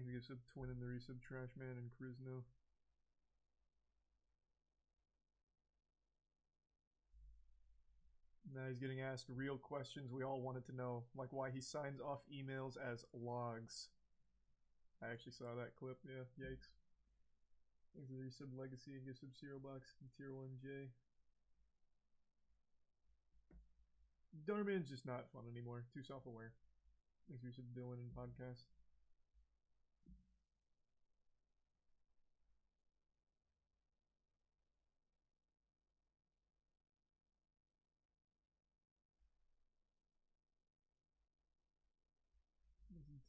Thanks to sub Twin and the resub Trashman and Krizno. Now he's getting asked real questions we all wanted to know, like why he signs off emails as logs. I actually saw that clip, yeah, yikes. Thanks to the resub Legacy and sub Cereal Box and Tier 1J. Donnerman's just not fun anymore, too self-aware. Thanks to resub Dylan and Podcast.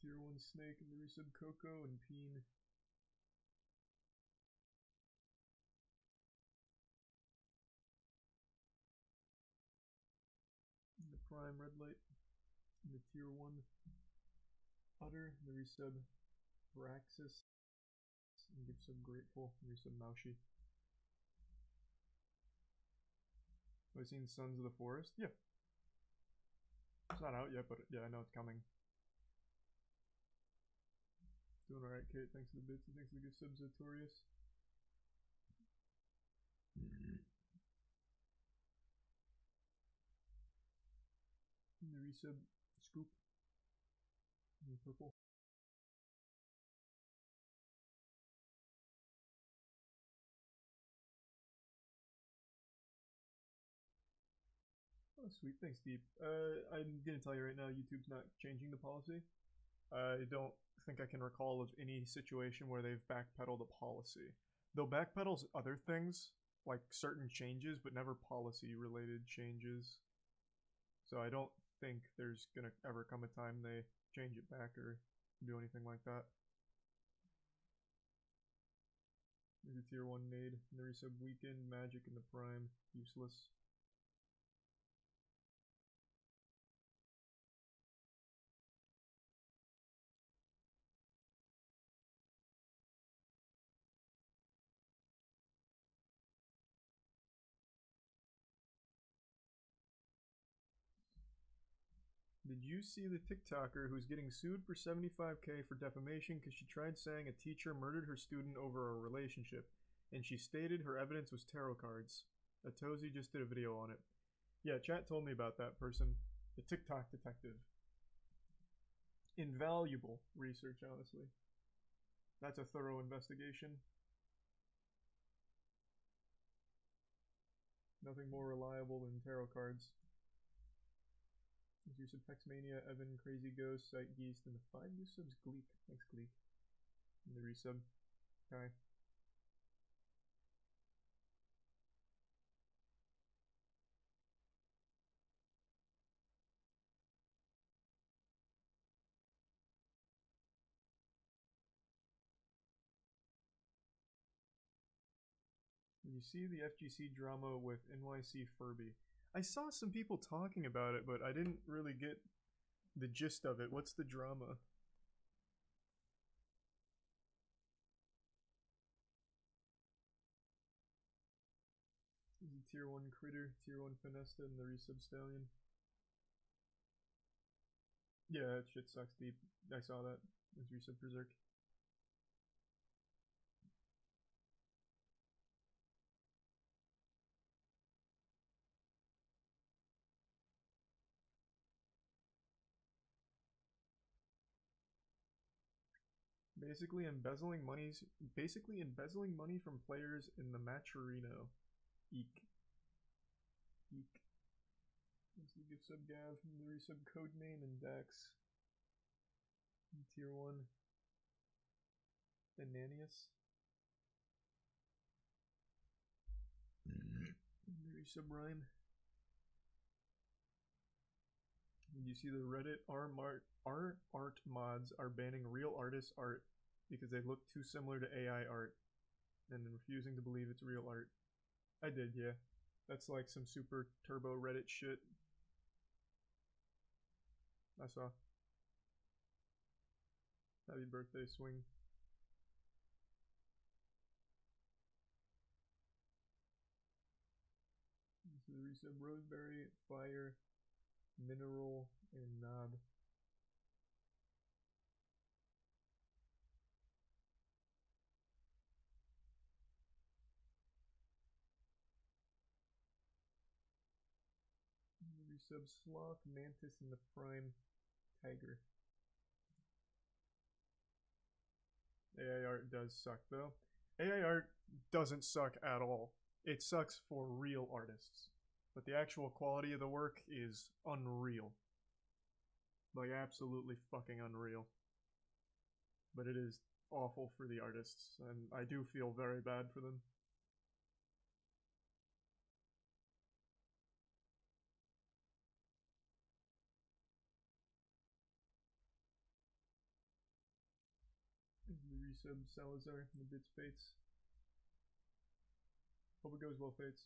Tier 1 Snake and the resub Coco and Peen. And the Prime Red Light. And the Tier 1 Utter. And the resub Braxis. And give sub Grateful. And resub Maushi. Have I seen Sons of the Forest? Yeah. It's not out yet, but yeah, I know it's coming. Doing alright, Kate. Thanks for the bits and thanks for the gift subs, Notorious. And the resub Scoop. And purple. Oh, sweet. Thanks, Deep. I'm gonna tell you right now, YouTube's not changing the policy. I don't think I can recall of any situation where they've backpedaled a policy. They'll backpedal other things, like certain changes, but never policy-related changes. So I don't think there's gonna ever come a time they change it back or do anything like that. There's a tier 1 nade, and the resub Weekend, Magic, and the Prime. Useless. Did you see the TikToker who's getting sued for 75K for defamation because she tried saying a teacher murdered her student over a relationship, and she stated her evidence was tarot cards? Atozy just did a video on it. Yeah, chat told me about that person. The TikTok detective. Invaluable research, honestly. That's a thorough investigation. Nothing more reliable than tarot cards. Use of Hexmania, Evan, Crazy Ghost, Sight Geist, and the 5 use subs Gleek. Thanks, Gleek. And the resub. Kai. When you see the FGC drama with NYC Furby, I saw some people talking about it, but I didn't really get the gist of it. What's the drama? This is a tier 1 Critter, tier 1 Finesta, and the resub Stallion. Yeah, that shit sucks deep. I saw that. It's resub Berserk. Basically embezzling money from players in the Matcherino. Eek. Eek. Let's see, give sub Gav, the resub Codename and Dex. Tier 1. Ananias. The resub Rhyme. You see the Reddit R art mods are banning real artists' art because they look too similar to AI art and refusing to believe it's real art. I did, yeah. That's like some super turbo Reddit shit. I saw. Happy birthday, Swing. This is the resub Roseberry, Fire, Mineral, and Knob. resub Sloth, Mantis, and the Prime Tiger. AI art does suck though. AI art doesn't suck at all. It sucks for real artists. But the actual quality of the work is unreal. Like, absolutely fucking unreal. But it is awful for the artists, and I do feel very bad for them. The resub Salazar and the bits Fates. Hope it goes well, Fates.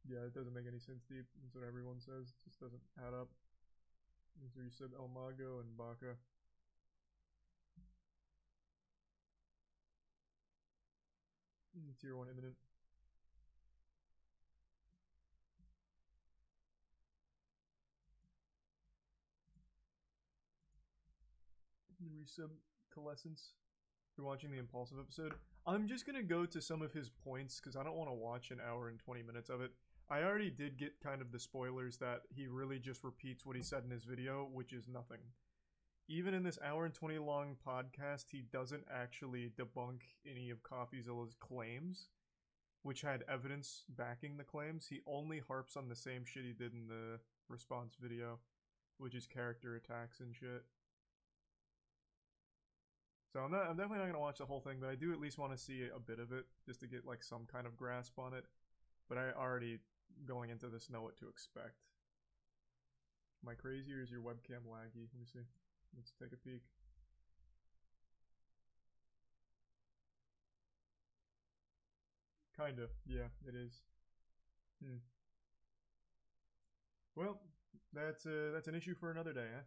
Yeah, it doesn't make any sense, Deep. That's what everyone says. It just doesn't add up. There's a resub El Mago and Baka. Tier 1 imminent. Resub Coalescence. If you're watching the Impulsive episode, I'm just gonna go to some of his points because I don't want to watch an hour and 20 minutes of it. I already did get kind of the spoilers that he really just repeats what he said in his video, which is nothing. Even in this hour and 20 long podcast, he doesn't actually debunk any of CoffeeZilla's claims, which had evidence backing the claims. He only harps on the same shit he did in the response video, which is character attacks and shit. So I'm definitely not gonna watch the whole thing, but I do at least want to see a bit of it just to get like some kind of grasp on it. But I already, going into this, know what to expect. Am I crazy or is your webcam laggy? Let me see. Let's take a peek. Kinda, yeah, it is. Well, that's an issue for another day, huh?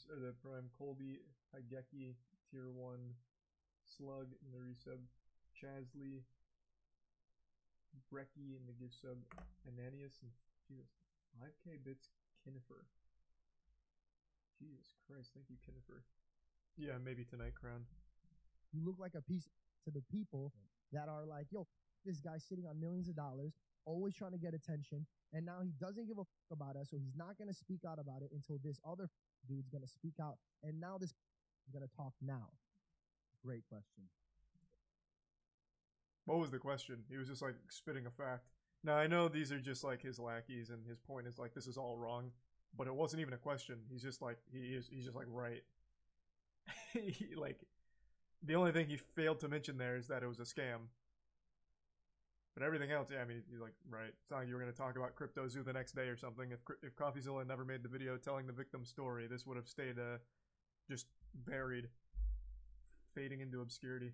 The Prime Colby, Higeki, Tier 1, Slug in the resub, Chasley, Brecky in the gift sub, Ananias, and Jesus, 5k bits, Kinnifer. Jesus Christ, thank you, Kinnifer. Yeah, maybe tonight, Crown. You look like a piece to the people that are like, yo, this guy's sitting on millions of dollars, always trying to get attention, and now he doesn't give a fuck about us, so he's not going to speak out about it until this other dude's going to speak out, and now this is going to talk now. Great question. What was the question? He was just like spitting a fact. Now I know these are just like his lackeys, and his point is like this is all wrong, but it wasn't even a question. He's just like he's just like right. Like the only thing he failed to mention there is that it was a scam. But everything else, yeah, I mean, he's like, right. It's not like you were going to talk about CryptoZoo the next day or something. If CoffeeZilla never made the video telling the victim's story, this would have stayed just buried, fading into obscurity.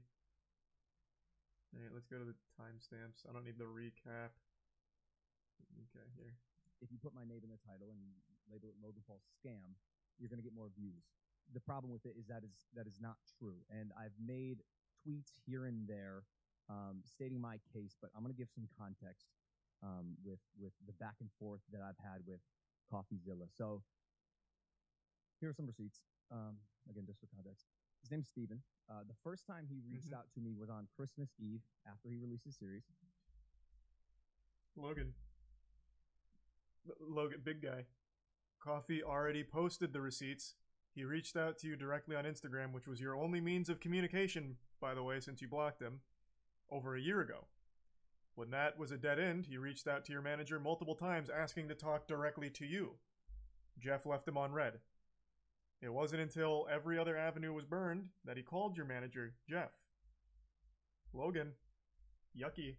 Alright, let's go to the timestamps. I don't need the recap. Okay, here. If you put my name in the title and you label it Logan Paul scam, you're going to get more views. The problem with it is that is not true. And I've made tweets here and there stating my case, but I'm going to give some context with the back and forth that I've had with CoffeeZilla. So here are some receipts. Again, just for context. His name's Steven. The first time he reached out to me was on Christmas Eve after he released his series. Logan, big guy. Coffee already posted the receipts. He reached out to you directly on Instagram, which was your only means of communication, by the way, since you blocked him, over a year ago. When that was a dead end, he reached out to your manager multiple times asking to talk directly to you. Jeff left him on red. It wasn't until every other avenue was burned that he called your manager, Jeff. Logan, yucky.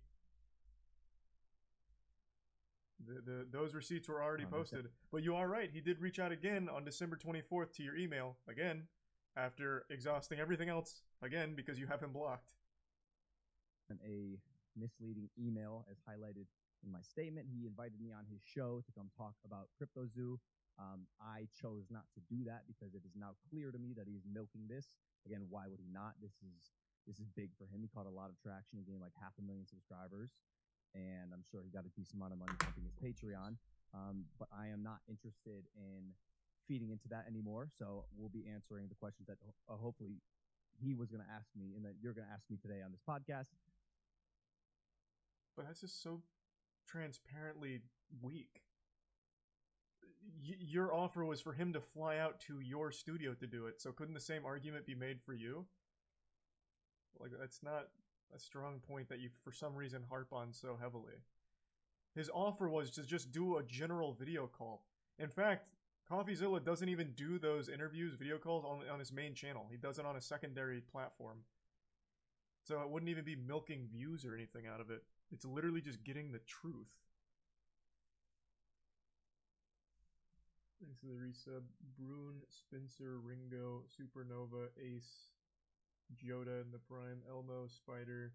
Those receipts were already posted. But you are right, he did reach out again on December 24th to your email, again, after exhausting everything else, again, because you have him blocked. And a misleading email, as highlighted in my statement. He invited me on his show to come talk about CryptoZoo. I chose not to do that because it is now clear to me that he's milking this. Again, why would he not? This is big for him. He caught a lot of traction. He gained like 500,000 subscribers. and I'm sure he got a decent amount of money pumping his Patreon. But I am not interested in feeding into that anymore. So we'll be answering the questions that hopefully he was going to ask me and that you're going to ask me today on this podcast. But that's just so transparently weak. Your offer was for him to fly out to your studio to do it, so couldn't the same argument be made for you? Like, that's not a strong point that you, for some reason, harp on so heavily. His offer was to just do a general video call. In fact, CoffeeZilla doesn't even do those interviews, video calls, on his main channel. He does it on a secondary platform. So it wouldn't even be milking views or anything out of it. It's literally just getting the truth. Thanks for the resub. Brune, Spencer, Ringo, Supernova, Ace, Joda in the Prime, Elmo, Spider,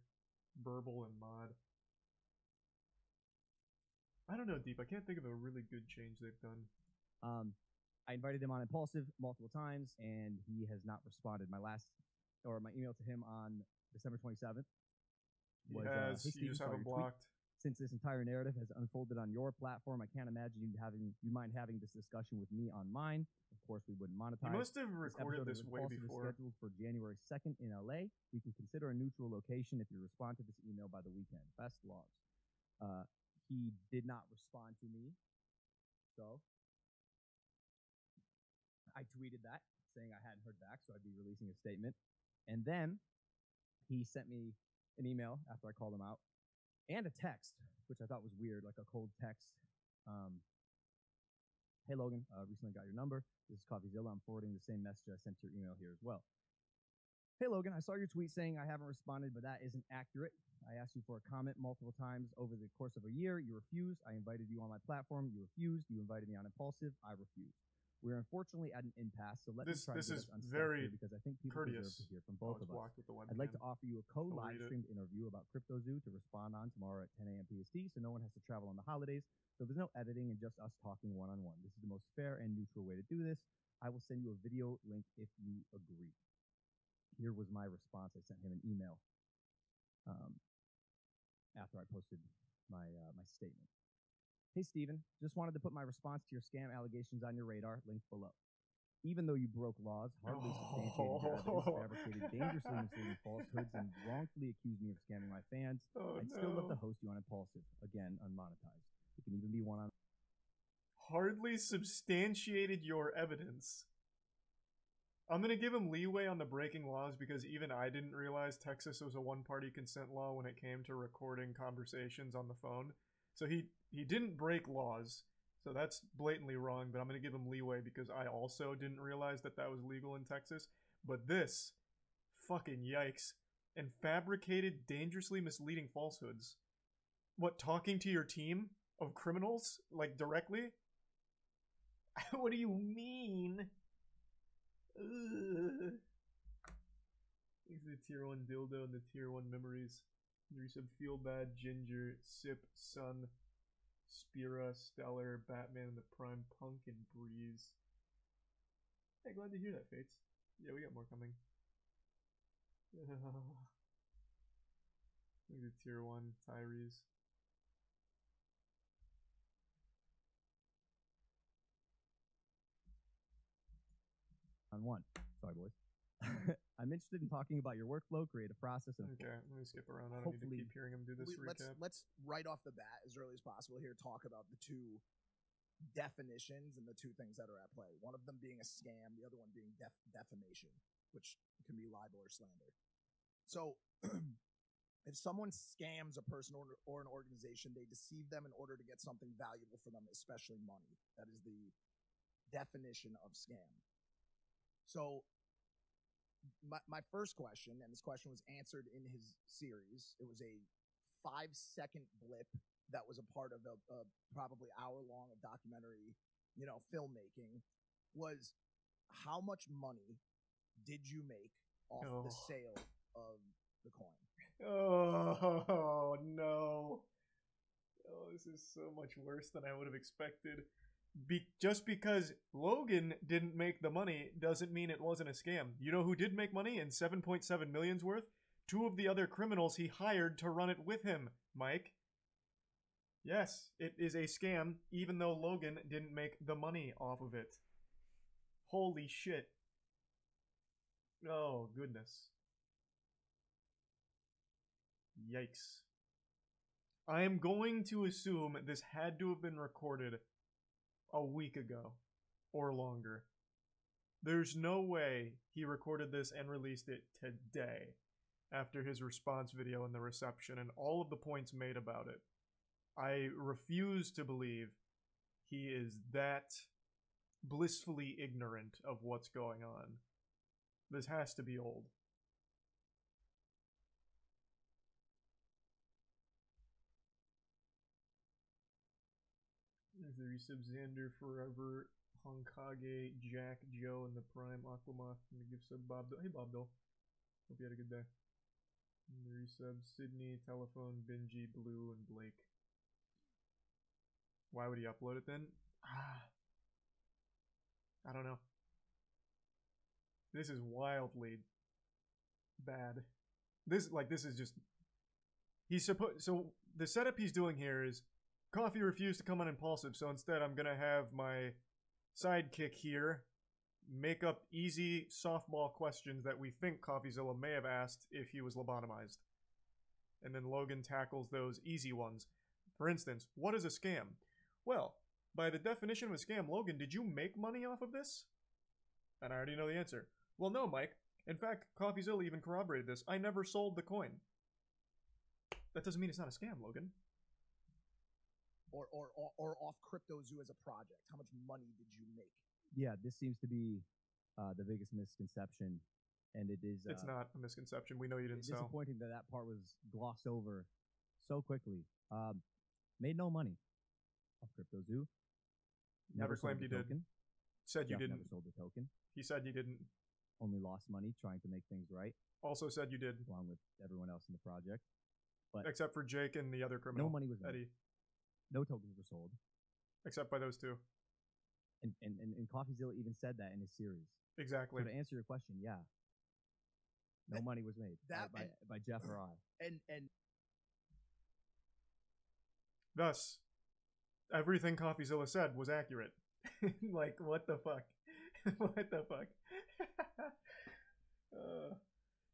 Burble, and Mod. I don't know, Deep. I can't think of a really good change they've done. I invited him on Impulsive multiple times, and he has not responded. My email to him on December 27th was, hey, Steve, you just have it blocked. Since this entire narrative has unfolded on your platform, I can't imagine you mind having this discussion with me on mine. Of course, we wouldn't monetize. You must have recorded this way before. Is scheduled for January 2nd in LA. We can consider a neutral location if you respond to this email by the weekend. Best logs. He did not respond to me, so I tweeted that, saying I hadn't heard back, so I'd be releasing a statement. And then he sent me an email after I called him out, and a text, which I thought was weird, like a cold text. Hey, Logan, recently got your number. This is CoffeeZilla. I'm forwarding the same message I sent to your email here as well. Hey, Logan, I saw your tweet saying I haven't responded, but that isn't accurate. I asked you for a comment multiple times over the course of a year. You refused. I invited you on my platform. You refused. You invited me on Impulsive. I refused. We're unfortunately at an impasse, so let me try to get us unstuck here because I think people deserve to hear from both of us. I'd like to offer you a co-live streamed interview about CryptoZoo to respond on tomorrow at 10 a.m. PST, so no one has to travel on the holidays, so there's no editing and just us talking one-on-one. This is the most fair and neutral way to do this. I will send you a video link if you agree. Here was my response. I sent him an email after I posted my statement. Hey, Steven, just wanted to put my response to your scam allegations on your radar, linked below. Even though you broke laws, hardly substantiated your evidence, fabricated dangerously misleading falsehoods, and wrongfully accused me of scamming my fans, I'd still love to host you on Impulsive, again, unmonetized. It can even be one-on. Hardly substantiated your evidence. I'm going to give him leeway on the breaking laws because even I didn't realize Texas was a one-party consent law when it came to recording conversations on the phone. So he didn't break laws, so that's blatantly wrong, but I'm going to give him leeway because I also didn't realize that that was legal in Texas. But this, fucking yikes. And fabricated, dangerously misleading falsehoods. What, talking to your team of criminals? Like, directly? What do you mean? Ugh. Thanks to the tier 1 dildo and the tier 1 memories. Resub Feel Bad, Ginger, Sip, Sun, Spira, Stellar, Batman, the Prime, Punk, and Breeze. Hey, glad to hear that, Fates. Yeah, we got more coming. Look at tier 1, Tyrese. On one. Sorry, boys. I'm interested in talking about your workflow, creative process, and okay, let me skip around. I don't need to keep hearing him do this recap. Let's right off the bat, as early as possible here, talk about the two definitions and the two things that are at play. One of them being a scam, the other one being defamation, which can be libel or slander. So, if someone scams a person or an organization, they deceive them in order to get something valuable for them, especially money. That is the definition of scam. So, my first question, and this question was answered in his series. It was a 5-second blip that was a part of a probably hour-long documentary, filmmaking, was how much money did you make off the sale of the coin? Oh, no. Oh, this is so much worse than I would have expected. Just because Logan didn't make the money doesn't mean it wasn't a scam. You know who did make money and 7.7 million's worth? Two of the other criminals he hired to run it with him, Mike. Yes, it is a scam, even though Logan didn't make the money off of it. Holy shit. Oh, goodness. Yikes. I am going to assume this had to have been recorded a week ago or longer. There's no way he recorded this and released it today after his response video and the reception and all of the points made about it. I refuse to believe he is that blissfully ignorant of what's going on. This has to be old. There's the resub Xander Forever, Honkage, Jack, Joe, and the Prime Aquamoth, and the gift sub Bob. Hey Bob Bill. Hope you had a good day. And the resub Sydney, Telephone, Benji, Blue, and Blake. Why would he upload it then? I don't know. This is wildly bad. This is just he's supposed so the setup he's doing here is Coffee refused to come on Impulsive, so instead I'm gonna have my sidekick here make up easy softball questions that we think CoffeeZilla may have asked if he was lobotomized. And then Logan tackles those easy ones. For instance, what is a scam? Well, by the definition of a scam, Logan, did you make money off of this? And I already know the answer. Well, no, Mike. In fact, CoffeeZilla even corroborated this. I never sold the coin. That doesn't mean it's not a scam, Logan. Or off CryptoZoo as a project. How much money did you make? Yeah, this seems to be the biggest misconception, and it is. It's not a misconception. We know you didn't it's sell. disappointing that that part was glossed over so quickly. Made no money off CryptoZoo. Never sold claimed the you did. token. Said you Jeff didn't. Never sold the token. He said you didn't. Only lost money trying to make things right, Also said you did. along with everyone else in the project. Except for Jake and the other criminal. No money was made. Eddie. No tokens were sold. Except by those two. And CoffeeZilla even said that in his series. Exactly. So to answer your question, yeah. No money was made by Jeff or I. And Thus, everything CoffeeZilla said was accurate. Like, what the fuck? What the fuck?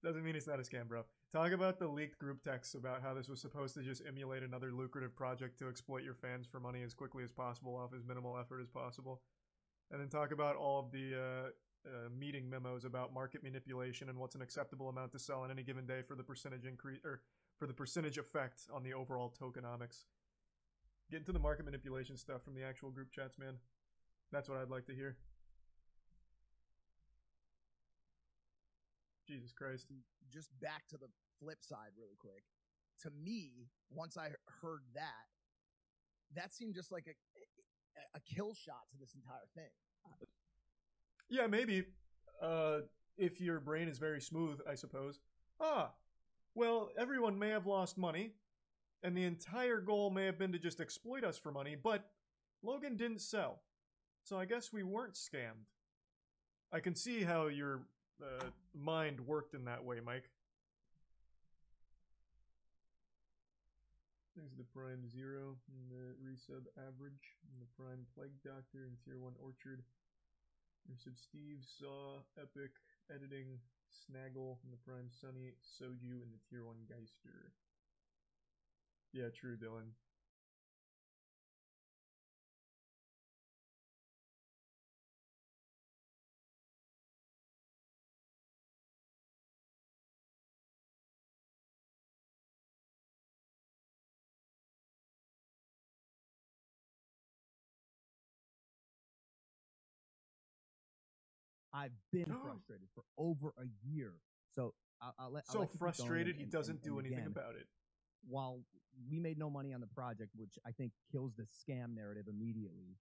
Doesn't mean it's not a scam, bro. Talk about the leaked group texts about how this was supposed to just emulate another lucrative project to exploit your fans for money as quickly as possible off as minimal effort as possible. And then talk about all of the meeting memos about market manipulation and what's an acceptable amount to sell on any given day for the percentage increase or for the percentage effect on the overall tokenomics. Get into the market manipulation stuff from the actual group chats, man. That's what I'd like to hear. Jesus Christ. just back to the flip side really quick. To me, once I heard that, that seemed just like a kill shot to this entire thing. Yeah, maybe. If your brain is very smooth, I suppose. Well, everyone may have lost money, and the entire goal may have been to just exploit us for money, but Logan didn't sell. So I guess we weren't scammed. I can see how your mind worked in that way, Mike. There's the Prime Zero, and the Resub Average, and the Prime Plague Doctor, and Tier 1 Orchard. Resub Steve, Saw, Epic, Editing, Snaggle, and the Prime Sunny, Soju, and the Tier 1 Geister. Yeah, true, Dylan. I've been frustrated for over a year. So I'll let So you keep going frustrated, he and- doesn't and do anything again, about it. While we made no money on the project, which I think kills the scam narrative immediately,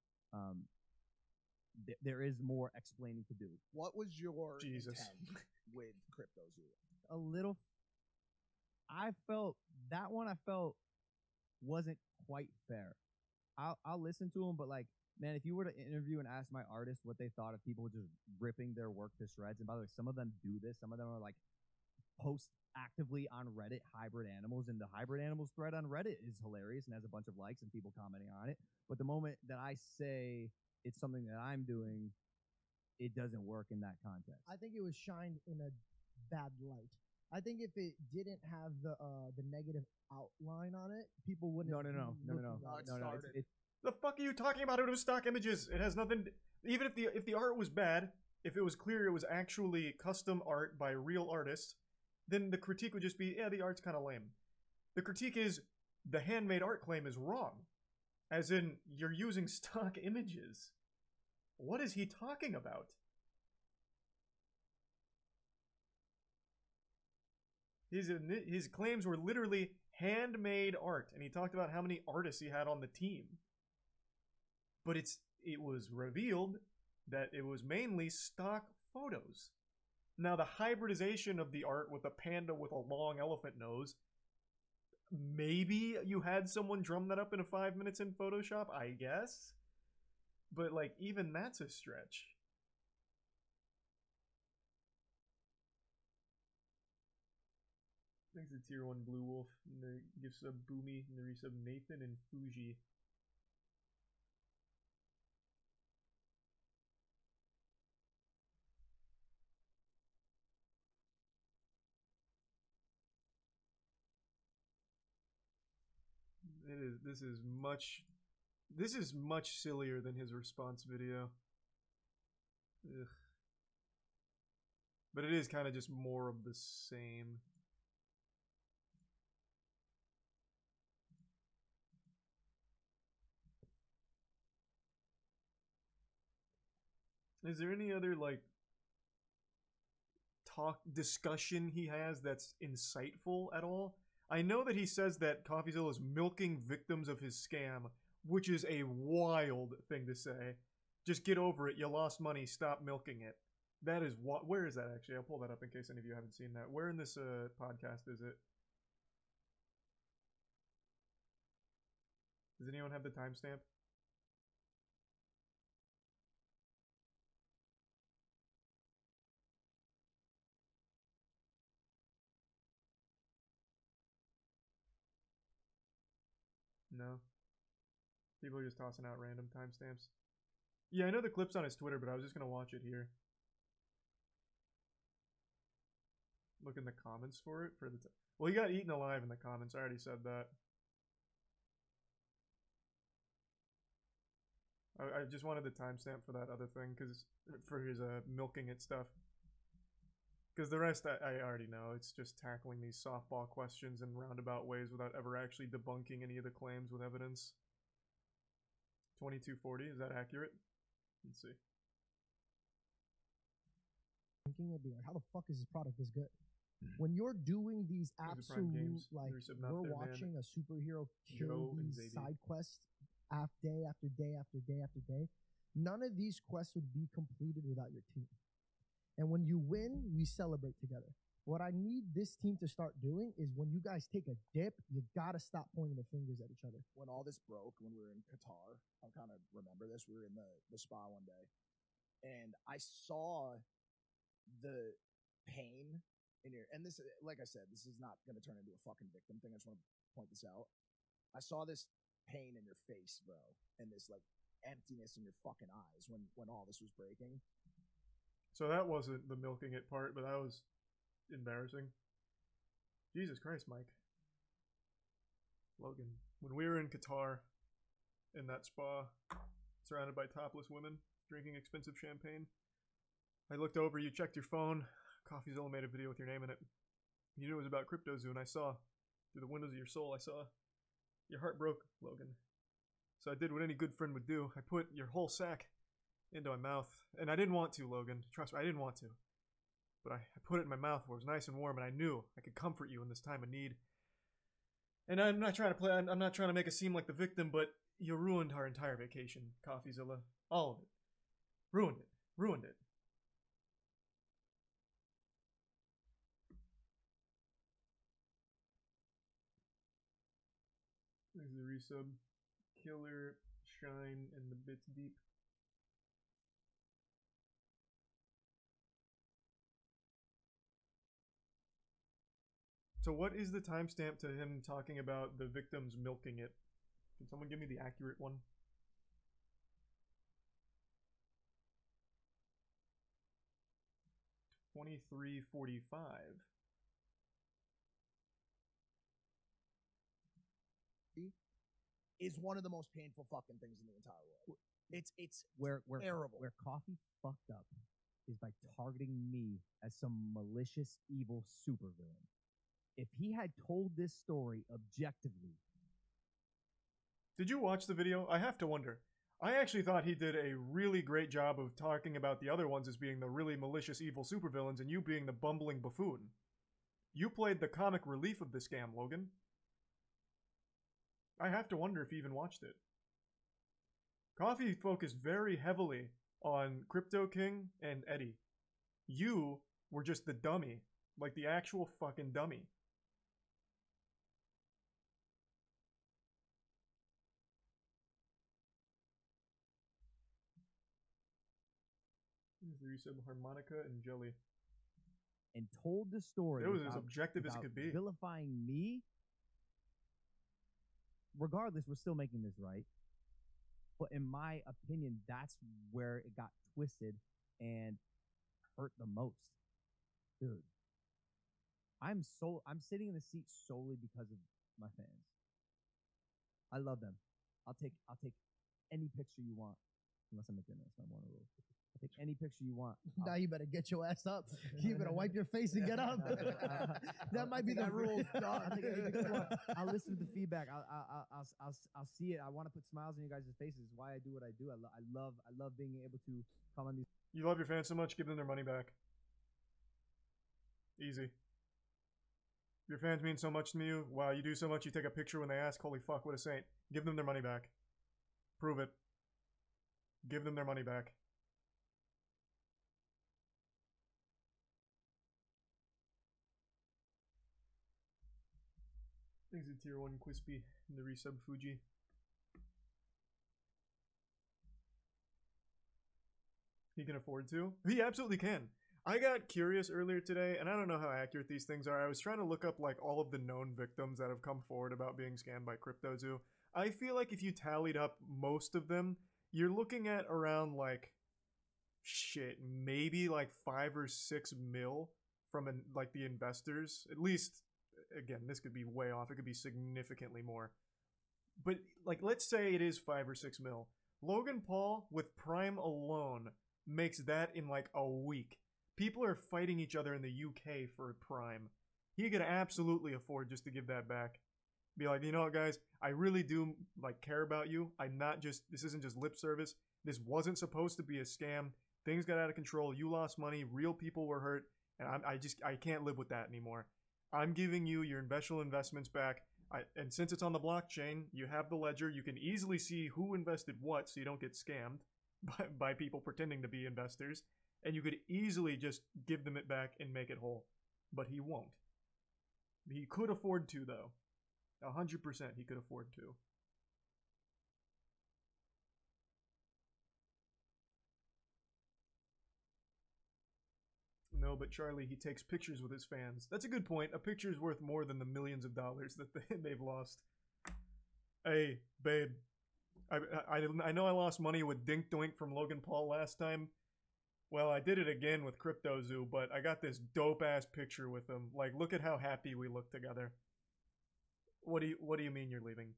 there is more explaining to do. What was your Jesus. intent with CryptoZoo? A little. I felt that one. I felt wasn't quite fair. I'll listen to him, but like, man, if you were to interview and ask my artists what they thought of people just ripping their work to shreds, and by the way, some of them do this. Some of them are like post actively on Reddit hybrid animals, and the hybrid animals thread on Reddit is hilarious and has a bunch of likes and people commenting on it. But the moment that I say it's something that I'm doing, it doesn't work in that context. I think it was shined in a bad light. I think if it didn't have the negative outline on it, people wouldn't. No. it started. It's The fuck are you talking about? It was stock images. It has nothing. Even if the art was bad, if it was clear it was actually custom art by real artists, then the critique would just be, yeah, the art's kind of lame. The critique is the handmade art claim is wrong, as in you're using stock images. What is he talking about? His claims were literally handmade art, and he talked about how many artists he had on the team. But it was revealed that it was mainly stock photos. Now, the hybridization of the art with a panda with a long elephant nose, maybe you had someone drum that up in 5 minutes in Photoshop, I guess. But, like, even that's a stretch. Thanks to Tier 1 Blue Wolf, and the gift sub Boomy, and the resub Nathan and Fuji. This is much sillier than his response video. Ugh. But it is kind of just more of the same. Is there any other, like, discussion he has that's insightful at all? I know that he says that CoffeeZilla is milking victims of his scam, which is a wild thing to say. Just get over it. You lost money. Stop milking it. That is what. Where is that actually? I'll pull that up in case any of you haven't seen that. Where in this podcast is it? Does anyone have the timestamp? No. People are just tossing out random timestamps. Yeah, I know the clip's on his Twitter, but I was just gonna watch it here. Look in the comments for it for the. Well, he got eaten alive in the comments. I already said that. I just wanted the timestamp for that other thing, because for his milking it stuff. Because the rest I already know. It's just tackling these softball questions in roundabout ways without ever actually debunking any of the claims with evidence. 2240, is that accurate? Let's see. Thinking of being like, how the fuck is this product this good? When you're doing these absolute, like, we're watching a superhero kill these side quests day after day after day after day, none of these quests would be completed without your team. And when you win, we celebrate together. What I need this team to start doing is when you guys take a dip, you gotta stop pointing the fingers at each other. When all this broke, when we were in Qatar, I kind of remember this. We were in the spa one day, and I saw the pain in your. And this, like I said, this is not going to turn into a fucking victim thing. I just want to point this out. I saw this pain in your face, bro, and this like emptiness in your fucking eyes when all this was breaking. So that wasn't the milking it part, but that was embarrassing. Jesus Christ, Mike. Logan. When we were in Qatar, in that spa, surrounded by topless women, drinking expensive champagne, I looked over, you checked your phone, CoffeeZilla made a video with your name in it. You knew it was about CryptoZoo, and I saw, through the windows of your soul, I saw your heart broke, Logan. So I did what any good friend would do. I put your whole sack into my mouth. And I didn't want to, Logan. Trust me, I didn't want to. But I put it in my mouth where it was nice and warm, and I knew I could comfort you in this time of need. And I'm not trying to make it seem like the victim, but you ruined our entire vacation, CoffeeZilla. All of it. Ruined it. Ruined it. There's the resub. Killer, Shine, and the Bits Deep. So what is the timestamp to him talking about the victims milking it? Can someone give me the accurate one? $23:45. Is one of the most painful fucking things in the entire world. It's where terrible. Where Coffee fucked up is by targeting me as some malicious, evil supervillain. If he had told this story objectively. Did you watch the video? I have to wonder. I actually thought he did a really great job of talking about the other ones as being the really malicious, evil supervillains and you being the bumbling buffoon. You played the comic relief of the scam, Logan. I have to wonder if he even watched it. Coffee focused very heavily on Crypto King and Eddie. You were just the dummy. Like the actual fucking dummy. The resub harmonica and jelly. And told the story. It was as objective as it could be. Vilifying me. Regardless, we're still making this right. But in my opinion, that's where it got twisted and hurt the most. Dude. I'm sitting in the seat solely because of my fans. I love them. I'll take any picture you want. Unless I'm at dinner, it's not one of those. I'll take any picture you want. Now you better get your ass up. You better wipe your face and get up. That might be the rule. I'll listen to the feedback. I'll see it. I want to put smiles on you guys' faces. It's why I do what I do. I love being able to come on these. You love your fans so much, give them their money back. Easy. Your fans mean so much to you. Wow, you do so much. You take a picture when they ask. Holy fuck, what a saint. Give them their money back. Prove it. Give them their money back. Thanks to tier 1 Quispy and the resub Fuji. He can afford to? He absolutely can. I got curious earlier today, and I don't know how accurate these things are. I was trying to look up like all of the known victims that have come forward about being scammed by CryptoZoo. I feel like if you tallied up most of them, you're looking at around like shit, maybe like 5 or 6 mil from like the investors. At least, again, this could be way off. It could be significantly more. But like, let's say it is 5 or 6 mil. Logan Paul with Prime alone makes that in like a week. People are fighting each other in the UK for Prime. He could absolutely afford just to give that back. Be like, you know what, guys? I really do like care about you. I'm not just. This isn't just lip service. This wasn't supposed to be a scam. Things got out of control. You lost money. Real people were hurt, and I can't live with that anymore. I'm giving you your special investments back. And since it's on the blockchain, you have the ledger. You can easily see who invested what, so you don't get scammed by people pretending to be investors. And you could easily just give them it back and make it whole. But he won't. He could afford to, though. 100% he could afford to. No, but Charlie, he takes pictures with his fans. That's a good point. A picture is worth more than the millions of dollars that they've lost. Hey, babe. I know I lost money with Dink Doink from Logan Paul last time. Well, I did it again with CryptoZoo, but I got this dope-ass picture with him. Like, look at how happy we look together. What do you mean you're leaving?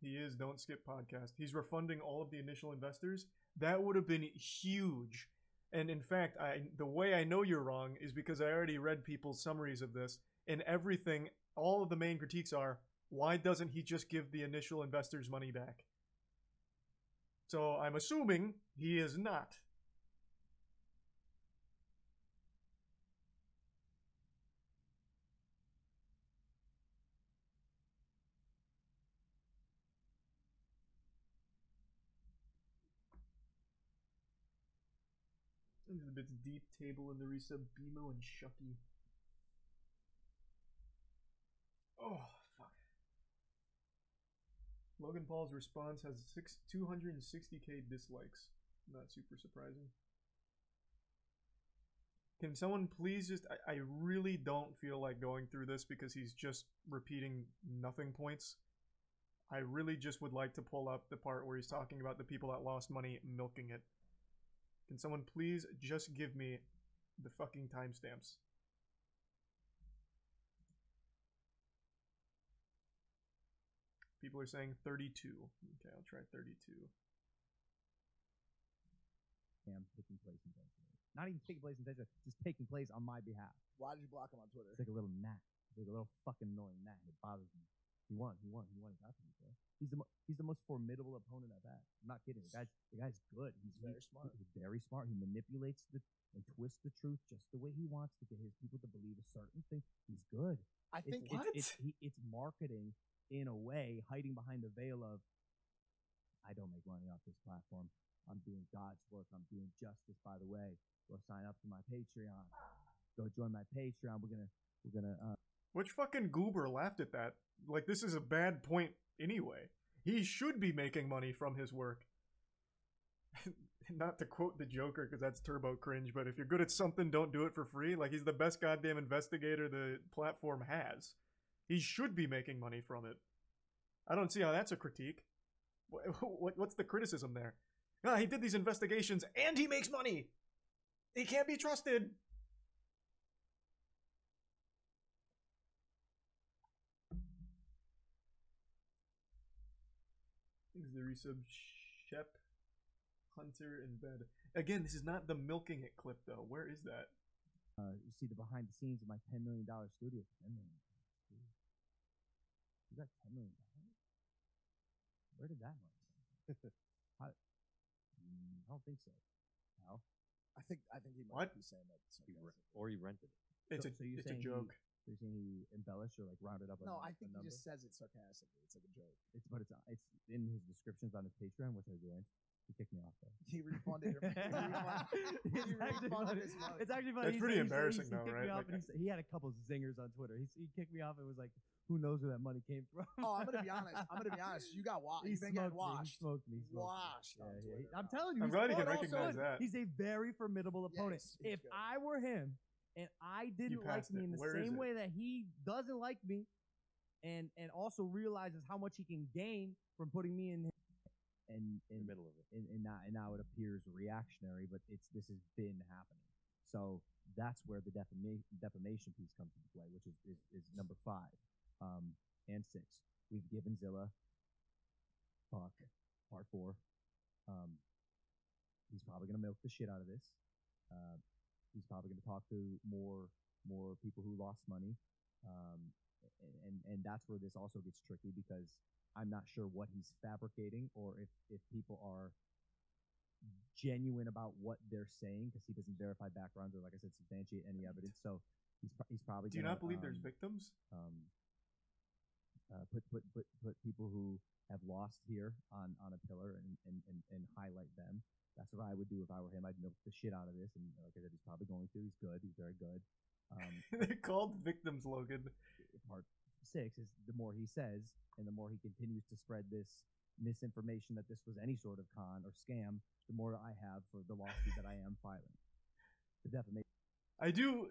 He is Don't Skip Podcast. He's refunding all of the initial investors. That would have been huge. And in fact, the way I know you're wrong is because I already read people's summaries of this. And everything, all of the main critiques are, why doesn't he just give the initial investors money back? So I'm assuming he is not. Into the bits deep table in the resub BMO and Shucky. Oh, fuck. Logan Paul's response has 260k dislikes. Not super surprising. Can someone please just... I really don't feel like going through this because he's just repeating nothing points. I really just would like to pull up the part where he's talking about the people that lost money milking it. Can someone please just give me the fucking timestamps? People are saying 32. Okay, I'll try 32. Scam taking place intentionally. Not even taking place intentionally, just taking place on my behalf. Why did you block him on Twitter? It's like a little gnat. It's like a little fucking annoying gnat. It bothers me. He won. He got to me, bro. He's the most formidable opponent I've had. I'm not kidding. The guy's good. He's very smart. He's very smart. He manipulates and twists the truth just the way he wants to get his people to believe a certain thing. He's good. I think It's marketing in a way, hiding behind the veil of, I don't make money off this platform. I'm doing God's work. I'm doing justice. By the way, go sign up to my Patreon. Go join my Patreon. We're gonna. Which fucking goober laughed at that? Like, this is a bad point anyway. He should be making money from his work. Not to quote the Joker, because that's turbo cringe, but if you're good at something, don't do it for free. Like, he's the best goddamn investigator the platform has. He should be making money from it. I don't see how that's a critique. What's the criticism there? Ah, he did these investigations and he makes money! He can't be trusted! Thanks the resub Shep Hunter in bed. Again, this is not the milking it clip though. Where is that? You see the behind the scenes of my $10 million studio. $10 million. You got $10 million? Where did that money come? I don't think so. How? I think he might What? be saying that. Or he rented it. It's So a you're saying joke. You're saying he embellished or like rounded up? No, a I think he number? just says it sarcastically. It's like a joke. It's in his descriptions on his Patreon, which I joined. He kicked me off though. He refunded him. He refunded his money. It's actually funny. That's pretty embarrassing though, he right? kicked me off Like, and he had a couple zingers on Twitter. He kicked me off and was like, "Who knows where that money came from?" Oh, I'm gonna be honest. You got washed. He You've been getting smoked me. He washed. smoked me. He smoked me. Washed on Yeah, Twitter. I'm telling you, I'm he's glad you can smart recognize also. that. He's a very formidable opponent. he's If good. I were him and I didn't like passed me it. in the Where is same it? way that he doesn't like me, and also realizes how much he can gain from putting me in In the middle of it. and now it appears reactionary, but this has been happening. So that's where the defamation piece comes into play, which is number 5 and 6. We've given Zilla part 4. He's probably gonna milk the shit out of this. He's probably gonna talk to more people who lost money, and that's where this also gets tricky because I'm not sure what he's fabricating or if people are genuine about what they're saying because he doesn't verify backgrounds or, like I said, substantiate any evidence. So he's probably. Do you gonna, not believe there's victims? Put people who have lost here on a pillar and highlight them. That's what I would do if I were him. I'd milk the shit out of this, and like I said, he's probably going to. He's good. He's very good. They're called victims, Logan. Part 6 is the more he says, and the more he continues to spread this misinformation that this was any sort of con or scam, the more I have for the lawsuit that I am filing. The defamation. I do.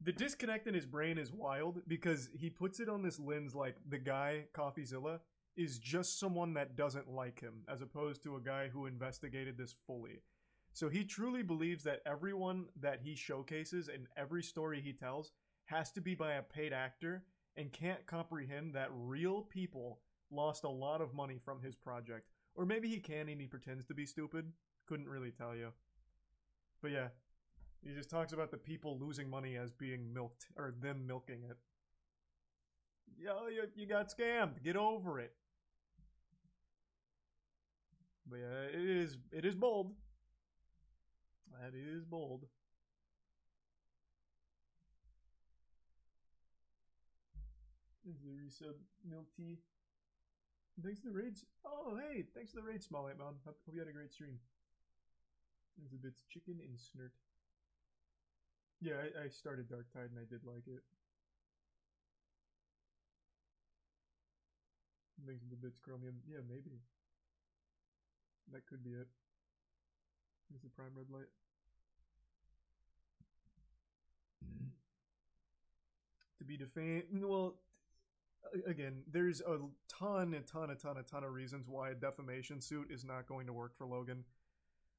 The disconnect in his brain is wild because he puts it on this lens like the guy, CoffeeZilla, is just someone that doesn't like him, as opposed to a guy who investigated this fully. So he truly believes that everyone that he showcases and every story he tells has to be by a paid actor and can't comprehend that real people lost a lot of money from his project. Or maybe he can and he pretends to be stupid. Couldn't really tell you. But yeah, he just talks about the people losing money as being milked, or them milking it. Yo, you got scammed. Get over it. But yeah, it is bold. That is bold. Thanks for the resub, Milty. Thanks for the raids. Oh, hey, thanks for the raid, Small Light Man. Hope you had a great stream. Thanks a bit. Chicken and Snurt. Yeah, I started Dark Tide and I did like it. Thanks for the bits, Chromium. Yeah, maybe. That could be it. Here's the prime red light. To be defamed. Well, again, there's a ton of reasons why a defamation suit is not going to work for Logan.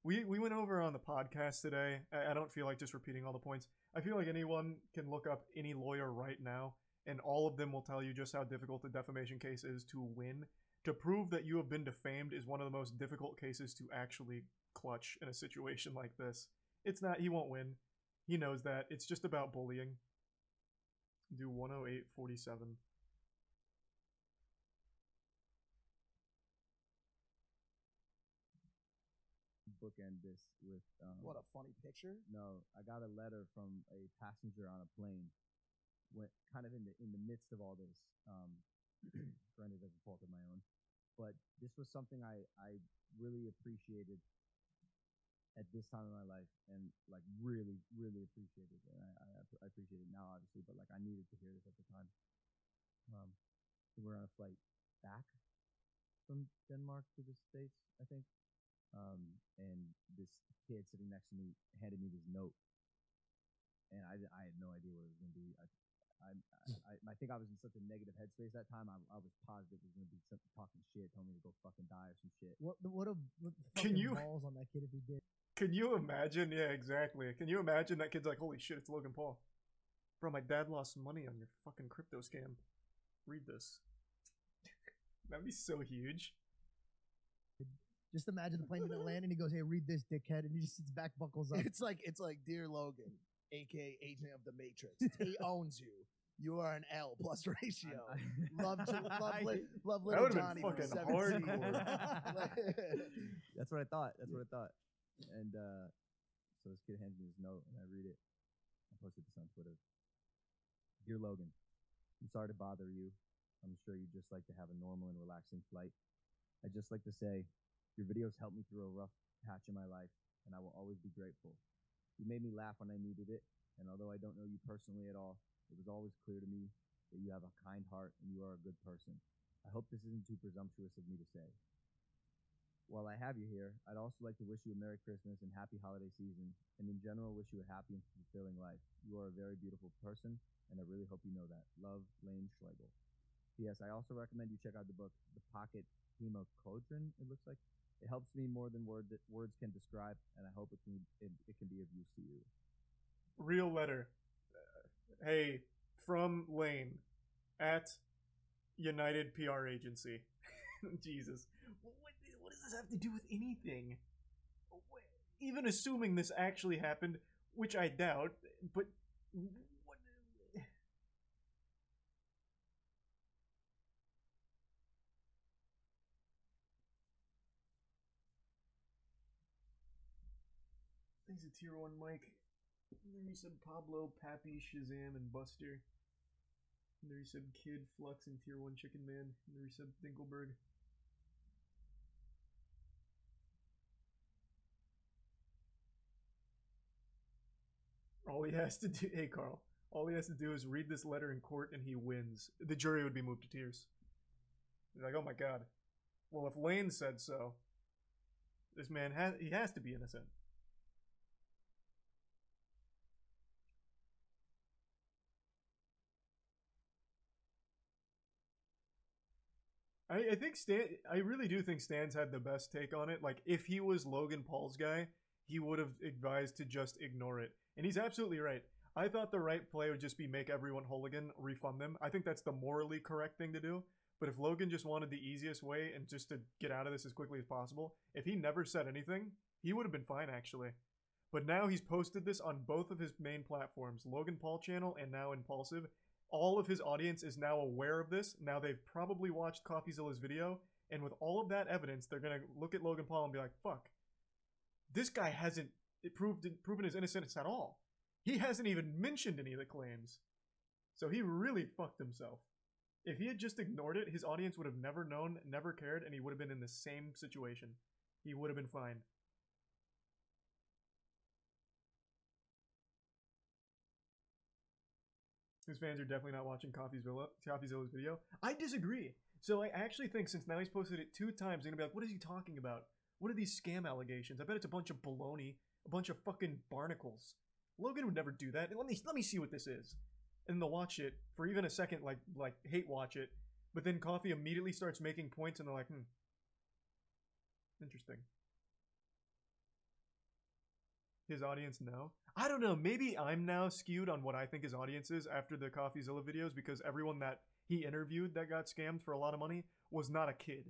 We went over on the podcast today. I don't feel like just repeating all the points. I feel like anyone can look up any lawyer right now, and all of them will tell you just how difficult the defamation case is to win. To prove that you have been defamed is one of the most difficult cases to actually clutch in a situation like this. It's not, he won't win. He knows that. It's just about bullying. Do 108.47. Bookend this with What a funny picture. No, I got a letter from a passenger on a plane. Went kind of in the midst of all this. Granted, as a fault of my own, but this was something I really appreciated at this time in my life, and like really appreciated it. And I appreciate it now, obviously, but like I needed to hear this at the time. We're on a flight back from Denmark to the States, I think. And this kid sitting next to me handed me this note, and I had no idea what it was going to be. I think I was in such a negative headspace that time. I was positive it was going to be something talking shit, telling me to go fucking die or some shit. What Can fucking you- balls on that kid if he did? Can you imagine? Yeah, exactly. Can you imagine that kid's like, holy shit, it's Logan Paul. Bro, my dad lost money on your fucking crypto scam. Read this. That'd be so huge. Just imagine the plane didn't land and he goes, "Hey, read this, dickhead," and he just sits back, buckles up. It's like Dear Logan, aka Agent of the Matrix. He owns you. You are an L plus ratio. Love That little would've been Johnny from fucking 17. hardcore. That's what I thought. And so this kid hands me this note, and I read it. I posted this on Twitter. Dear Logan, I'm sorry to bother you. I'm sure you'd just like to have a normal and relaxing flight. I'd just like to say, your videos helped me through a rough patch in my life, and I will always be grateful. You made me laugh when I needed it, and although I don't know you personally at all, it was always clear to me that you have a kind heart and you are a good person. I hope this isn't too presumptuous of me to say. While I have you here, I'd also like to wish you a Merry Christmas and Happy Holiday Season, and in general wish you a happy and fulfilling life. You are a very beautiful person, and I really hope you know that. Love, Lane Schlegel. P.S. I also recommend you check out the book, The Pocket Hemocodron, it looks like. It helps me more than words can describe, and I hope it can be of use to you. Real letter. Hey, from Lane at United PR Agency. Jesus. What does this have to do with anything? Even assuming this actually happened, which I doubt, but what? Thanks to Tier 1 Mike. And then he said Pablo, Pappy, Shazam, and Buster. And there he said Kid, Flux, and Tier 1 Chicken Man. And there he said Dinkelberg. All he has to do, hey Carl, all he has to do is read this letter in court and he wins. The jury would be moved to tears. They're like, oh my god. Well, if Lane said so, this man he has to be innocent. I think I really do think Stan's had the best take on it. Like, if he was Logan Paul's guy, he would have advised to just ignore it. And he's absolutely right. I thought the right play would just be make everyone hooligan, refund them. I think that's the morally correct thing to do. But if Logan just wanted the easiest way and just to get out of this as quickly as possible, if he never said anything, he would have been fine, actually. But now he's posted this on both of his main platforms, Logan Paul channel and now Impulsive. All of his audience is now aware of this. Now they've probably watched CoffeeZilla's video, and with all of that evidence, they're going to look at Logan Paul and be like, fuck, this guy hasn't proven his innocence at all. He hasn't even mentioned any of the claims. So he really fucked himself. If he had just ignored it, his audience would have never known, never cared, and he would have been in the same situation. He would have been fine. His fans are definitely not watching CoffeeZilla's video. I disagree. So I actually think since now he's posted it 2 times, they're gonna be like, what is he talking about? What are these scam allegations? I bet it's a bunch of baloney, a bunch of fucking barnacles. Logan would never do that. Let me see what this is. And they'll watch it for even a second, like hate watch it. But then Coffee immediately starts making points, and they're like, interesting. His audience, no. I don't know. Maybe I'm now skewed on what I think his audience is after the CoffeeZilla videos, because everyone that he interviewed that got scammed for a lot of money was not a kid.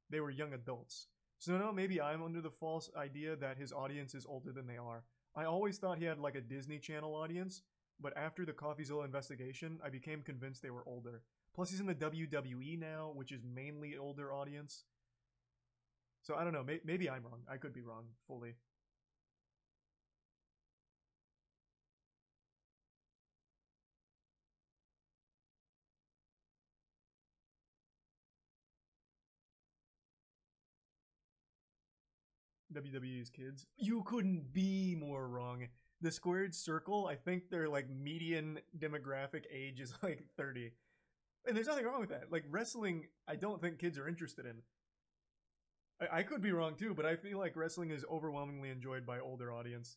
They were young adults. So no, maybe I'm under the false idea that his audience is older than they are. I always thought he had like a Disney Channel audience, but after the CoffeeZilla investigation, I became convinced they were older. Plus he's in the WWE now, which is mainly older audience. So I don't know, maybe I'm wrong. I could be wrong fully. WWE's kids. You couldn't be more wrong. The squared circle, I think their like median demographic age is like 30. And there's nothing wrong with that. Like wrestling, I don't think kids are interested in. I could be wrong too, but I feel like wrestling is overwhelmingly enjoyed by older audience.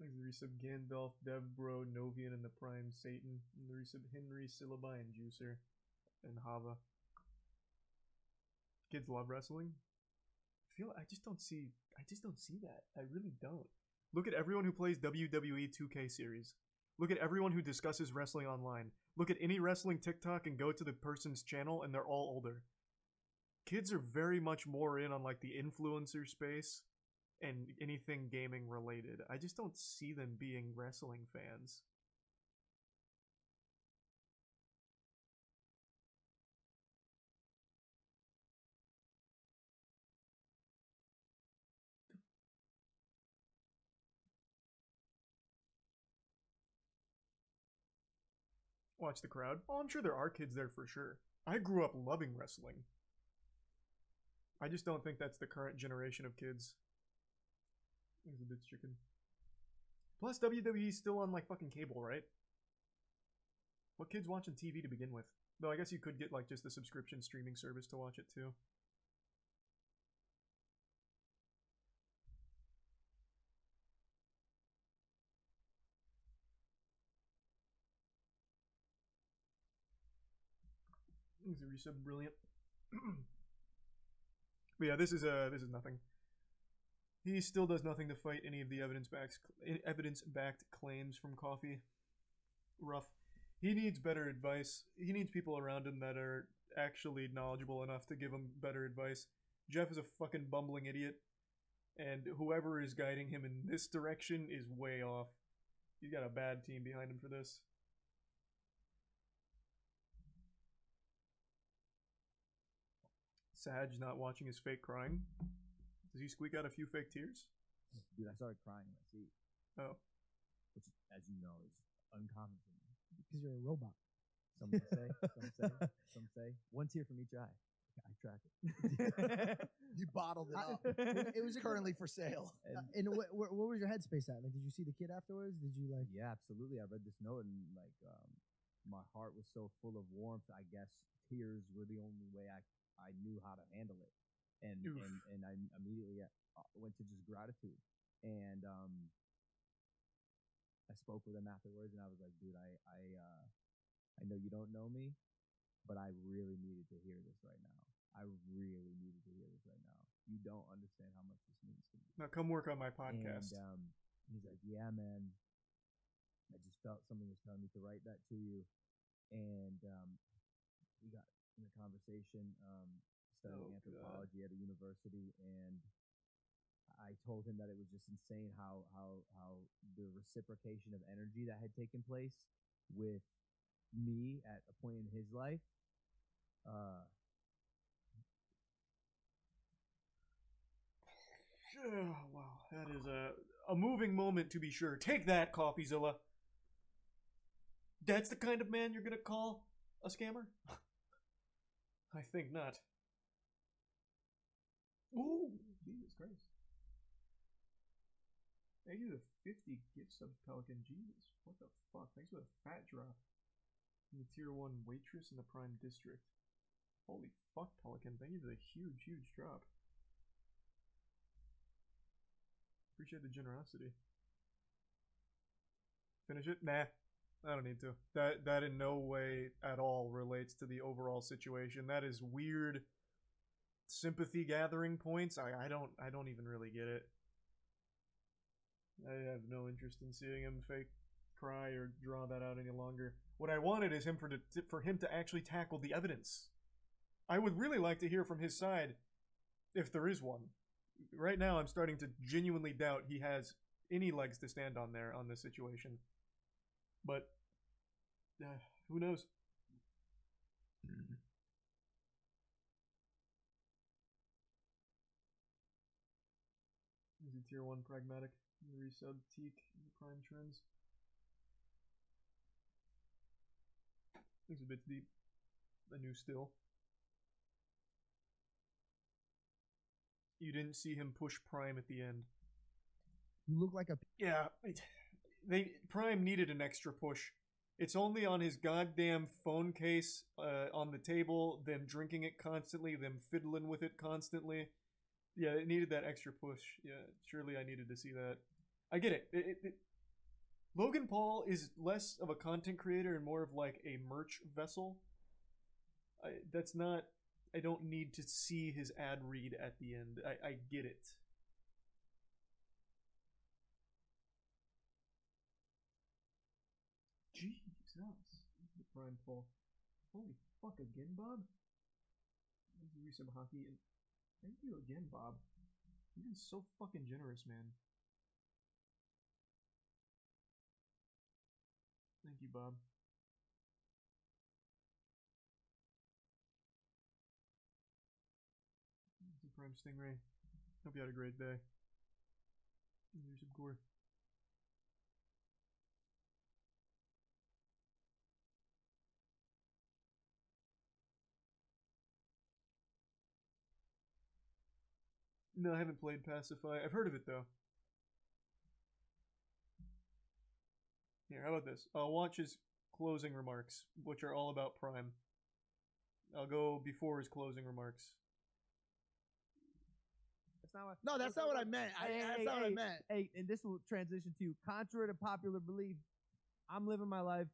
There's the resub Gandalf, Devbro, Novian, and the Prime Satan. And the resub Henry, Syllabi, and Juicer. And Hava. Kids love wrestling. I just don't see that. I really don't. Look at everyone who plays WWE 2K series. Look at everyone who discusses wrestling online. Look at any wrestling TikTok and go to the person's channel and they're all older. Kids are very much more in on like the influencer space and anything gaming related. I just don't see them being wrestling fans. Watch the crowd. Oh, I'm sure there are kids there for sure. I grew up loving wrestling. I just don't think that's the current generation of kids. There's a bit chicken. Plus, WWE's still on like fucking cable, right? What kids watching TV to begin with? Though I guess you could get like just the subscription streaming service to watch it too. This is resub brilliant. But yeah, this is nothing. He still does nothing to fight any of the evidence-backed claims from Coffee. Rough. He needs better advice. He needs people around him that are actually knowledgeable enough to give him better advice. Jeff is a fucking bumbling idiot, and whoever is guiding him in this direction is way off. He's got a bad team behind him for this. Sag not watching his fake crying. Does he squeak out a few fake tears? Dude, I started crying in my seat. Oh. Which, as you know, is uncommon for me. Because you're a robot. Some say. 1 tear from each eye. I track it. You bottled it up. It was currently for sale. And what was your headspace at? Like, did you see the kid afterwards? Did you like? Yeah, absolutely. I read this note and like, my heart was so full of warmth. I guess tears were the only way I knew how to handle it, and I immediately went to just gratitude, and I spoke with him afterwards, and I was like, dude, I know you don't know me, but I really needed to hear this right now. I really needed to hear this right now. You don't understand how much this means to me. Now come work on my podcast. And he's like, yeah, man. I just felt something was telling me to write that to you, and we got in a conversation studying anthropology at a university, and I told him that it was just insane how the reciprocation of energy that had taken place with me at a point in his life. Wow, that is a moving moment to be sure. Take that, CoffeeZilla. That's the kind of man you're gonna call a scammer? I think not. Ooh, Jesus Christ. Thank you to 50 gift subs, Pelican. Jesus, what the fuck? Thanks for the fat drop. And the tier 1 waitress in the Prime District. Holy fuck, Pelican. Thank you for the huge, huge drop. Appreciate the generosity. Finish it? Nah. I don't need to. That in no way at all relates to the overall situation. That is weird sympathy gathering points. I don't even really get it. I have no interest in seeing him fake cry or draw that out any longer. What I wanted is for him to actually tackle the evidence. I would really like to hear from his side, if there is one. Right now, I'm starting to genuinely doubt he has any legs to stand on there on this situation. But who knows? Is he tier 1 pragmatic? Resub Teak in the Prime trends. Looks a bit deep. A new still. You didn't see him push Prime at the end. You look like a... Yeah, Prime needed an extra push. It's only on his goddamn phone case on the table, them drinking it constantly, them fiddling with it constantly. Yeah, it needed that extra push. Yeah, surely I needed to see that. I get it. Logan Paul is less of a content creator and more of like a merch vessel. I don't need to see his ad read at the end. I get it. Jesus. The Prime Paul. Holy fuck, again, Bob? Thank you, Resub Hockey. And thank you again, Bob. You've been so fucking generous, man. Thank you, Bob. Prime Stingray. Hope you had a great day. Here's some gore. No, I haven't played Pacify. I've heard of it though. Here, how about this? I'll watch his closing remarks, which are all about Prime. I'll go before his closing remarks. No, that's not what I meant. That's not what I meant. Hey, and this will transition to contrary to popular belief. I'm living my life.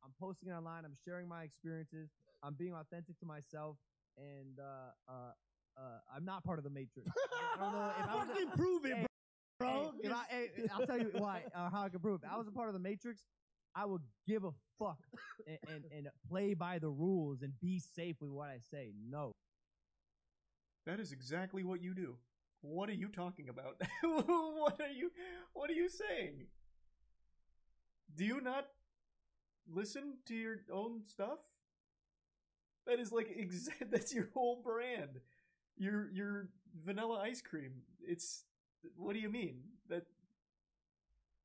I'm posting it online. I'm sharing my experiences. I'm being authentic to myself, and I'm not part of the Matrix. I don't know if I was Fucking prove it, bro. I'll tell you why. How I can prove. If I was a part of the Matrix, I would give a fuck and play by the rules and be safe with what I say. No. That is exactly what you do. What are you talking about? What are you saying? Do you not listen to your own stuff? That is like that's your whole brand. Your vanilla ice cream. It's what do you mean? That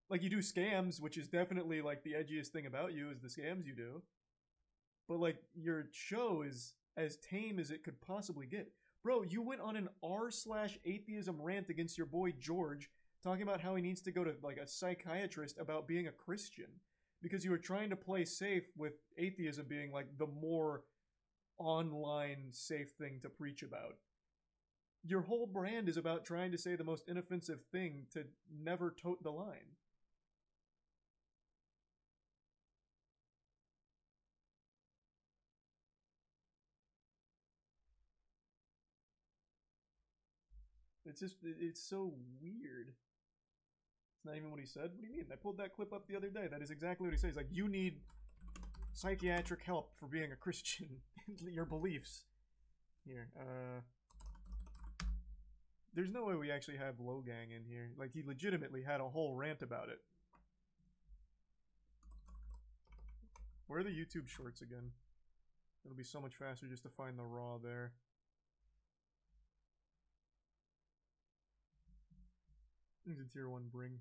like you do scams, which is definitely like the edgiest thing about you is the scams you do. But like your show is as tame as it could possibly get. Bro, you went on an r/atheism rant against your boy George, talking about how he needs to go to like a psychiatrist about being a Christian because you were trying to play safe with atheism being like the more online safe thing to preach about. Your whole brand is about trying to say the most inoffensive thing to never tote the line. It's so weird. It's not even what he said. What do you mean? I pulled that clip up the other day. That is exactly what he says. Like, you need psychiatric help for being a Christian. Your beliefs. Here, there's no way we actually have Logang in here. Like, he legitimately had a whole rant about it. Where are the YouTube shorts again? It'll be so much faster just to find the raw there. There's a tier 1 bring.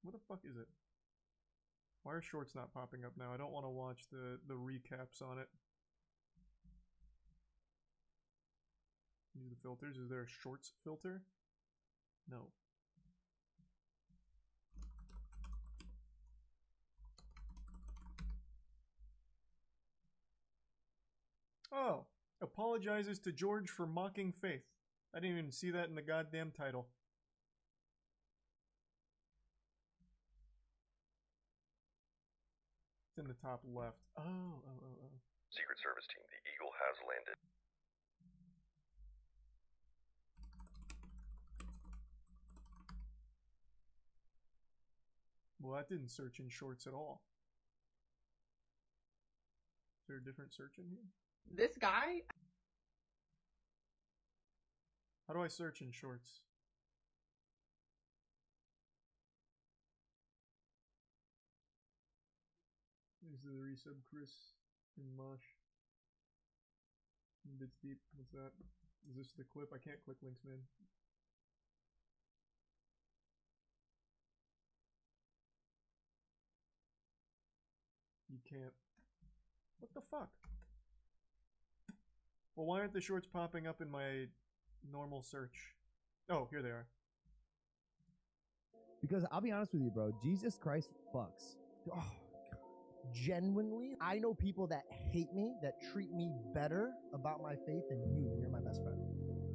What the fuck is it? Why are shorts not popping up now? I don't want to watch the recaps on it. Use the filters. Is there a shorts filter? No. Oh, apologizes to George for mocking faith. I didn't even see that in the goddamn title. It's in the top left. Oh. Secret Service team, the Eagle has landed. Well, that didn't search in shorts at all. Is there a different search in here? This guy? How do I search in shorts? Is the resub Chris and Mosh? Bits deep. What's that? Is this the clip? I can't click links, man. You can't. What the fuck? Well, why aren't the shorts popping up in my normal search? Oh, here they are. Because I'll be honest with you, bro. Jesus Christ fucks. Oh, genuinely, I know people that hate me, that treat me better about my faith than you, and you're my best friend.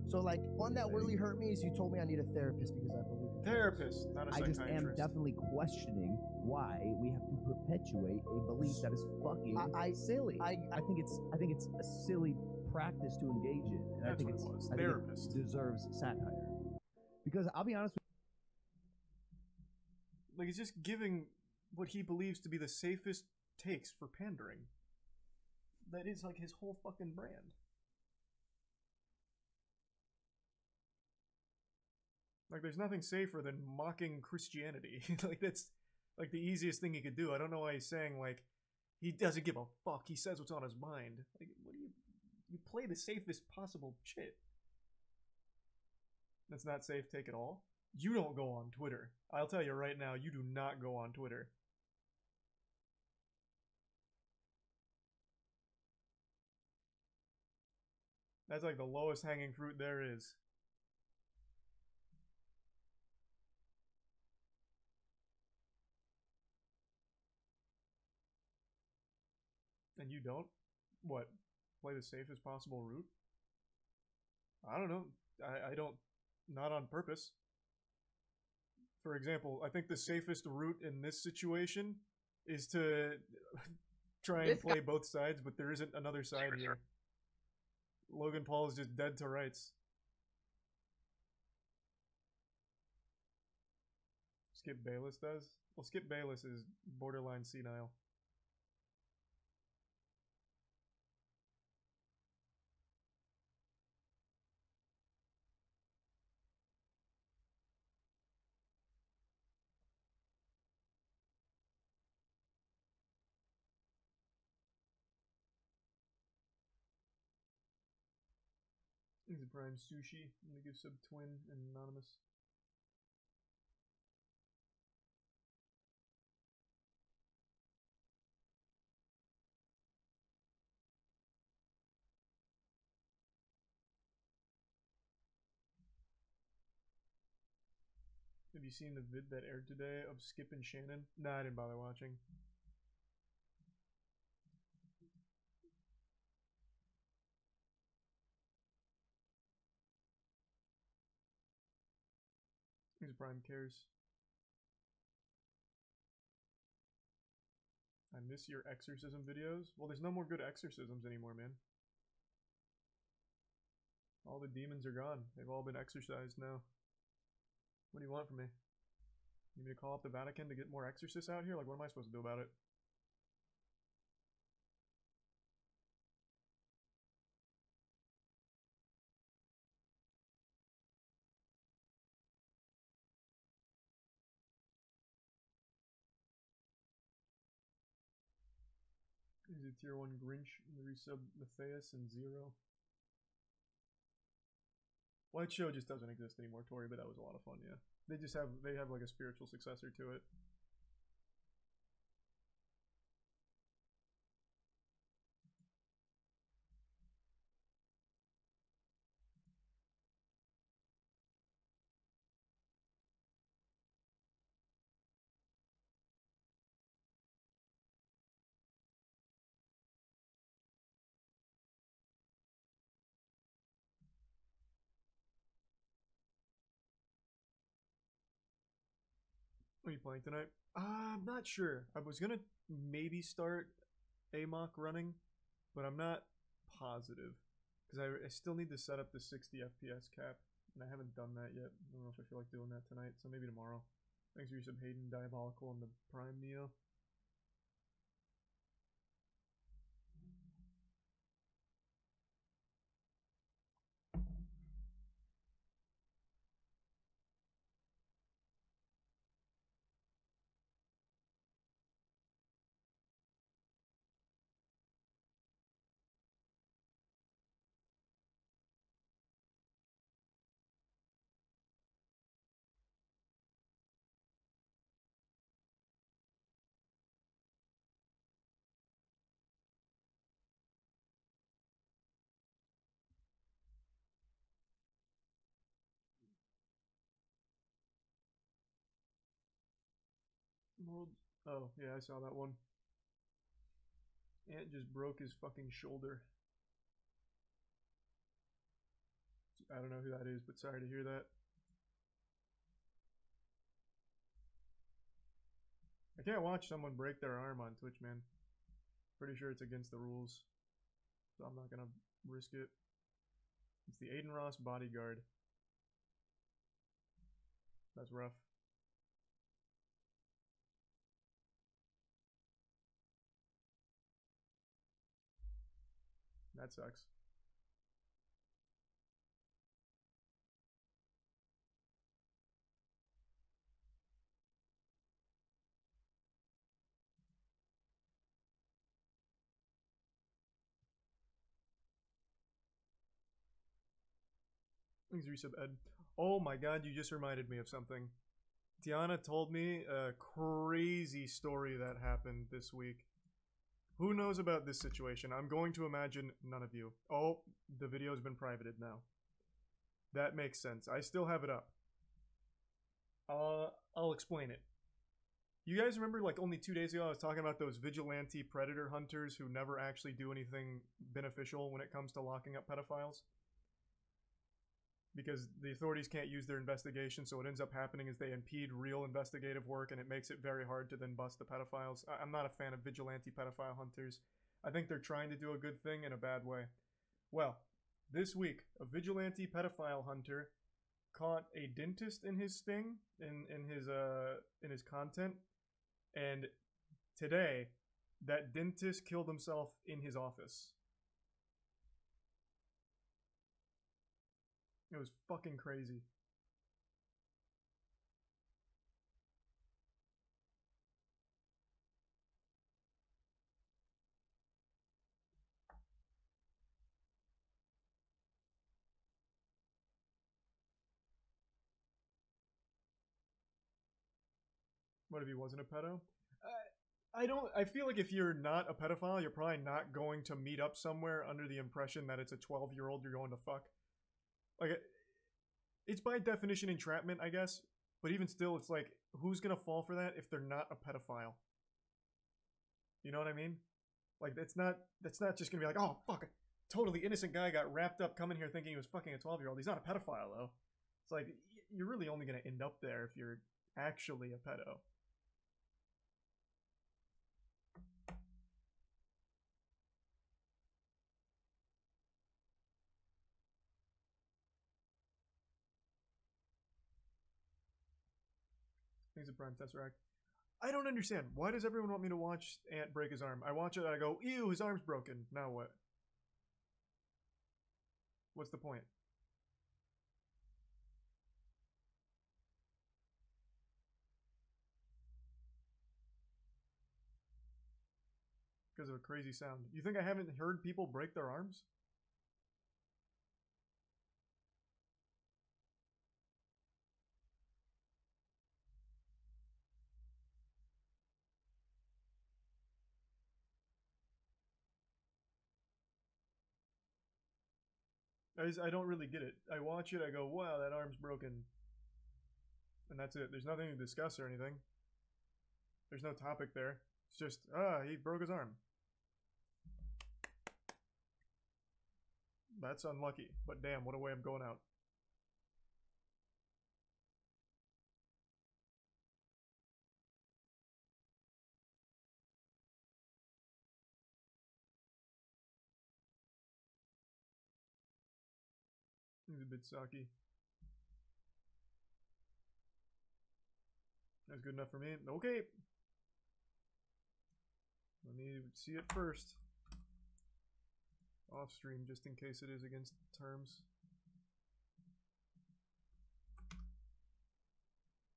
So, like, one that really hurt me is you told me I need a therapist because I believe in Therapist, not a I psychiatrist. just am definitely questioning why we have to perpetuate a belief that is fucking silly. I think it's a silly practice to engage in, and That's I think what it's it was. I think Therapist. it deserves satire. Because I'll be honest with Like, he's just giving what he believes to be the safest takes for pandering. That is, like, his whole fucking brand. Like, there's nothing safer than mocking Christianity. Like, that's, like, the easiest thing he could do. I don't know why he's saying, like, he doesn't give a fuck. He says what's on his mind. Like, what do you... You play the safest possible shit. That's not safe take at all. You don't go on Twitter. I'll tell you right now, you do not go on Twitter. That's like the lowest hanging fruit there is. And you don't? What? Play the safest possible route? I don't know. I don't... Not on purpose. For example, I think the safest route in this situation is to try and play both sides, but there isn't another side here. Logan Paul is just dead to rights. Skip Bayless does? Well, Skip Bayless is borderline senile. Easy Prime Sushi. I'm gonna give sub Twin and Anonymous. Have you seen the vid that aired today of Skip and Shannon? Nah, I didn't bother watching. Easy Prime cares. I miss your exorcism videos. Well, there's no more good exorcisms anymore, man. All the demons are gone. They've all been exorcised now. What do you want from me? You need me to call up the Vatican to get more exorcists out here? Like, what am I supposed to do about it? He's a tier 1 Grinch, and the resub Matthias and Zero. White Show just doesn't exist anymore, Tori, but that was a lot of fun, yeah. They have like a spiritual successor to it. What are you playing tonight? I'm not sure. I was gonna maybe start AMOC running, but I'm not positive. Because I still need to set up the 60 FPS cap, and I haven't done that yet. I don't know if I feel like doing that tonight, so maybe tomorrow. Thanks for your sub, Hayden, Diabolical, and the Prime Neo. World. Oh, yeah, I saw that one. Ant just broke his fucking shoulder. I don't know who that is, but sorry to hear that. I can't watch someone break their arm on Twitch, man. Pretty sure it's against the rules, so I'm not gonna risk it. It's the Aiden Ross bodyguard. That's rough. That sucks. Thanks, resub Ed. Oh my god, you just reminded me of something. Tiana told me a crazy story that happened this week. Who knows about this situation? I'm going to imagine none of you. Oh, the video's been privated now. That makes sense. I still have it up. I'll explain it. You guys remember, like, only 2 days ago I was talking about those vigilante predator hunters who never actually do anything beneficial when it comes to locking up pedophiles? Because the authorities can't use their investigation, so what ends up happening is they impede real investigative work, and it makes it very hard to then bust the pedophiles. I'm not a fan of vigilante pedophile hunters. I think they're trying to do a good thing in a bad way. Well, this week, a vigilante pedophile hunter caught a dentist in his sting, in his content, and today, that dentist killed himself in his office. It was fucking crazy. What if he wasn't a pedo? I feel like if you're not a pedophile, you're probably not going to meet up somewhere under the impression that it's a 12-year-old you're going to fuck. Like, it's by definition entrapment, I guess. But even still, it's like, who's gonna fall for that if they're not a pedophile? You know what I mean? Like, that's not just gonna be like, oh, fuck, a totally innocent guy got wrapped up coming here thinking he was fucking a 12-year-old. He's not a pedophile, though. It's like, you're really only gonna end up there if you're actually a pedo. He's a Prime Tesseract. I don't understand. Why does everyone want me to watch Ant break his arm? I watch it and I go, ew, his arm's broken. Now what? What's the point? Because of a crazy sound. You think I haven't heard people break their arms? I don't really get it. I watch it, I go, wow, that arm's broken. And that's it. There's nothing to discuss or anything. There's no topic there. It's just, he broke his arm. That's unlucky. But damn, what a way of going out. the Bitsaki. That's good enough for me. Okay. Let me see it first. Off stream, just in case it is against the terms.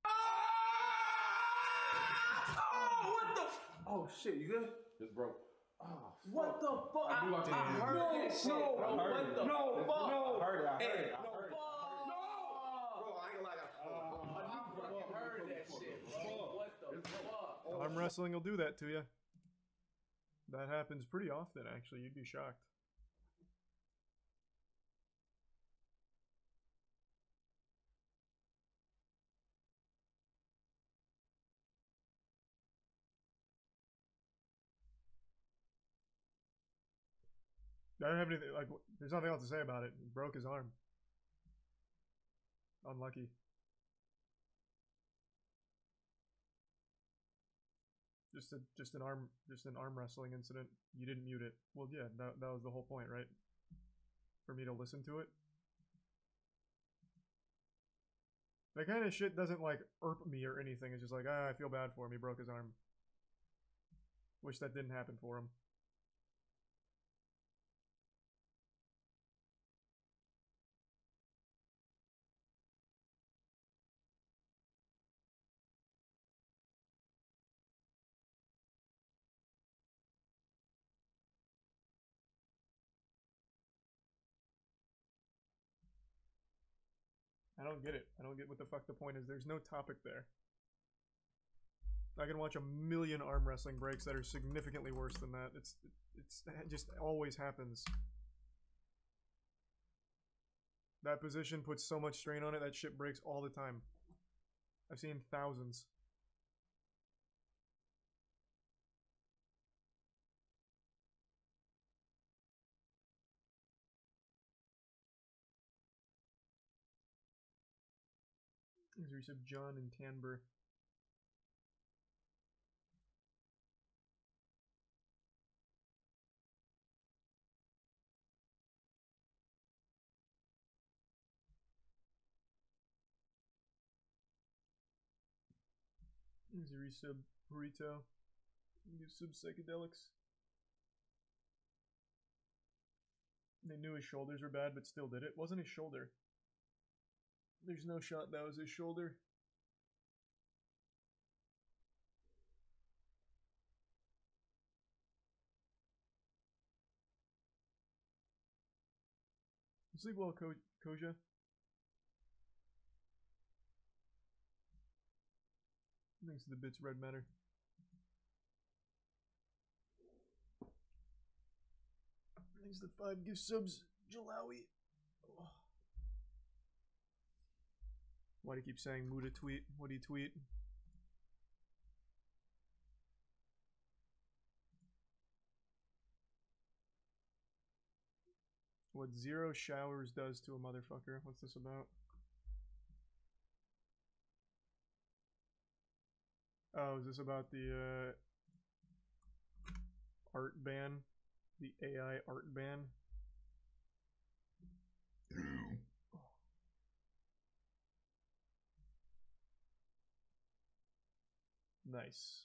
Oh, what the? Oh shit, you good? Just broke. Oh, what the fuck? I heard that shit. No, I heard it. no, Fuck. no. I heard it. I heard Hey, it. I no, heard it. no. Bro, I ain't gonna lie. I heard that shit, bro. What the fuck? Arm wrestling will do that to you. That happens pretty often, actually. You'd be shocked. I don't have anything, like, there's nothing else to say about it. He broke his arm. Unlucky. Just an arm wrestling incident. You didn't mute it. Well, yeah, that was the whole point, right? For me to listen to it. That kind of shit doesn't like irp me or anything. It's just like, I feel bad for him. He broke his arm. Wish that didn't happen for him. I don't get it. I don't get what the fuck the point is. There's no topic there. I can watch a million arm wrestling breaks that are significantly worse than that. It just always happens. That position puts so much strain on it, that shit breaks all the time. I've seen thousands. There's a resub John and Tanber. There's a resub Burrito. Give sub Psychedelics. They knew his shoulders were bad, but still did it. Wasn't his shoulder. There's no shot that was his shoulder. Sleep well, Koja. Thanks to the bits, Red Matter. Thanks to the 5 gift subs, Jalawi. Oh. Why do you keep saying Muda tweet? What do you tweet? What 0 showers does to a motherfucker. What's this about? Oh, is this about the art ban? The AI art ban? Nice.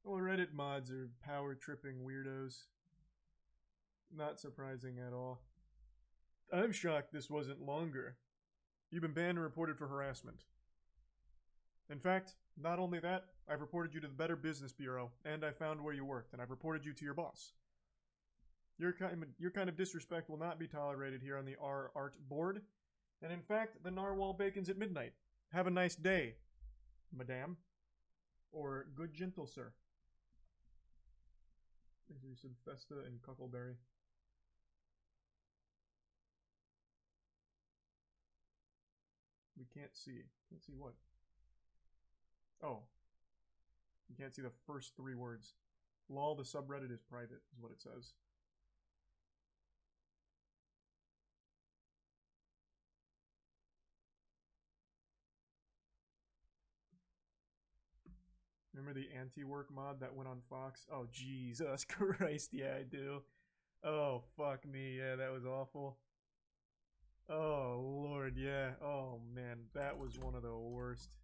Well, Reddit mods are power tripping weirdos. Not surprising at all. I'm shocked this wasn't longer. You've been banned and reported for harassment. In fact, not only that, I've reported you to the Better Business Bureau, and I found where you worked, and I've reported you to your boss. Your kind of disrespect will not be tolerated here on the R-Art board, and in fact, the narwhal bacons at midnight. Have a nice day, madame. Or good gentle sir. Thanks for some Festa and Cuckleberry. We can't see. Can't see what? Oh. You can't see the first 3 words. Lol, the subreddit is private, is what it says. Remember the anti-work mod that went on Fox? Oh, Jesus Christ, yeah, I do. Oh, fuck me, yeah, that was awful. Oh, Lord, yeah. Oh, man, that was one of the worst.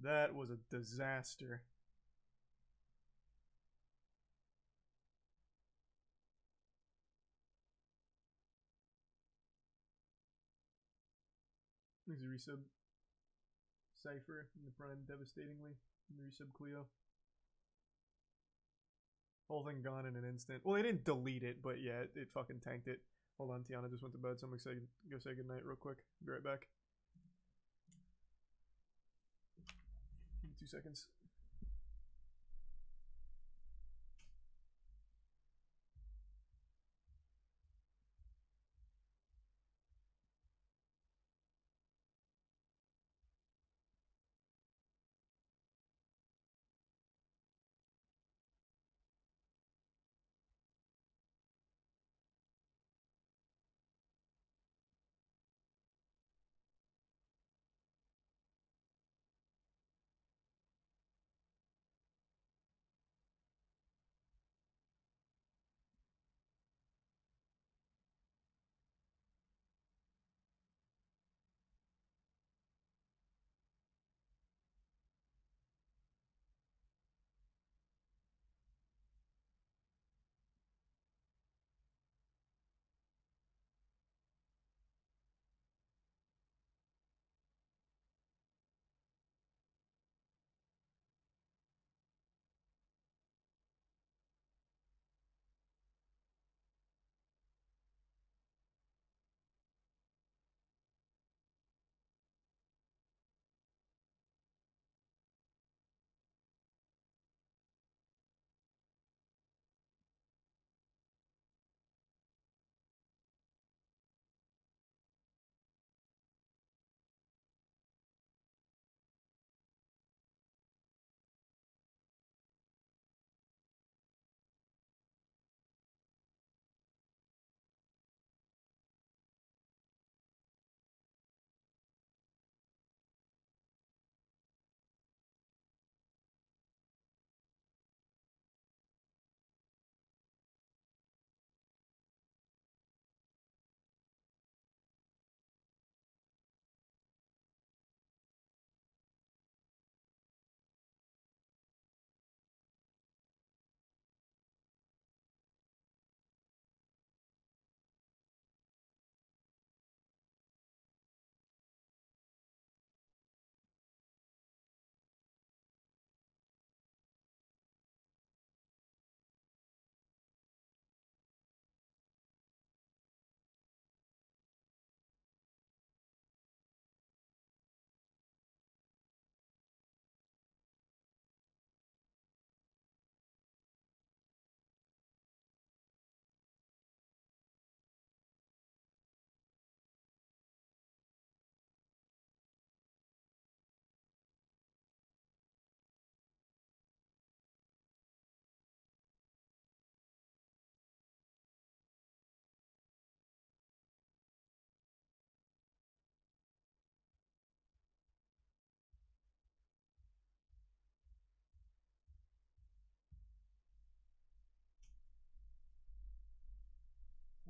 That was a disaster. There's a resub Cypher in the Prime devastatingly. In the resub Cleo. Whole thing gone in an instant. Well, they didn't delete it, but yeah, it fucking tanked it. Hold on, Tiana just went to bed, so I'm excited to go say goodnight real quick. Be right back. 2 seconds.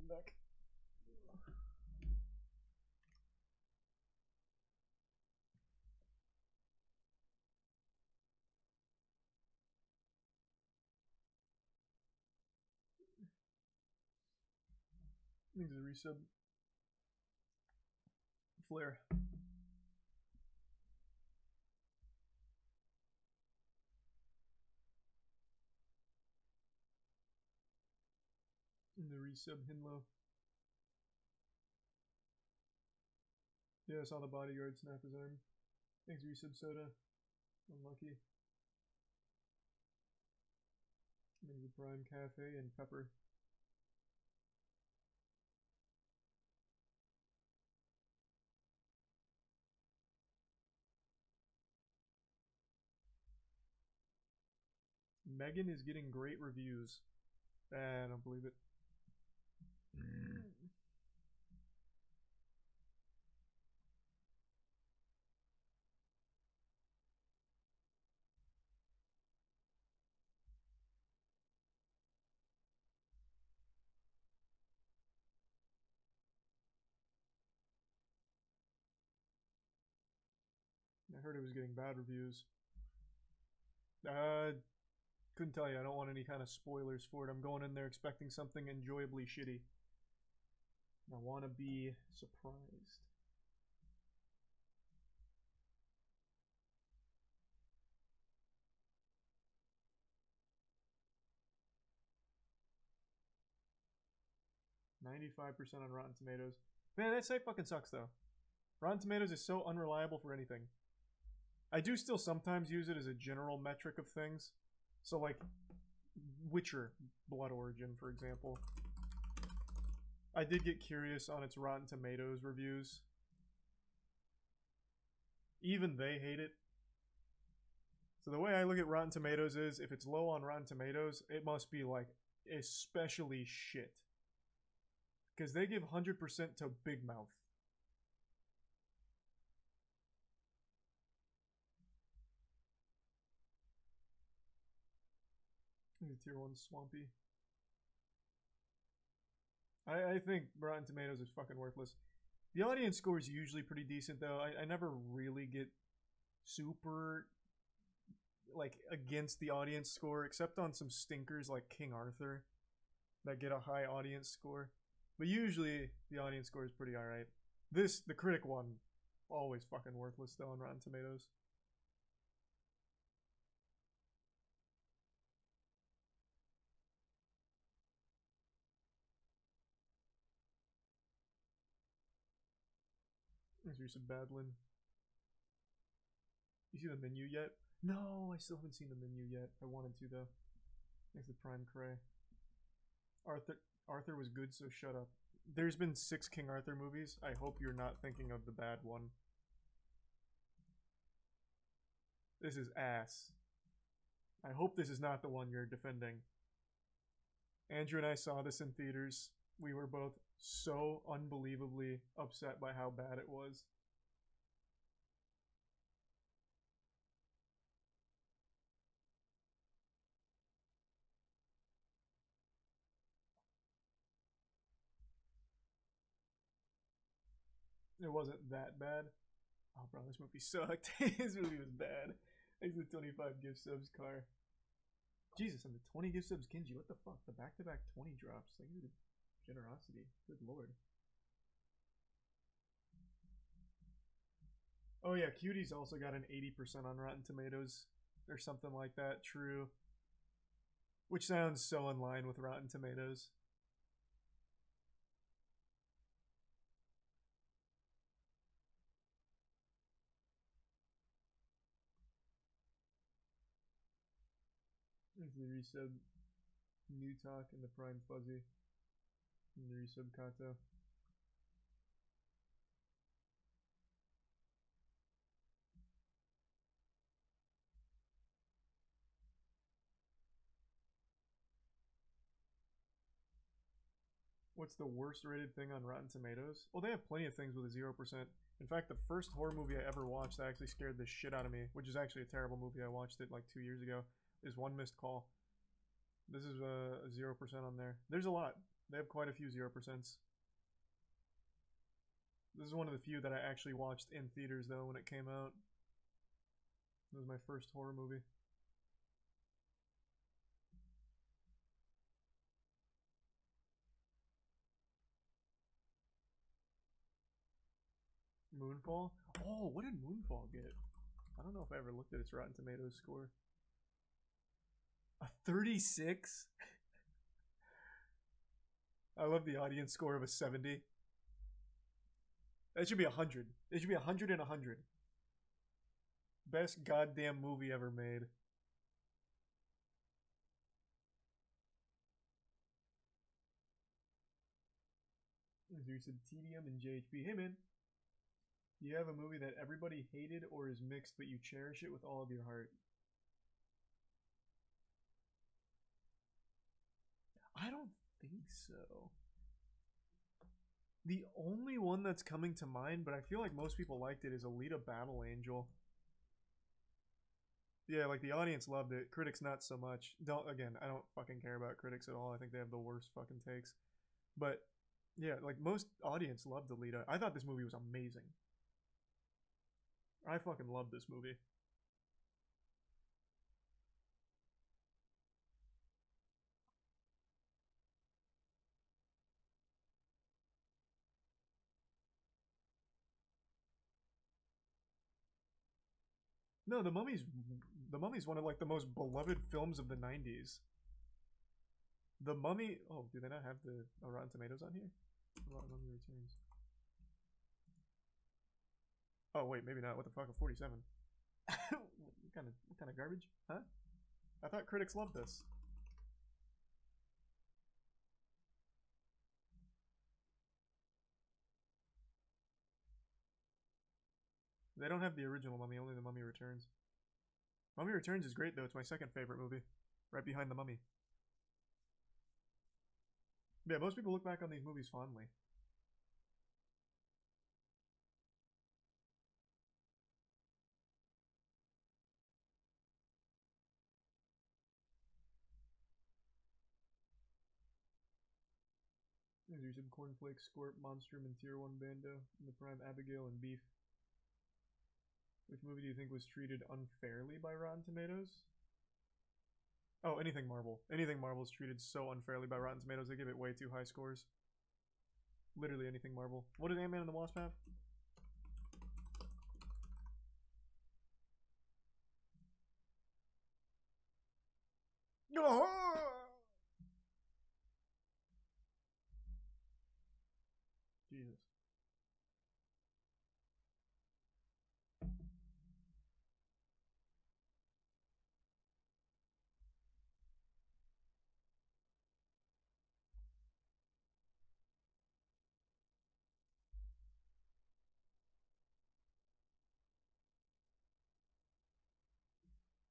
I'm back. Thanks for the resub. Flare. And the resub Hinlow. Yeah, I saw the bodyguard snap his arm. Thanks resub Soda. Unlucky. Thanks the Prime Cafe and Pepper. Megan is getting great reviews. I don't believe it. I heard it was getting bad reviews. Couldn't tell you. I don't want any kind of spoilers for it. I'm going in there expecting something enjoyably shitty. I want to be surprised. %95 on Rotten Tomatoes. Man, that site fucking sucks though. Rotten Tomatoes is so unreliable for anything. I do still sometimes use it as a general metric of things. So like Witcher Blood Origin, for example. I did get curious on its Rotten Tomatoes reviews. Even they hate it. So the way I look at Rotten Tomatoes is, if it's low on Rotten Tomatoes, it must be like especially shit. Because they give 100% to Big Mouth. Tier 1 Swampy. I think Rotten Tomatoes is fucking worthless. The audience score is usually pretty decent though. I never really get super like against the audience score, except on some stinkers like King Arthur that get a high audience score. But usually the audience score is pretty alright. The critic one, always fucking worthless though on Rotten Tomatoes. Here's some Badland. You see the menu yet? No, I still haven't seen the menu yet. I wanted to though. Thanks to Prime Cray. Arthur was good, so shut up. There's been 6 King Arthur movies. I hope you're not thinking of the bad one. This is ass. I hope this is not the one you're defending. Andrew and I saw this in theaters. We were both so unbelievably upset by how bad it was. It wasn't that bad. Oh, bro, this movie sucked. This movie was bad. Thanks to the 25 gift subs, Car. Jesus, and the 20 gift subs, Kenji. What the fuck? The back-to-back 20 drops. Thank you to generosity. Good lord. Oh yeah, Cutie's also got an 80% on Rotten Tomatoes. Or something like that. True. Which sounds so in line with Rotten Tomatoes. Into the resub New Talk and the Prime Fuzzy. And the resub Kato. What's the worst rated thing on Rotten Tomatoes? Well, they have plenty of things with a 0%. In fact, the first horror movie I ever watched that actually scared the shit out of me, which is actually a terrible movie. I watched it like 2 years ago, is One Missed Call. This is a 0% on there. There's a lot. They have quite a few 0%. This is one of the few that I actually watched in theaters though when it came out. It was my first horror movie. Moonfall? Oh, what did Moonfall get? I don't know if I ever looked at its Rotten Tomatoes score. A 36? I love the audience score of a 70. That should be 100. It should be 100 and 100. Best goddamn movie ever made. There's some TDM and JHP. Hey man, you have a movie that everybody hated or is mixed, but you cherish it with all of your heart. I don't think so. The only one that's coming to mind, but I feel like most people liked it, is Alita Battle Angel. Yeah, like the audience loved it. Critics not so much. Again, I don't fucking care about critics at all. I think they have the worst fucking takes. But yeah, like most audience loved Alita. I thought this movie was amazing. I fucking love this movie. No, The Mummy's one of like the most beloved films of the 90s. The Mummy. Oh, do they not have the Rotten Tomatoes on here? Mummy Returns. Oh wait, maybe not. What the fuck? A 47. What kind of garbage? Huh? I thought critics loved this. They don't have the original Mummy, only The Mummy Returns. Mummy Returns is great though. It's my second favorite movie, right behind The Mummy. Yeah, most people look back on these movies fondly. There's some Cornflakes, Squirt, Monstrum, and Tier 1 Bando, in the Prime Abigail, and Beef. Which movie do you think was treated unfairly by Rotten Tomatoes? Oh, anything Marvel. Anything Marvel's treated so unfairly by Rotten Tomatoes, they give it way too high scores. Literally anything Marvel. What did Ant-Man and the Wasp have? Jesus.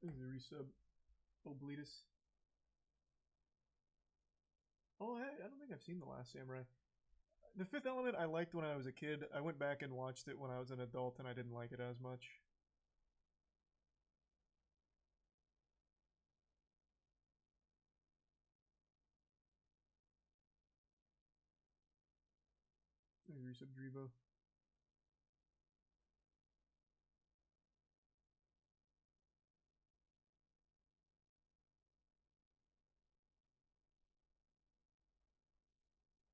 There's a resub. Obletus. Oh, I don't think I've seen The Last Samurai. The Fifth Element I liked when I was a kid. I went back and watched it when I was an adult and I didn't like it as much. There's a resub Drivo.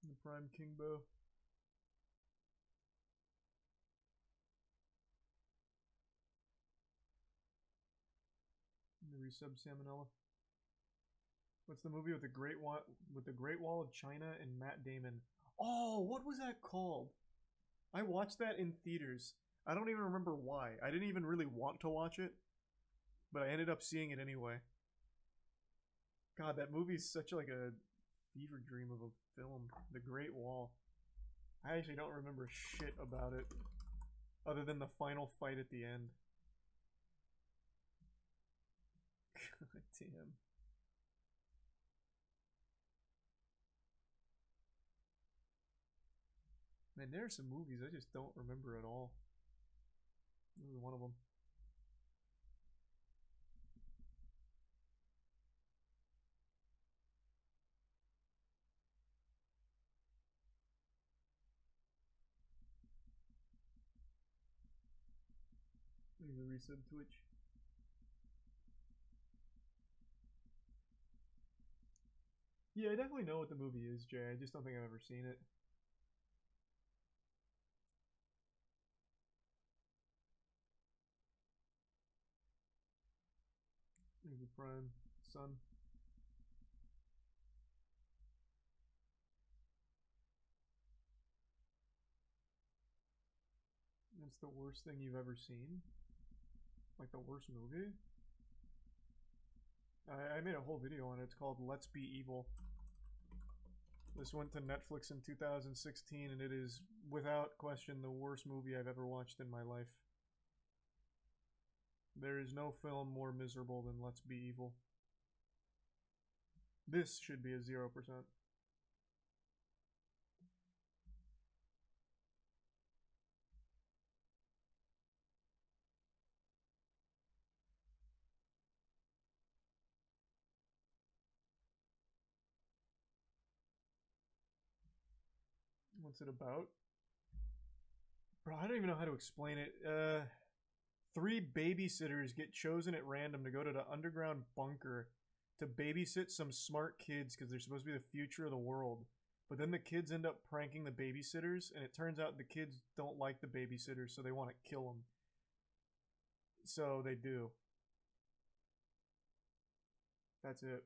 The Prime Kingbo. The resub Salmonella. What's the movie with the Great Wall of China and Matt Damon? Oh, what was that called? I watched that in theaters. I don't even remember why. I didn't even really want to watch it, but I ended up seeing it anyway. God, that movie's such like a fever dream of a film. The Great Wall. I actually don't remember shit about it, other than the final fight at the end. God damn. Man, there are some movies I just don't remember at all. This is one of them. There's a resub Twitch. Yeah, I definitely know what the movie is, Jay. I just don't think I've ever seen it. There's a Prime Sun. That's the worst thing you've ever seen? Like the worst movie? I made a whole video on it. It's called Let's Be Evil. This went to Netflix in 2016 and it is without question the worst movie I've ever watched in my life. There is no film more miserable than Let's Be Evil. This should be a 0%. What's it about? Bro, I don't even know how to explain it. 3 babysitters get chosen at random to go to the underground bunker to babysit some smart kids because they're supposed to be the future of the world. But then the kids end up pranking the babysitters, and it turns out the kids don't like the babysitters, so they want to kill them. So they do. That's it.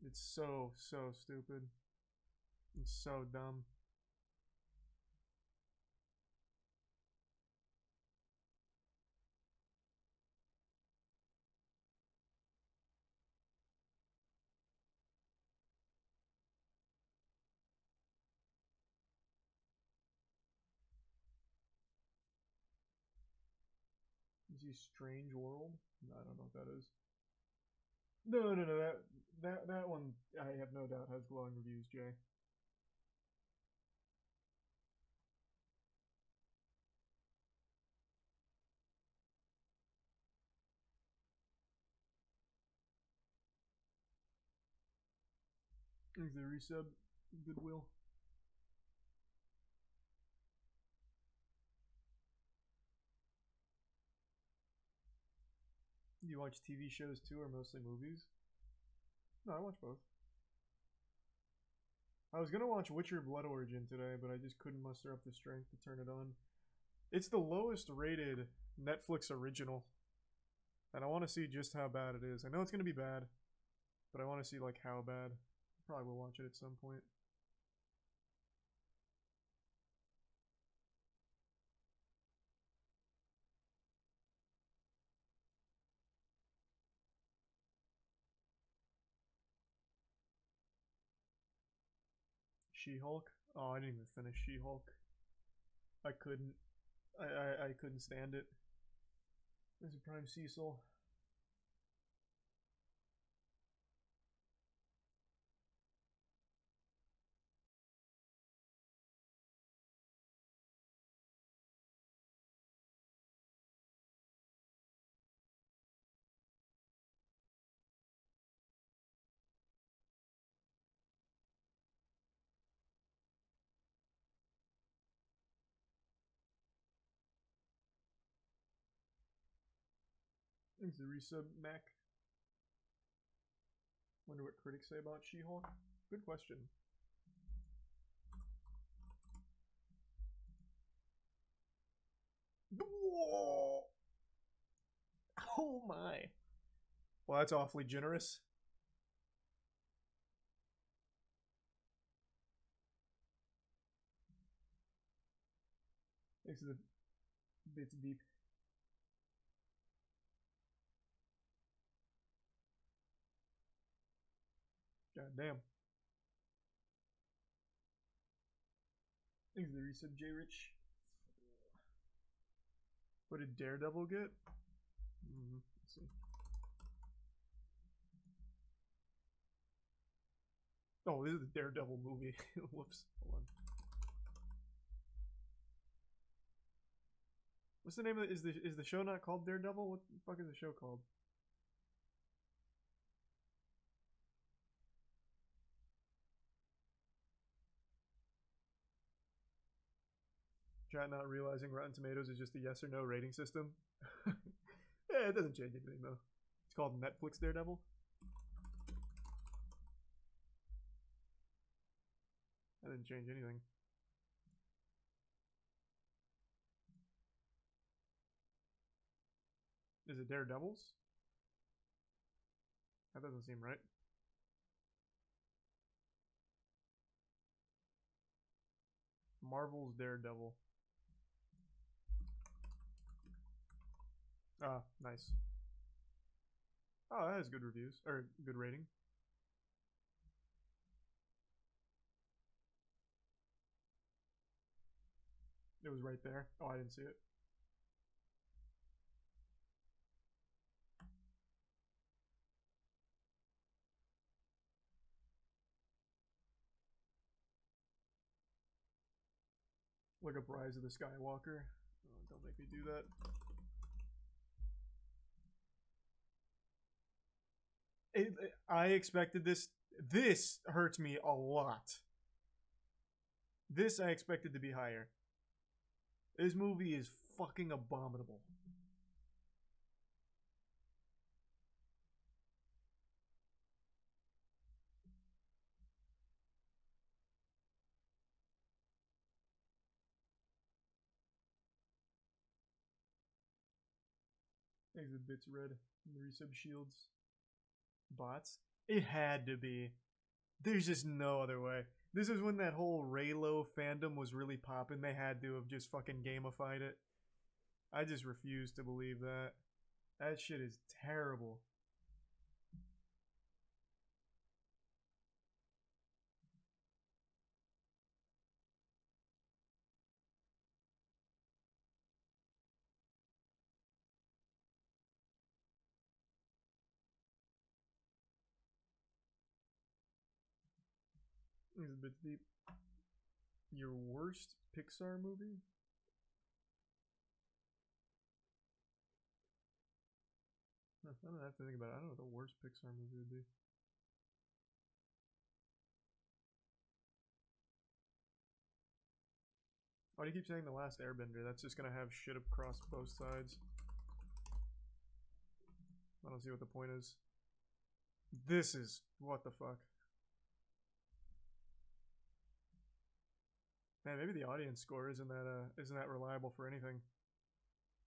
It's so stupid. It's so dumb. Is he Strange World? No, I don't know what that is. No. That one I have no doubt has glowing reviews, Jay. Thanks the resub, Goodwill. You watch TV shows too, or mostly movies? No, I watch both. I was gonna watch Witcher Blood Origin today, but I just couldn't muster up the strength to turn it on. It's the lowest rated Netflix original, and I want to see just how bad it is. I know it's gonna be bad, but I want to see like how bad. Probably will watch it at some point. She-Hulk? Oh, I didn't even finish She-Hulk. I couldn't. I couldn't stand it. There's a Prime Cecil. Thanks the resub, Mac. Wonder what critics say about She-Hulk. Good question. Whoa! Oh my. Well, that's awfully generous. Thanks for the bits deep. God damn. Thanks for the resub, J Rich. What did Daredevil get? Let's see. Oh, this is the Daredevil movie. Whoops. Hold on. What's the name of it? Is the show not called Daredevil? What the fuck is the show called? Chat not realizing Rotten Tomatoes is just a yes or no rating system. Yeah, it doesn't change anything though. It's called Netflix Daredevil. That didn't change anything. Is it Daredevils? That doesn't seem right. Marvel's Daredevil. Ah, nice. Oh, that has good reviews. Or good rating. It was right there. Oh, I didn't see it. Look up Rise of the Skywalker. Oh, don't make me do that. I expected this. This hurts me a lot. This I expected to be higher. This movie is fucking abominable. Exit bits red. The resub shields. Bots? It had to be. There's just no other way. This is when that whole Raylo fandom was really popping. They had to have just fucking gamified it. I just refuse to believe that. That shit is terrible. This is a bit deep. Your worst Pixar movie? I don't have to think about it. I don't know what the worst Pixar movie would be. Why do you keep saying The Last Airbender? That's just gonna have shit across both sides. I don't see what the point is. This is... what the fuck? Man, maybe the audience score isn't that reliable for anything.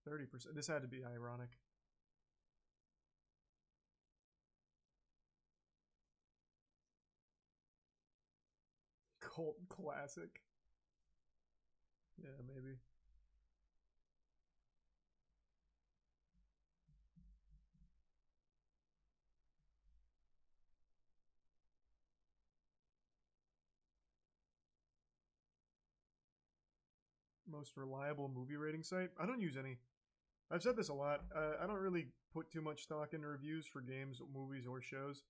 30%. This had to be ironic. Cult classic. Yeah, maybe. Most reliable movie rating site? I don't use any. I've said this a lot. I don't really put too much stock into reviews for games, movies, or shows.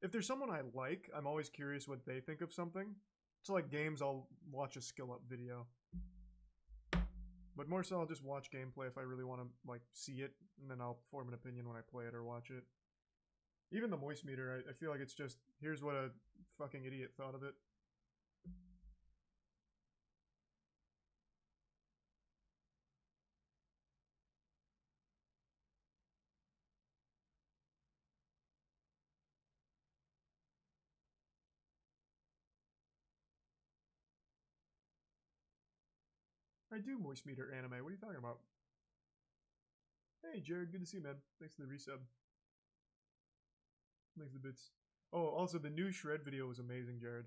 If there's someone I like, I'm always curious what they think of something. So like games, I'll watch a skill up video. But more so, I'll just watch gameplay if I really want to like see it, and then I'll form an opinion when I play it or watch it. Even the moist meter, I feel like it's just, here's what a fucking idiot thought of it. I do moist meter anime. What are you talking about? Hey, Jared. Good to see you, man. Thanks for the resub. Thanks for the bits. Oh, also, the new Shred video was amazing, Jared.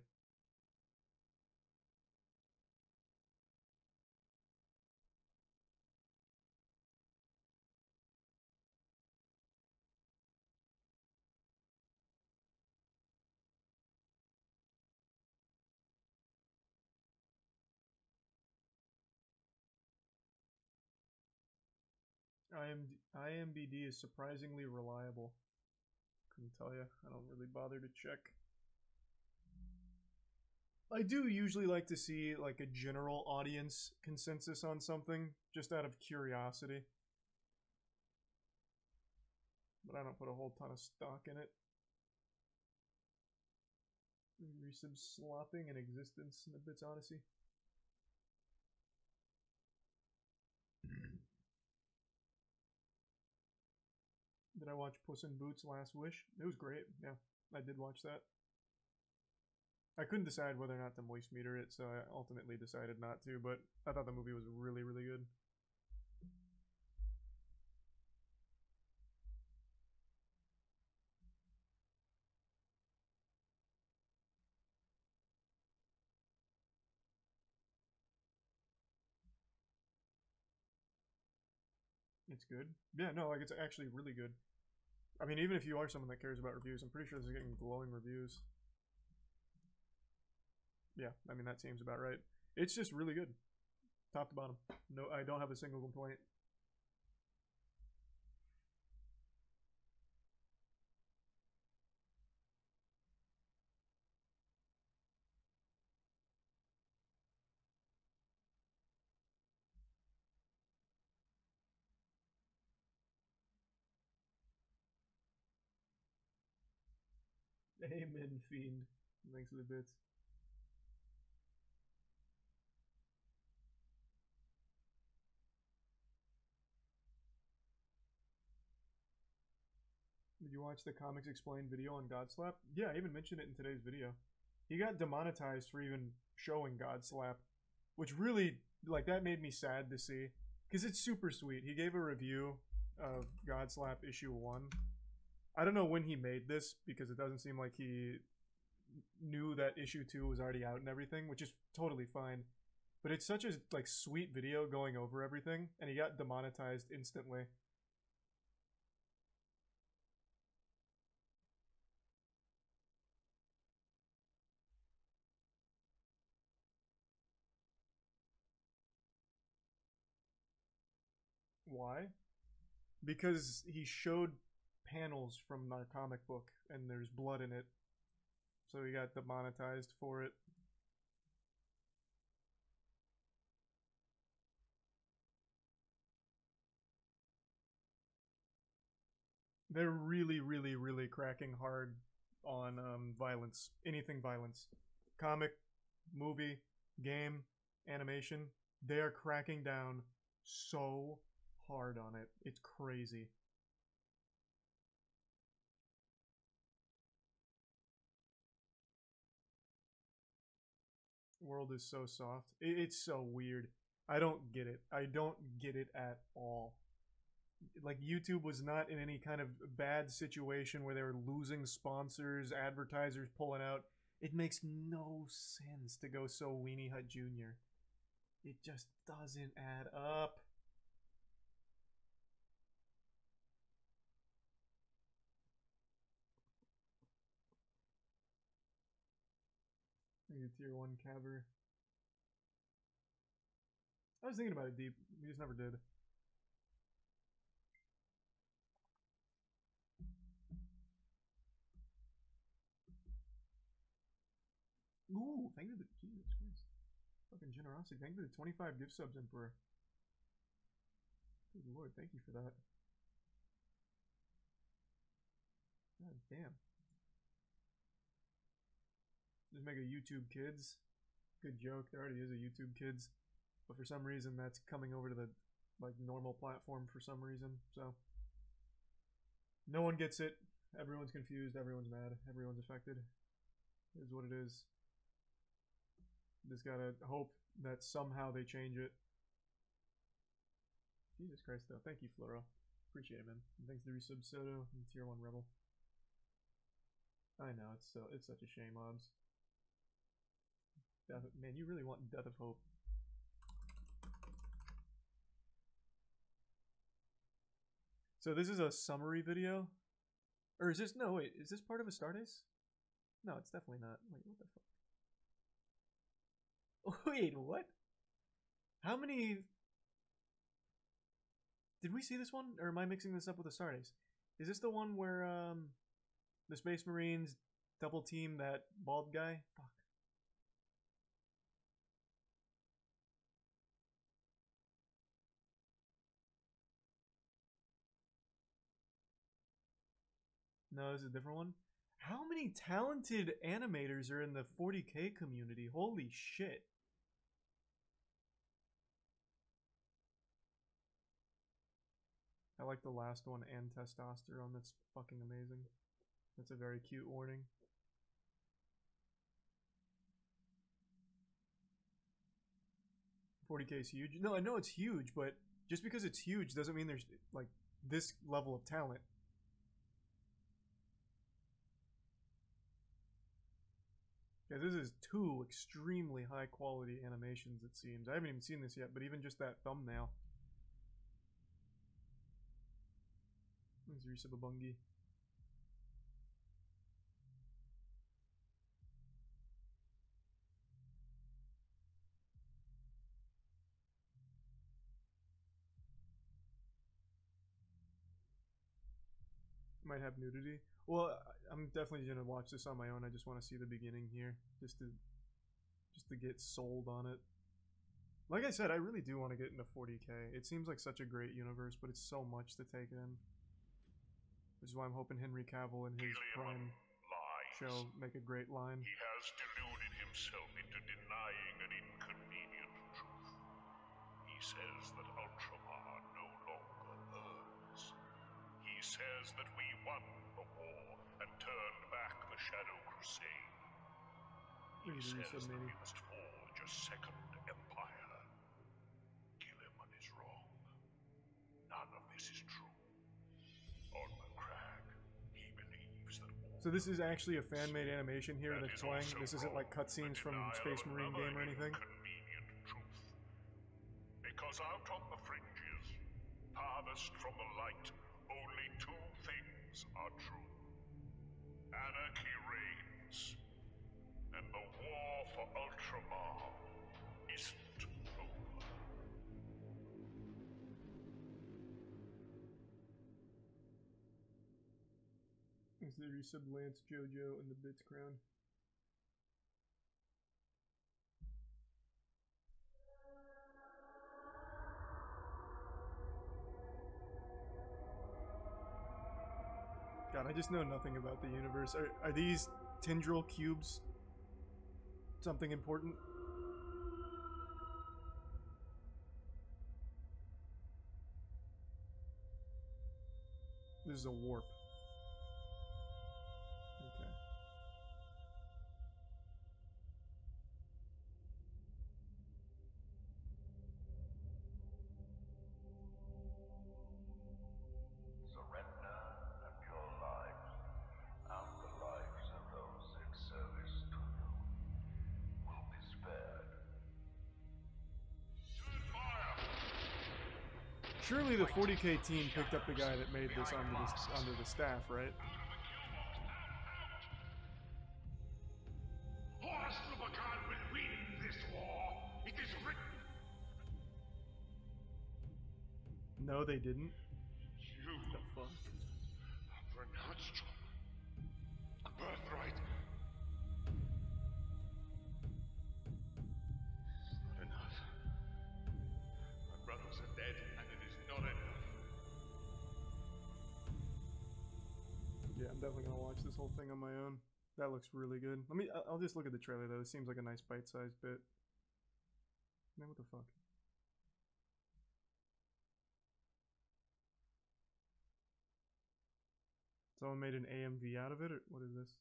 IMBD is surprisingly reliable. Couldn't tell you. I don't really bother to check. I do usually like to see like a general audience consensus on something, just out of curiosity. But I don't put a whole ton of stock in it. Resub slopping in existence in the Bits Odyssey. Did I watch Puss in Boots Last Wish? It was great. Yeah, I did watch that. I couldn't decide whether or not to moist meter it, so I ultimately decided not to, but I thought the movie was really, really good. It's good. Yeah, no, like it's actually really good. I mean, even if you are someone that cares about reviews, I'm pretty sure this is getting glowing reviews. Yeah, I mean, that seems about right. It's just really good. Top to bottom. No, I don't have a single complaint. Amen, Fiend. Thanks for the bits. Did you watch the Comics Explained video on Godslap? Yeah, I even mentioned it in today's video. He got demonetized for even showing Godslap, which really, like, that made me sad to see. Because it's super sweet. He gave a review of Godslap issue 1. I don't know when he made this, because it doesn't seem like he knew that issue 2 was already out and everything, which is totally fine. But it's such a, like, sweet video going over everything, and he got demonetized instantly. Why? Because he showed panels from our comic book and there's blood in it. So he got demonetized for it. They're really, really, really cracking hard on violence. Anything violence. Comic, movie, game, animation. They are cracking down so hard on it. It's crazy. World is so soft. It's so weird. I don't get it. I don't get it at all. Like, YouTube was not in any kind of bad situation where they were losing sponsors, advertisers pulling out. It makes no sense to go so Weenie Hut Jr. It just doesn't add up. Maybe tier 1 caver. I was thinking about it deep. We just never did. Ooh, thank you for the Jesus Christ. Fucking generosity. Thank you for the 25 gift subs, Emperor. Good lord, thank you for that. God damn. Just make a YouTube Kids. Good joke. There already is a YouTube Kids. But for some reason that's coming over to the like normal platform for some reason. So no one gets it. Everyone's confused. Everyone's mad. Everyone's affected. It is what it is. Just gotta hope that somehow they change it. Jesus Christ, though. Thank you, Floro. Appreciate it, man. And thanks to Resub Soto and Tier 1 Rebel. I know, it's such a shame, Obs. Man, you really want Death of Hope. So this is a summary video? Or is this, no wait, is this part of a Stardust? No, it's definitely not. Wait, what the fuck? Wait, what? How many... Did we see this one? Or am I mixing this up with a Stardust? Is this the one where, the Space Marines double team that bald guy? Fuck. No, this is a different one. How many talented animators are in the 40K community? Holy shit. I like the last one, and testosterone. That's fucking amazing. That's a very cute warning. $40K is huge. No, I know it's huge, but just because it's huge doesn't mean there's like this level of talent. Yeah, this is 2 extremely high quality animations, it seems. I haven't even seen this yet, but even just that thumbnail. There's Risababungi. Might have nudity. Well, I'm definitely gonna watch this on my own. I just want to see the beginning here, just to get sold on it. Like I said, I really do want to get into 40K. It seems like such a great universe, but it's so much to take in. Which is why I'm hoping Henry Cavill and his Prime show make a great line. He has deluded himself into denying an inconvenient truth. He says that Ultramar no longer burns. He He says that we won the war and turned back the Shadow Crusade. He Look at the says resub, that maybe. we must forge a second empire. Gilliman is wrong. None of this is true. On the crag, he believes that all So this is actually a fan-made animation here that that's is playing. also This isn't like wrong, cutscenes the from denial Space of Marine another game or anything. inconvenient truth. Because out on the fringes, farthest from the light, only two things are true. Anarchy reigns, and the war for Ultramar isn't over. Is the resub Lance JoJo and the Bits Crown? God, I just know nothing about the universe. Are these tendril cubes something important? This is a warp. Okay. Surrender and your lives, and the lives of those in service to you, will be spared. Surely the 40K team picked up the guy that made this onto the staff, right? Horus Lubakan will win this war. It is written. No, they didn't. You, The fuck? Vernatstrom, birthright. It's not enough. My brothers are dead, and it is not enough. Yeah, I'm definitely gonna watch this whole thing on my own. That looks really good. I'll just look at the trailer though. It seems like a nice bite-sized bit. Man, what the fuck? Someone made an AMV out of it, or what is this?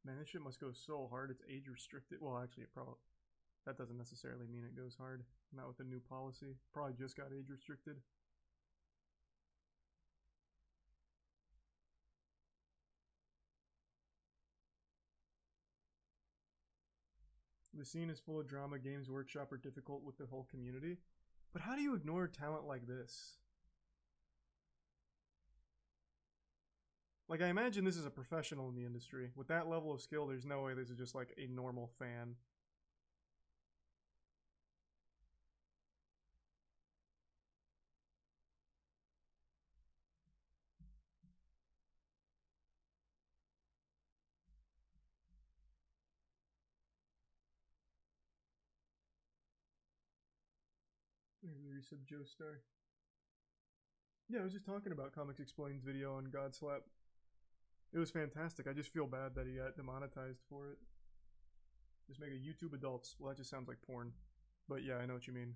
Man, this shit must go so hard. It's age restricted. Well, actually, it probably that doesn't necessarily mean it goes hard. Not with the new policy. Probably just got age restricted. The scene is full of drama. Games Workshop are difficult with the whole community. But how do you ignore talent like this? Like, I imagine this is a professional in the industry. With that level of skill, there's no way this is just like a normal fan. Resub Joestar. Yeah, I was just talking about Comics Explained's video on Godslap. It was fantastic. I just feel bad that he got demonetized for it. Just make a YouTube adults. Well, that just sounds like porn. But yeah, I know what you mean.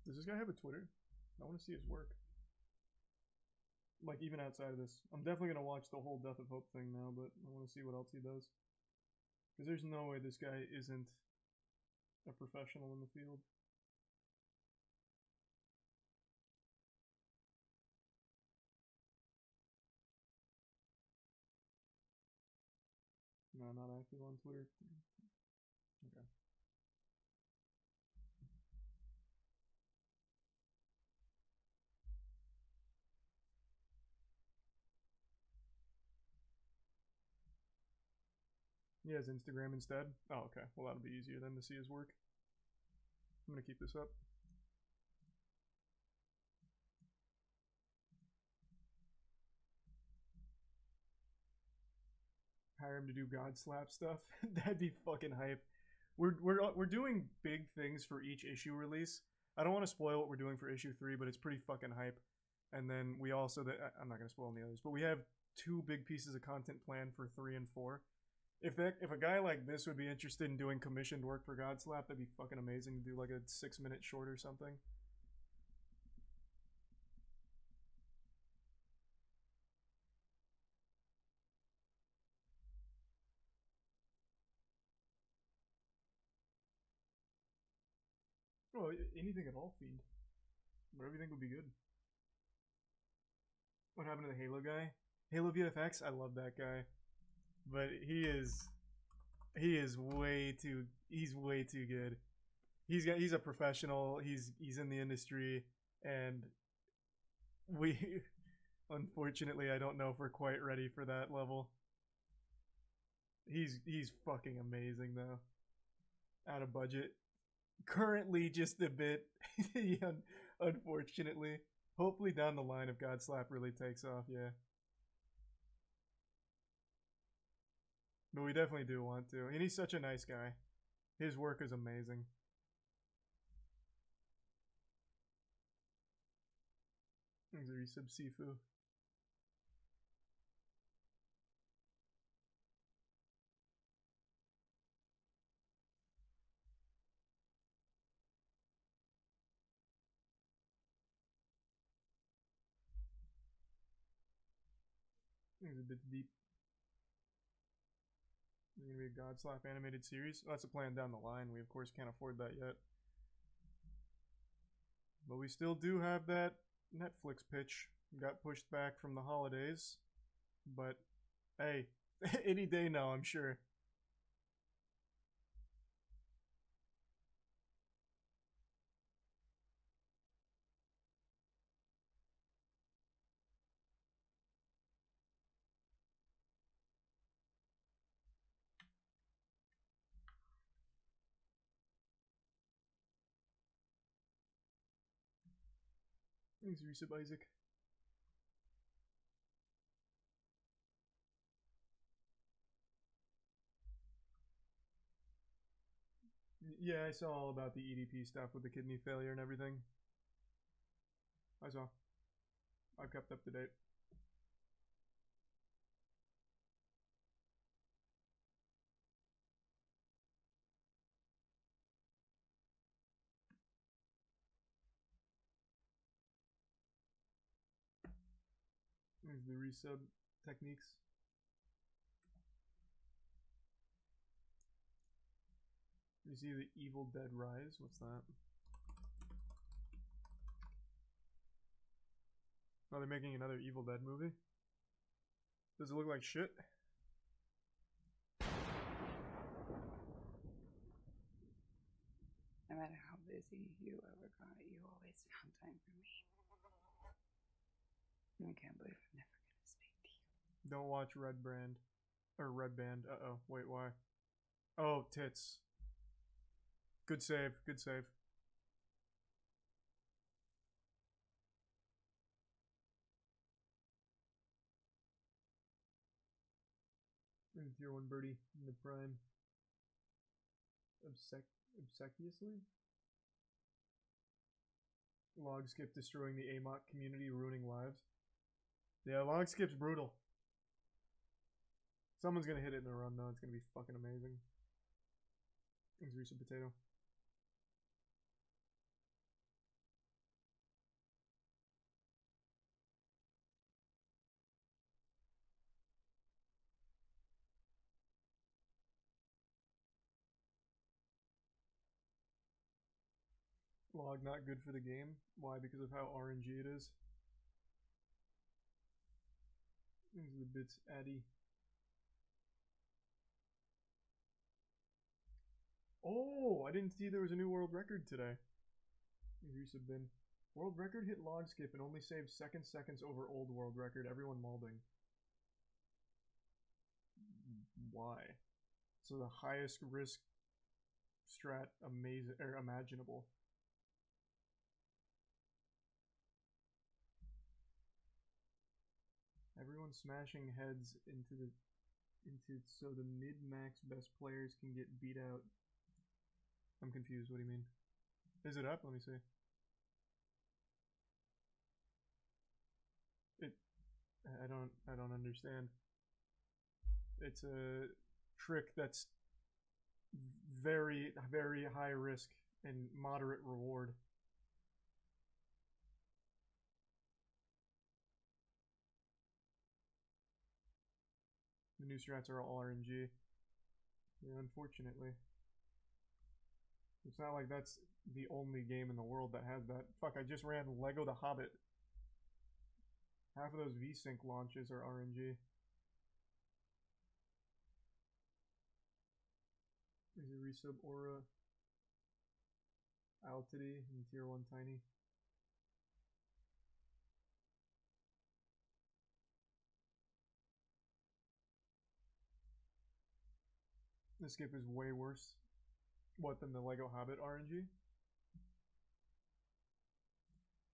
Does this guy have a Twitter? I want to see his work. Like, even outside of this. I'm definitely going to watch the whole Death of Hope thing now, but I want to see what else he does. Because there's no way this guy isn't a professional in the field. No, not active on Twitter. Okay. He has Instagram instead? Oh, okay. Well, that'll be easier then to see his work. I'm gonna keep this up. Hire him to do God slap stuff. That'd be fucking hype. We're doing big things for each issue release, I don't want to spoil what we're doing for issue 3, but it's pretty fucking hype. And then we also, I'm not gonna spoil any others, but we have 2 big pieces of content planned for 3 and 4. If a guy like this would be interested in doing commissioned work for Godslap, that'd be fucking amazing to do like a 6-minute short or something. Oh, anything at all, Fiend. Whatever you think would be good. What happened to the Halo guy? Halo VFX? I love that guy. But he is way too good. He's a professional. He's in the industry, and we unfortunately I don't know if we're quite ready for that level. He's fucking amazing though. Out of budget. Currently just a bit unfortunately. Hopefully down the line if Godslap really takes off, yeah. But we definitely do want to. And he's such a nice guy. His work is amazing. Thanks for resub Sifu. It's a bit deep. It's gonna be a Godslap animated series. Oh, that's a plan down the line. We of course can't afford that yet. But we still do have that Netflix pitch. Got pushed back from the holidays. But hey, any day now, I'm sure. Thanks, Resub Isaac. Yeah, I saw all about the EDP stuff with the kidney failure and everything. I saw. I've kept up to date. There's the resub techniques. You see the Evil Dead Rise? What's that? Oh, they're making another Evil Dead movie? Does it look like shit? No matter how busy you ever got, you always found time for me. I can't believe I'm never gonna speak to you. Don't watch Red Brand. Or Red Band. Uh-oh. Wait, why? Oh, tits. Good save. Good save. Tier 1 birdie in the prime. Obsequiously? Log skip destroying the AMOC community, ruining lives. Yeah, log skip's brutal. Someone's gonna hit it in a run though, it's gonna be fucking amazing. Thanks, Reese Potato. Log not good for the game. Why? Because of how RNG it is. These are the bits, Addy. Oh, I didn't see there was a new world record today. Reese have been. World record hit log skip and only saved seconds over old world record. Everyone molding. Why? So the highest risk strat imaginable. Everyone smashing heads into so the mid-max best players can get beat out. I'm confused. What do you mean? Is it up? Let me see. I don't understand. It's a trick that's very, very high risk and moderate reward. The new strats are all RNG. Yeah, unfortunately. It's not like that's the only game in the world that has that. Fuck, I just ran Lego The Hobbit. Half of those VSync launches are RNG. Is it resub Aura? Altity and tier 1 Tiny. This skip is way worse. What, than the Lego Hobbit RNG?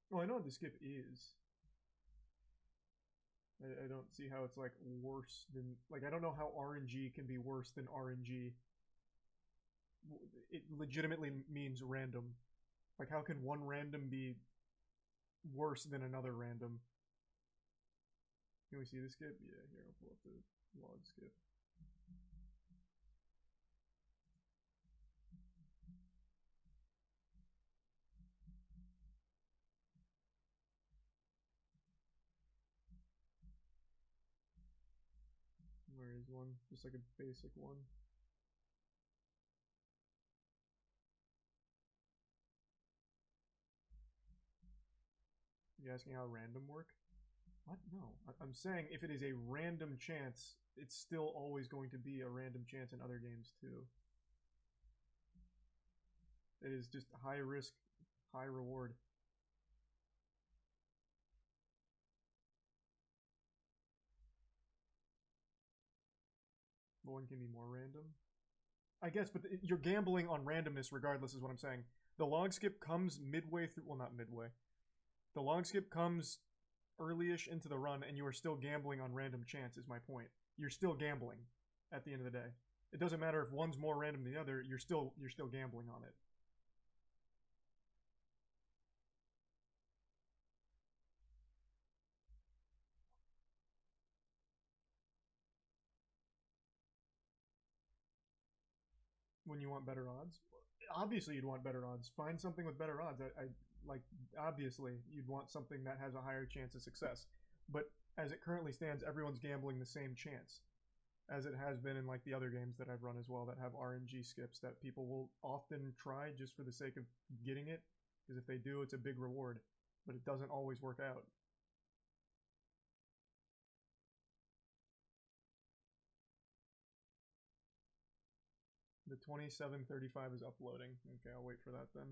Well, I know what the skip is. I don't see how it's like worse than, like, I don't know how RNG can be worse than RNG. It legitimately means random. Like, how can one random be worse than another random? Can we see the skip? Yeah, here, I'll pull up the log skip. Where is one? Just like a basic one. You asking how random work? What? No. I'm saying if it is a random chance, it's still always going to be a random chance in other games too. It is just high risk, high reward. But one can be more random. I guess, but you're gambling on randomness regardless is what I'm saying. The log skip comes midway through, well, not midway. The log skip comes early-ish into the run, and you are still gambling on random chance, is my point. You're still gambling at the end of the day. It doesn't matter if one's more random than the other, you're still gambling on it. When you want better odds? Obviously you'd want better odds. Find something with better odds. I like, obviously you'd want something that has a higher chance of success. But as it currently stands, everyone's gambling the same chance, as it has been in like the other games that I've run as well that have RNG skips that people will often try just for the sake of getting it, because if they do, it's a big reward, but it doesn't always work out. The 2735 is uploading. Okay, I'll wait for that then.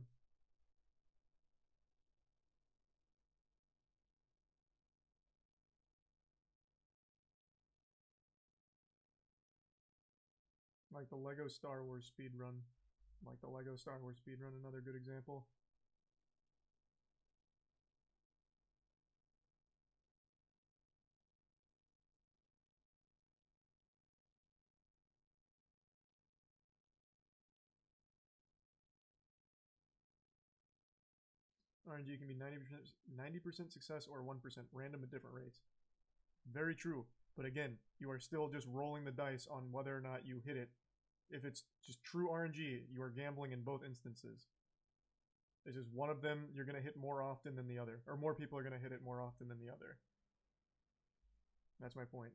Like the Lego Star Wars speedrun. Like the Lego Star Wars speedrun, another good example. RNG can be 90% success or 1% random at different rates. Very true. But again, you are still just rolling the dice on whether or not you hit it. If it's just true RNG, you are gambling in both instances. It's just one of them you're going to hit more often than the other. Or more people are going to hit it more often than the other. That's my point.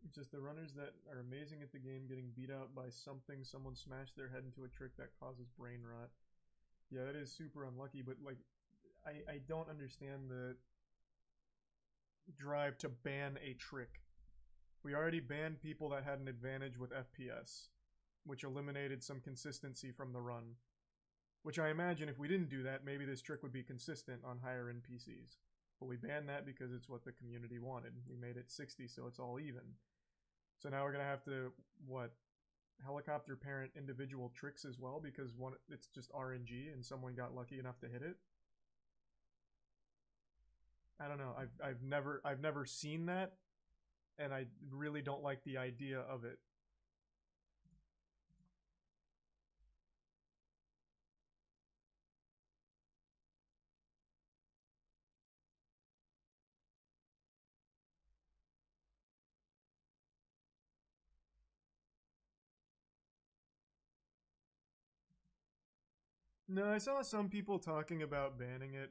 It's just the runners that are amazing at the game getting beat out by something someone smashed their head into a trick that causes brain rot. Yeah, that is super unlucky, but like, I don't understand the drive to ban a trick. We already banned people that had an advantage with FPS, which eliminated some consistency from the run. Which I imagine if we didn't do that, maybe this trick would be consistent on higher end PCs. But we banned that because it's what the community wanted. We made it 60 so it's all even. So now we're going to have to, what, helicopter parent individual tricks as well because one it's just RNG and someone got lucky enough to hit it? I don't know. I've never seen that, and I really don't like the idea of it. No, I saw some people talking about banning it.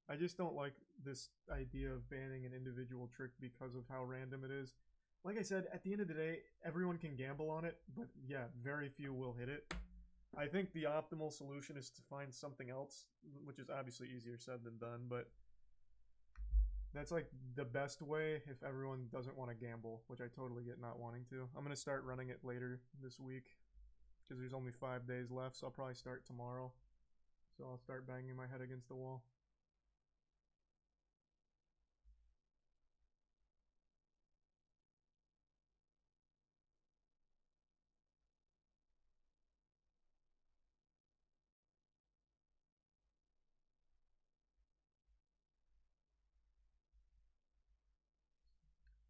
I just don't like this idea of banning an individual trick because of how random it is. Like I said, at the end of the day, everyone can gamble on it, but yeah, very few will hit it. I think the optimal solution is to find something else, which is obviously easier said than done, but that's like the best way if everyone doesn't want to gamble, which I totally get not wanting to. I'm going to start running it later this week because there's only 5 days left, so I'll probably start tomorrow. So I'll start banging my head against the wall.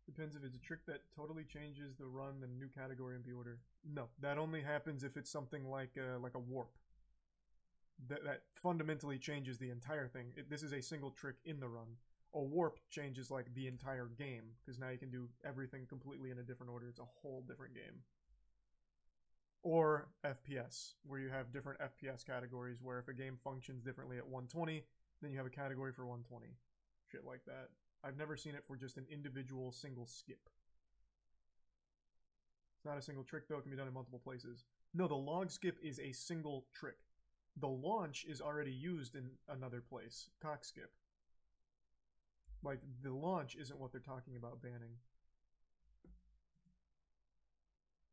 Depends if it's a trick that totally changes the run, then new category and be order. No, that only happens if it's something like a warp. That fundamentally changes the entire thing. This is a single trick in the run. A warp changes like the entire game because now you can do everything completely in a different order. It's a whole different game. Or FPS, where you have different FPS categories where if a game functions differently at 120, then you have a category for 120. Shit like that. I've never seen it for just an individual single skip. It's not a single trick though, it can be done in multiple places. No, the log skip is a single trick. The launch is already used in another place. Cock skip. Like, the launch isn't what they're talking about banning.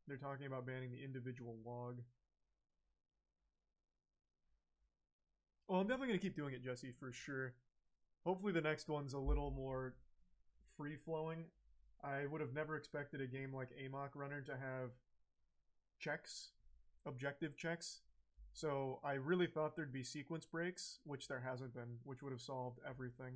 They're talking about banning the individual log. Well, I'm definitely going to keep doing it, Jesse, for sure. Hopefully the next one's a little more free-flowing. I would have never expected a game like Amok Runner to have checks, objective checks. So I really thought there'd be sequence breaks, which there hasn't been, which would have solved everything.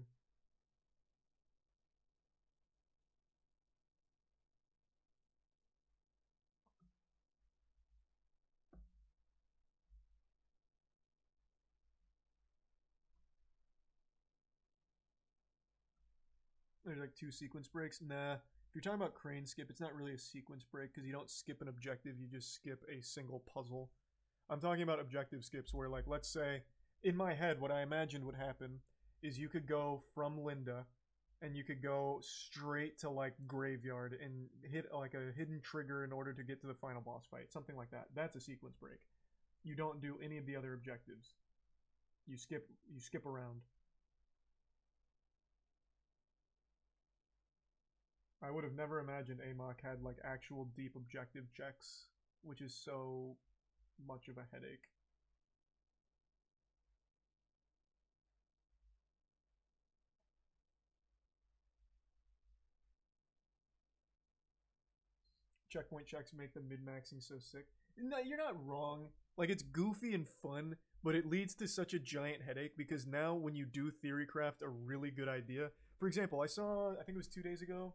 There's like 2 sequence breaks. Nah. If you're talking about crane skip, it's not really a sequence break because you don't skip an objective, you just skip a single puzzle. I'm talking about objective skips where, like, let's say, in my head, what I imagined would happen is you could go from Linda and you could go straight to, like, Graveyard and hit, like, a hidden trigger in order to get to the final boss fight. Something like that. That's a sequence break. You don't do any of the other objectives. You skip around. I would have never imagined Amok had like actual deep objective checks, which is so much of a headache. Checkpoint checks make the min-maxing so sick. No, you're not wrong. Like, it's goofy and fun, but it leads to such a giant headache because now when you do theorycraft a really good idea, for example, I saw, I think it was 2 days ago,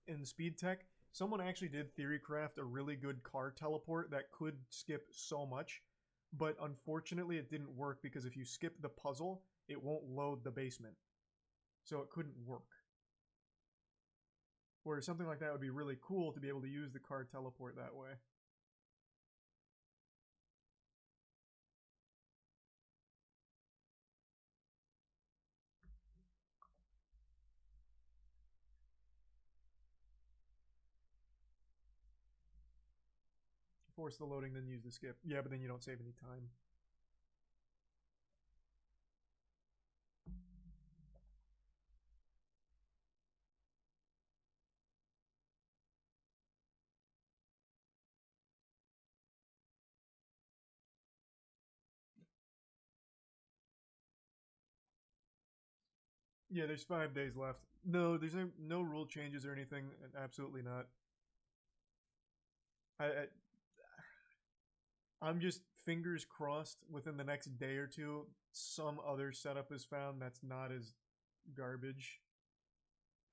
in Speed Tech, someone actually did theorycraft a really good car teleport that could skip so much, but unfortunately it didn't work because if you skip the puzzle, it won't load the basement. So it couldn't work. Where something like that would be really cool to be able to use the car teleport that way. Force the loading, then use the skip. Yeah, but then you don't save any time. Yeah, there's 5 days left. No, there's no rule changes or anything. Absolutely not. I'm just fingers crossed within the next day or two, some other setup is found that's not as garbage.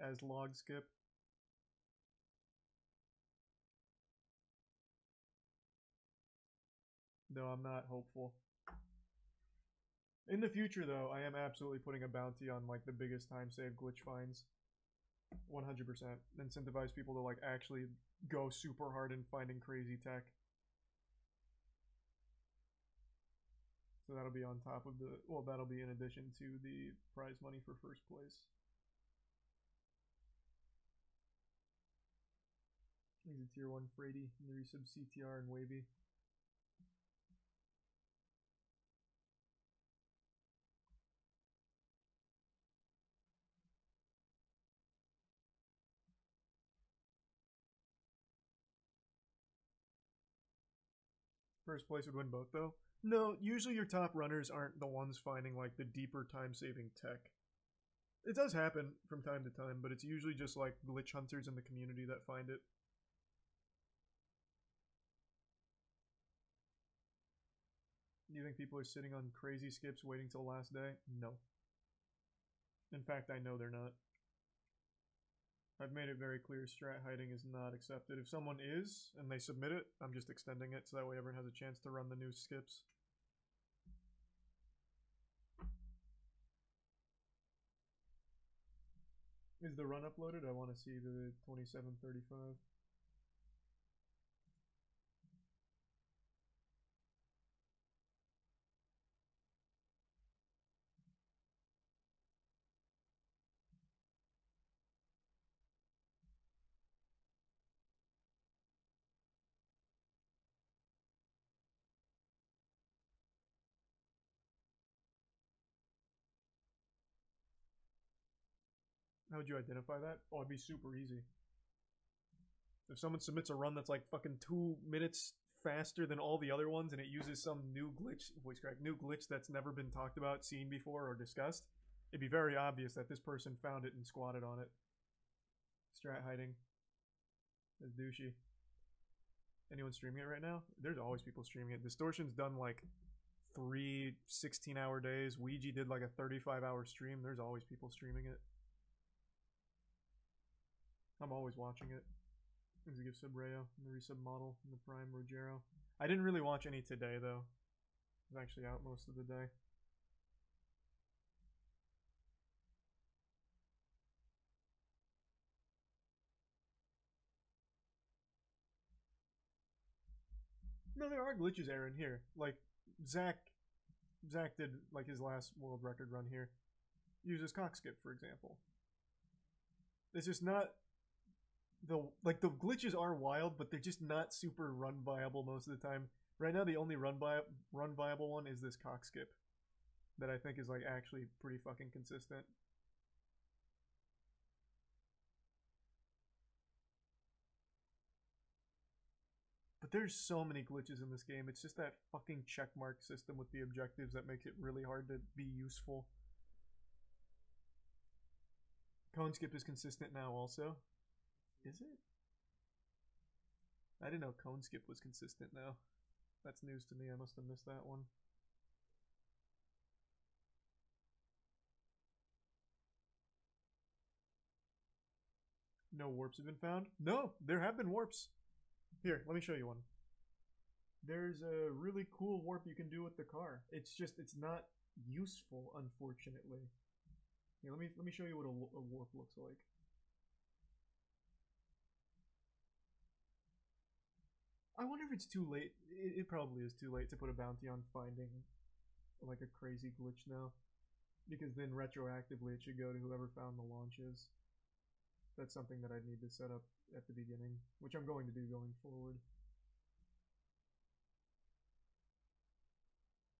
as log skip. Though I'm not hopeful. In the future, though, I am absolutely putting a bounty on like the biggest time save glitch finds. 100%. Incentivize people to like actually go super hard in finding crazy tech. So that'll be on top of the, well, that'll be in addition to the prize money for first place. He's a tier 1 Frady, and the resub CTR and Wavy. First place would win both, though. No, usually your top runners aren't the ones finding like the deeper time-saving tech. It does happen from time to time, but it's usually just like glitch hunters in the community that find it. Do you think people are sitting on crazy skips waiting till last day? No. In fact, I know they're not. I've made it very clear strat hiding is not accepted. If someone is, and they submit it, I'm just extending it so that way everyone has a chance to run the new skips. Is the run uploaded? I want to see the 2735. How would you identify that? Oh, it'd be super easy. If someone submits a run that's like fucking 2 minutes faster than all the other ones and it uses some new glitch, voice crack, new glitch that's never been talked about, seen before, or discussed, it'd be very obvious that this person found it and squatted on it. Strat hiding. That's douchey. Anyone streaming it right now? There's always people streaming it. Distortion's done like 3 16-hour days. Ouija did like a 35-hour stream. There's always people streaming it. I'm always watching it. There's a give sub Rayo, and the resub model, and the prime Rogero. I didn't really watch any today though. I was actually out most of the day. No, there are glitches, Aaron, here. Like, Zach did, like, his last world record run here. Uses cockskip, for example. It's just not... the glitches are wild, but they're just not super run viable most of the time. Right now, the only run viable one is this cockskip. That I think is, like, actually pretty fucking consistent. But there's so many glitches in this game. It's just that fucking checkmark system with the objectives that makes it really hard to be useful. Cone skip is consistent now also. Is it? I didn't know cone skip was consistent now. That's news to me. I must have missed that one. No warps have been found? No, there have been warps. Here, let me show you one. There's a really cool warp you can do with the car. It's just, it's not useful, unfortunately. Here, let me show you what a warp looks like. I wonder if it's too late. It probably is too late to put a bounty on finding like a crazy glitch now. Because then retroactively it should go to whoever found the launches. That's something that I'd need to set up at the beginning, which I'm going to do going forward.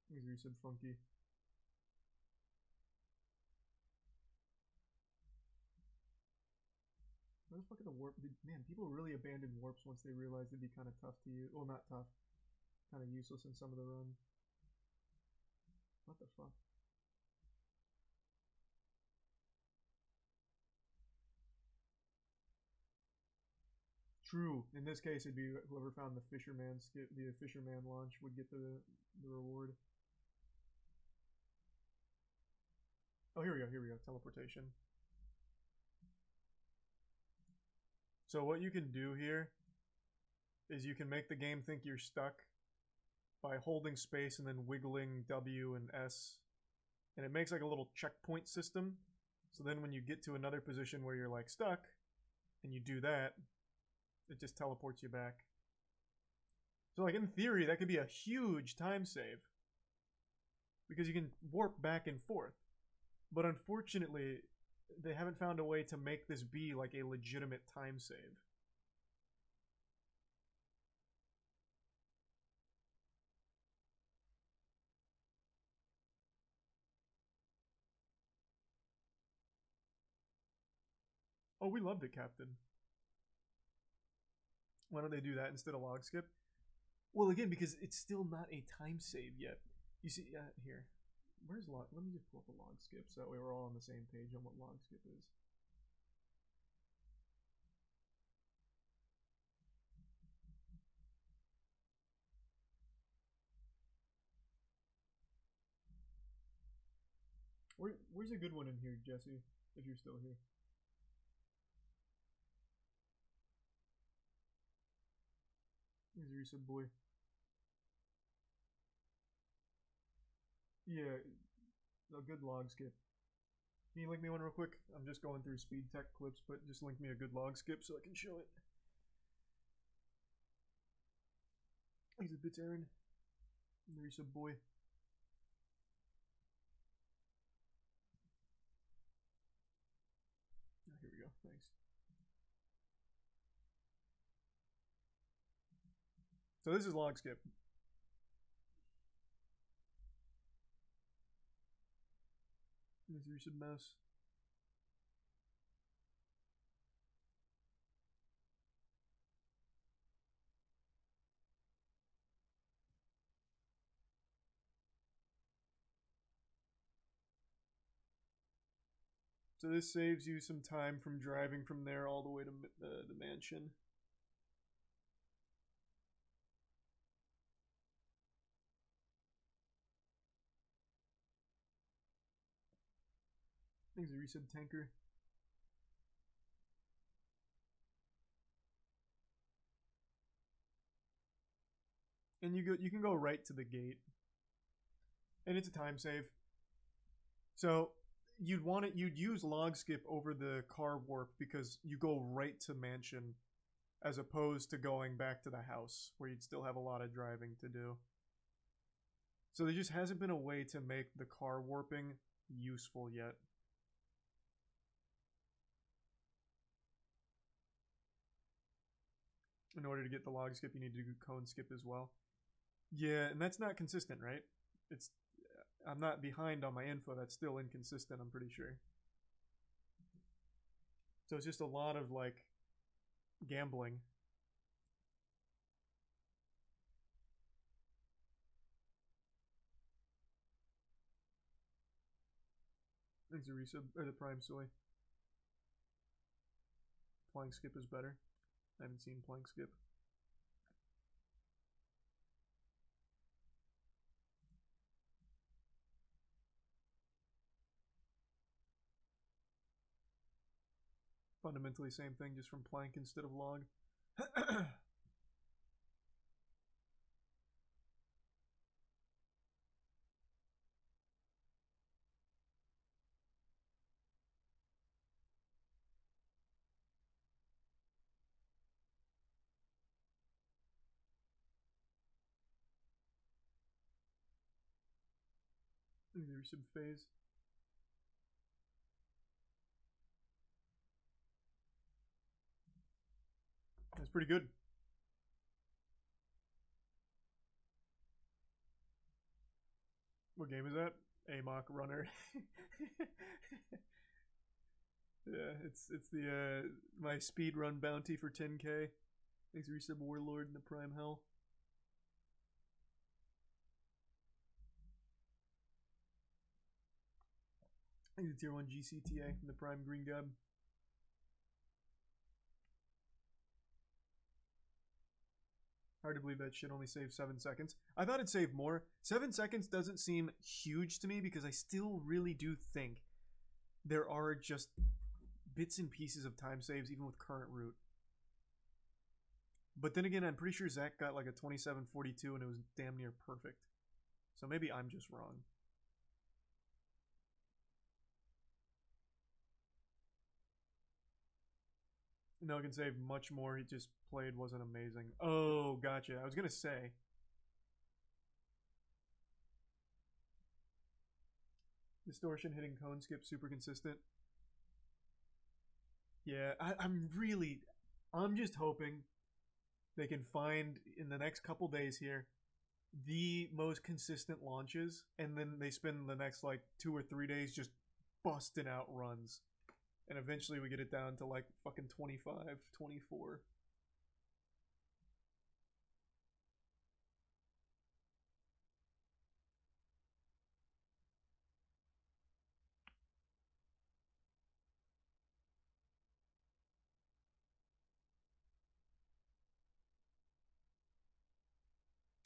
Here's resub funky. Where the fuck are the warp? Man, people really abandoned warps once they realized it'd be kind of tough to use. Well, not tough. Kind of useless in some of the run. What the fuck? True. In this case, it'd be whoever found the fisherman launch would get the reward. Oh, here we go. Teleportation. So what you can do here is you can make the game think you're stuck by holding space and then wiggling W and S. And it makes like a little checkpoint system. So then when you get to another position where you're like stuck, and you do that, it just teleports you back. So like in theory, that could be a huge time save. Because you can warp back and forth. But unfortunately, they haven't found a way to make this be like a legitimate time save. Oh, we loved it, Captain. Why don't they do that instead of log skip? Well, again, because it's still not a time save yet. You see, here. Where's log? Let me just pull up a log skip so that way we're all on the same page on what log skip is. Where's a good one in here, Jesse, if you're still here? Here's a recent boy. Yeah, a good log skip. Can you link me one real quick? I'm just going through speed tech clips, but just link me a good log skip so I can show it. He's a bit Aaron. There's a boy. Oh, here we go. Thanks. So this is log skip. There's your recent mouse. So this saves you some time from driving from there all the way to the mansion. Thanks, a recent tanker. And you can go right to the gate. And it's a time save. So you'd use log skip over the car warp because you go right to mansion as opposed to going back to the house where you'd still have a lot of driving to do. So there just hasn't been a way to make the car warping useful yet. In order to get the log skip, you need to do cone skip as well. Yeah, and that's not consistent, right? I'm not behind on my info. That's still inconsistent, I'm pretty sure. So it's just a lot of, like, gambling. Thanks, a resub, or the prime soy. Flying skip is better. I haven't seen flying skip. Fundamentally same thing, just from plank instead of log. There's some phase. That's pretty good. What game is that? Amok Runner. Yeah, it's the my speed run bounty for 10k. Thanks for resub Warlord in the Prime Hell. I think the tier 1 GCTA in the Prime Green Gab. Hard to believe that shit only saved 7 seconds. I thought it'd save more. 7 seconds doesn't seem huge to me because I still really do think there are just bits and pieces of time saves even with current route. But then again, I'm pretty sure Zach got like a 2742 and it was damn near perfect. So maybe I'm just wrong. No, I can say much more. He just played wasn't amazing. Oh, gotcha. I was gonna say. Distortion, hitting cone skip, super consistent. Yeah, I'm just hoping they can find in the next couple days here the most consistent launches, and then they spend the next like 2 or 3 days just busting out runs. And eventually we get it down to like fucking 25, 24.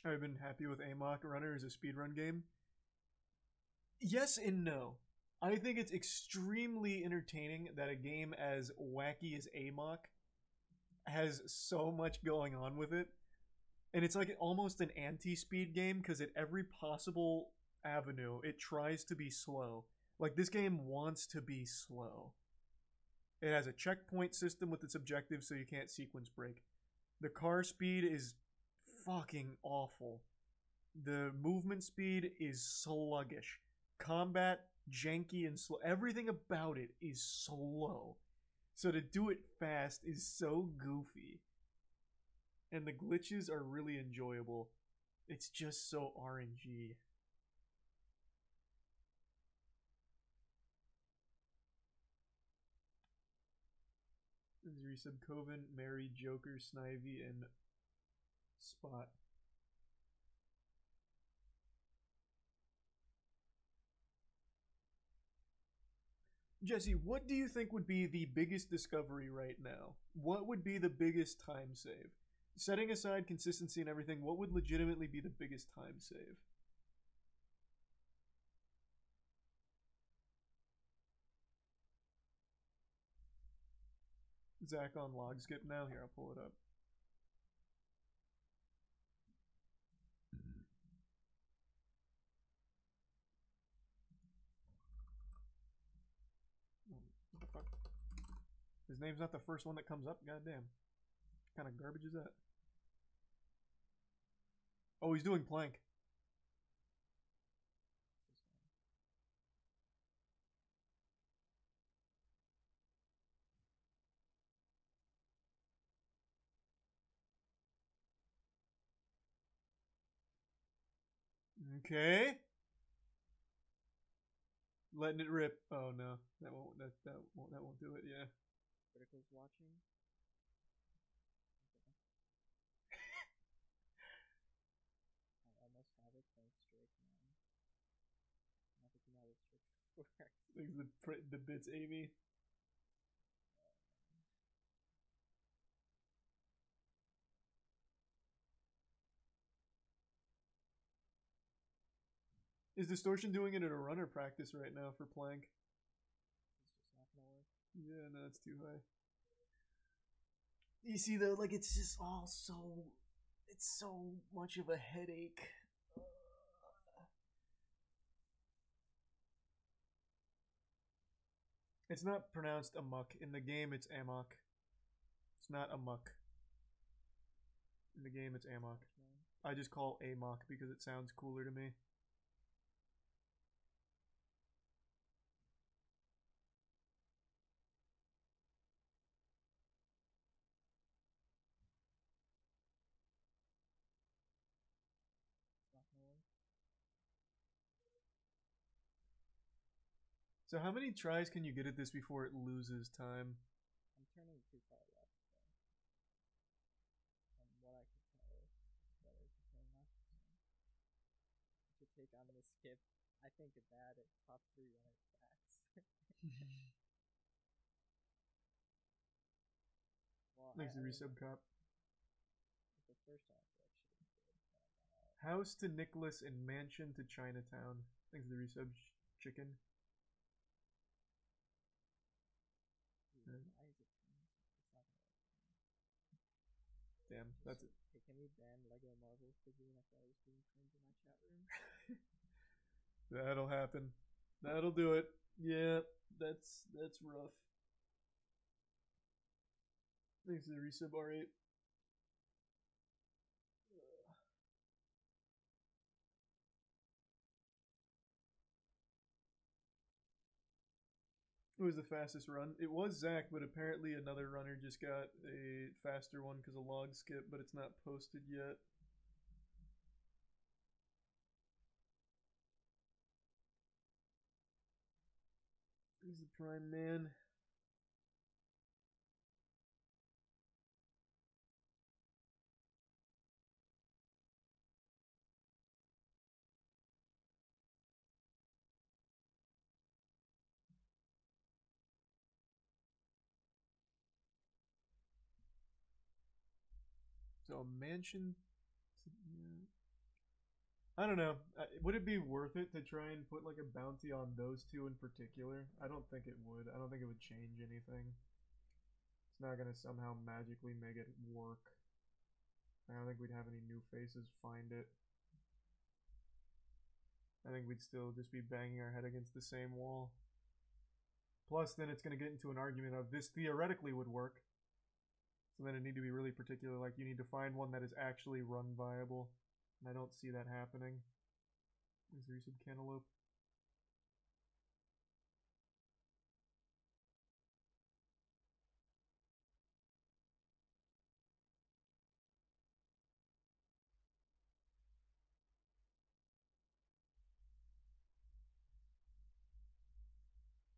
I've been happy with Amok Runner as a speedrun game. Yes and no. I think it's extremely entertaining that a game as wacky as Amok has so much going on with it. And it's like almost an anti-speed game because at every possible avenue it tries to be slow. Like this game wants to be slow. It has a checkpoint system with its objectives so you can't sequence break. The car speed is fucking awful. The movement speed is sluggish. Combat, janky and slow. Everything about it is slow. So to do it fast is so goofy. And the glitches are really enjoyable. It's just so RNG. Resub Coven, Mary, Joker, Snivy, and Spot. Jesse, what do you think would be the biggest discovery right now? What would be the biggest time save? Setting aside consistency and everything, what would legitimately be the biggest time save? Zach on log skip now? Here, I'll pull it up. What the fuck? His name's not the first one that comes up? Goddamn. What kind of garbage is that? Oh, he's doing plank. Okay. Letting it rip. Oh no, that won't do it. Yeah. Critical's watching. I almost have it thanks Drake now. I think you know how this trick works. Thanks the bits, Amy. Is Distortion doing it at a runner practice right now for plank? It's just not gonna work. Yeah, no, it's too high. You see though, like it's just all it's so much of a headache. It's not pronounced amok. In the game, it's amok. It's not amok. In the game, it's amok. I just call amok because it sounds cooler to me. So how many tries can you get at this before it loses time? I'm turning too far left, so. From what I can tell, better to turn left. So. I should take on the skip. I think of that at top 3 runner stats. Well, Thanks to Resub Cop. The first one I feel like should have been good. House to Nicholas and Mansion to Chinatown. Thanks to the Resub Chicken. Damn, that's it. Hey, can we ban Lego Marvel figurine? I thought I was being cringe in my chat room. That'll happen. That'll do it. Yeah, that's rough. Thanks to the resub R8. Who was the fastest run? It was Zach, but apparently another runner just got a faster one because of log skip, but it's not posted yet. He's the prime man. So a mansion. I don't know. Would it be worth it to try and put like a bounty on those two in particular? I don't think it would. I don't think it would change anything. It's not gonna somehow magically make it work. I don't think we'd have any new faces find it. I think we'd still just be banging our head against the same wall. Plus, then it's gonna get into an argument of this theoretically would work. So then it need to be really particular, like you need to find one that is actually run viable. And I don't see that happening. Is there some cantaloupe?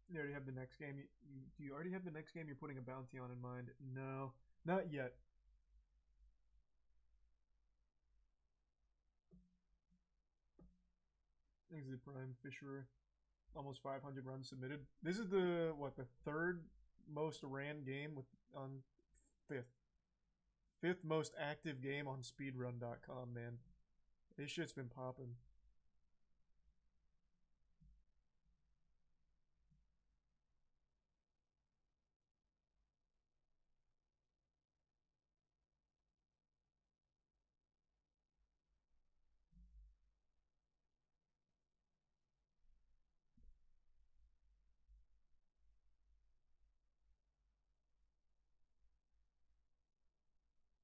You already have the next game. Do you already have the next game you're putting a bounty on in mind? No, not yet. Exit Prime Fisher, almost 500 runs submitted. This is the the third most ran game with on fifth most active game on speedrun.com, man. This shit's been popping.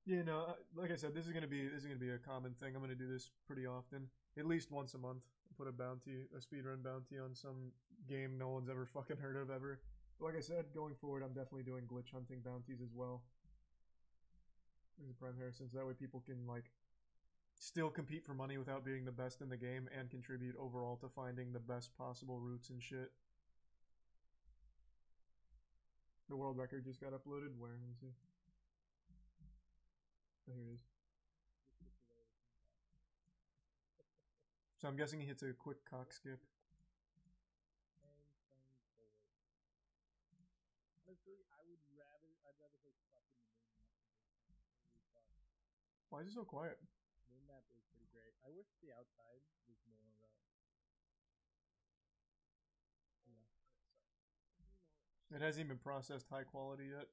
Yeah, no, like I said, this is gonna be a common thing. I'm gonna do this pretty often, at least once a month. Put a speedrun bounty on some game no one's ever fucking heard of ever. But like I said, going forward, I'm definitely doing glitch hunting bounties as well. There's a Prime Harrison, so that way people can like still compete for money without being the best in the game and contribute overall to finding the best possible routes and shit. The world record just got uploaded. Where? Let me see. Oh, here it is. So I'm guessing he hits a quick cock skip. Honestly, I'd rather play fucking the main map. Why is it so quiet? Main map is pretty great. I wish the outside was more It hasn't even processed high quality yet.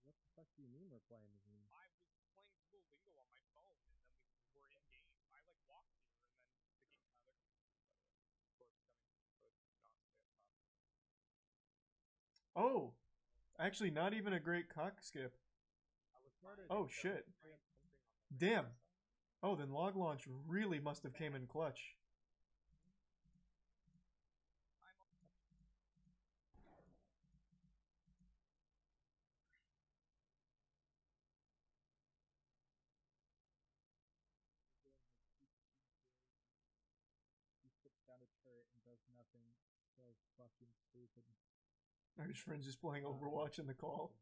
What the fuck do you mean we're playing the game? I was playing Duolingo on my phone, and then we were in game. I like walked here, and then the game. Of course, coming, so it's not yet processed. Oh, actually, not even a great cock skip. Oh shit! Damn. Oh, then log launch really must have came in clutch. He sits down a turret and does nothing. So fucking stupid. Are his friends just playing Overwatch in the call?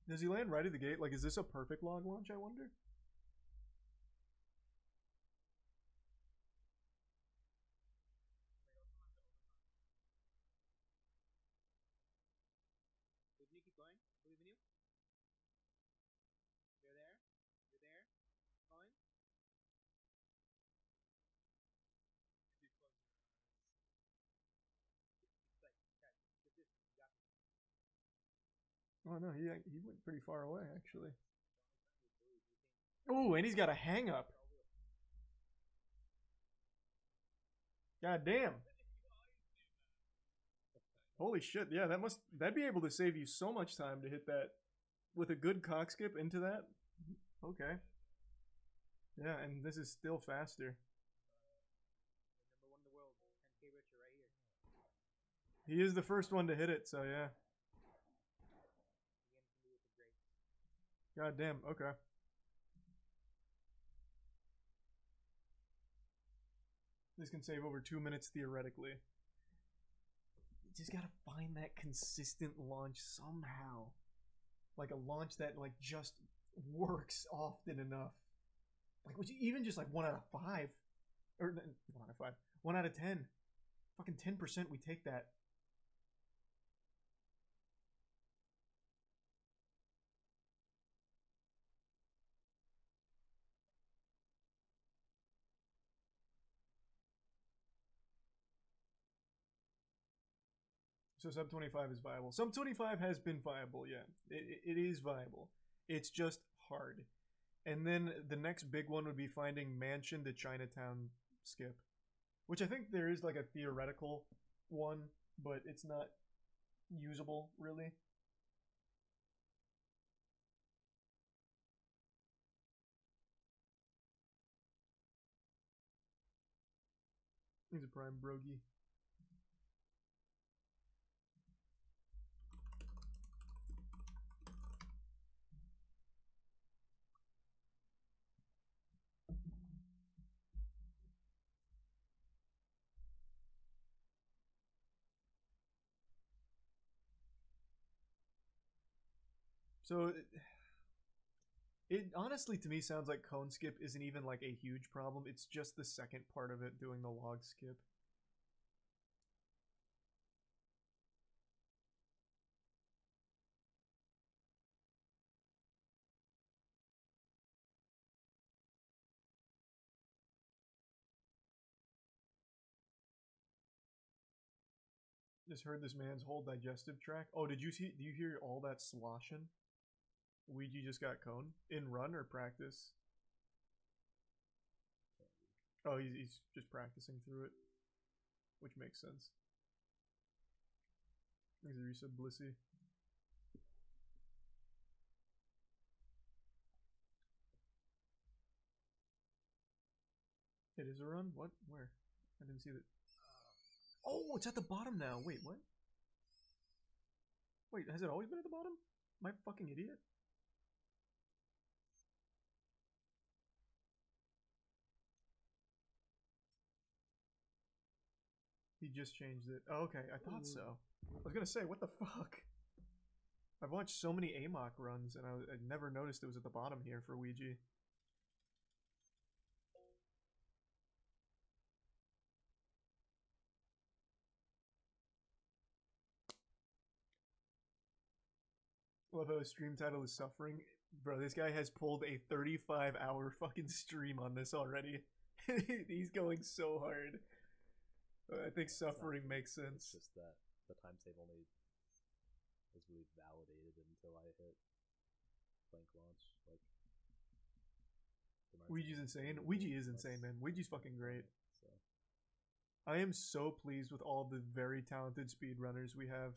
Does he land right at the gate? Like, is this a perfect log launch, I wonder? Oh no, he went pretty far away actually. Oh, and he's got a hang up. God damn. Holy shit, yeah, that'd be able to save you so much time to hit that with a good cock skip into that. Okay. Yeah, and this is still faster. Number one in the world, 10K Richard right here. He is the first one to hit it, so yeah. God damn, okay. This can save over 2 minutes theoretically. You just gotta find that consistent launch somehow. Like a launch that like just works often enough. Like even just like 1 out of 5. Or 1 out of 5. 1 out of 10. Fucking 10% we take that. So sub 25 is viable. Sub 25 has been viable, yeah. It is viable. It's just hard. And then the next big one would be finding Mansion to Chinatown skip. Which I think there is like a theoretical one, but it's not usable, really. He's a prime brogy. So it honestly to me sounds like cone skip isn't even like a huge problem. It's just the second part of it doing the log skip. Just heard this man's whole digestive tract. Oh, do you hear all that sloshing? Ouija just got cone in run or practice. Oh, he's just practicing through it, which makes sense. Thanks, Arisa Blissy. It is a run? What? Where? I didn't see that. Oh, it's at the bottom now. Wait, what? Wait, has it always been at the bottom? Am I a fucking idiot? He just changed it. Oh, okay, I thought so. I was gonna say, what the fuck? I've watched so many Amok runs, and I never noticed it was at the bottom here for Ouija. Love how his stream title is Suffering. Bro, this guy has pulled a 35-hour fucking stream on this already. He's going so hard. I think Suffering makes sense. It's just that the time save only is really validated until I hit blank launch. Like, Ouija's insane. Ouija is insane, man. Ouija's fucking great. So I am so pleased with all the very talented speedrunners we have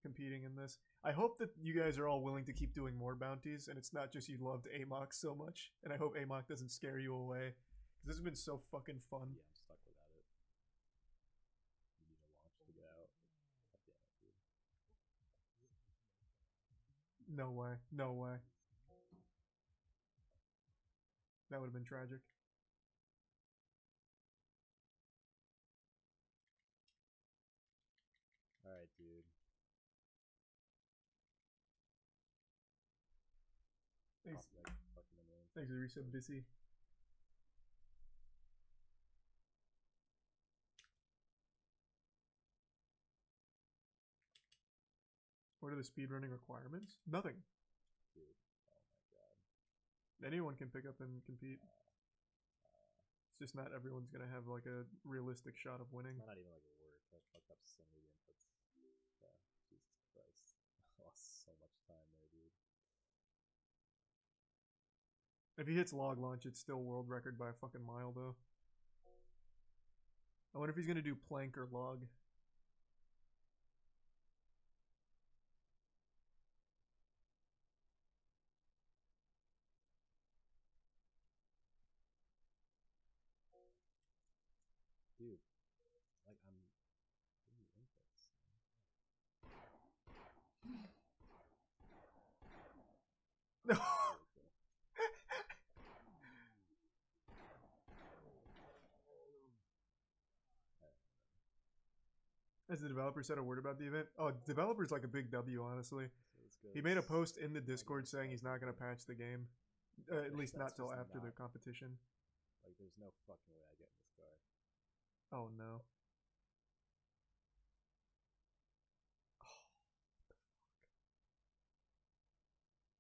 competing in this. I hope that you guys are all willing to keep doing more bounties, and it's not just you loved Amok so much. And I hope Amok doesn't scare you away, because this has been so fucking fun. yeah, I'm stuck without it. You need a launch to get out. God damn it, dude. No way. No way. That would have been tragic. Alright, dude. Thanks. Like, fucking annoying. Thanks for resub, Bissy. What are the speedrunning requirements? Nothing. Dude, oh my god. Anyone can pick up and compete. It's just not everyone's gonna have like a realistic shot of winning. It's not even like a word. I fucked up so many inputs. Yeah, Jesus Christ. I lost so much time. If he hits log launch, it's still world record by a fucking mile, though. I wonder if he's gonna do plank or log. Dude, like I'm doing inputs. No. Has the developer said a word about the event? Oh, developer's like a big W, honestly. So He made a post in the Discord saying he's not going to patch the game. At least not That's till just after the not- competition. Like, there's no fucking way I get in this car. Oh no.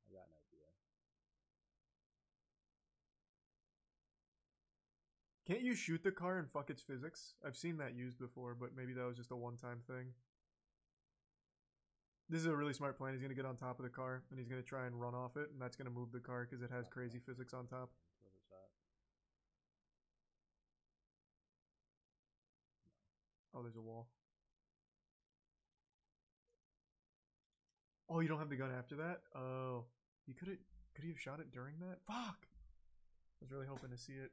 I got an idea. Can't you shoot the car and fuck its physics? I've seen that used before, but maybe that was just a one-time thing. This is a really smart plan. He's going to get on top of the car, and he's going to try and run off it, and that's going to move the car because it has crazy physics on top. Was it shot? Oh, there's a wall. Oh, you don't have the gun after that? Oh. You could he have shot it during that? Fuck! I was really hoping to see it.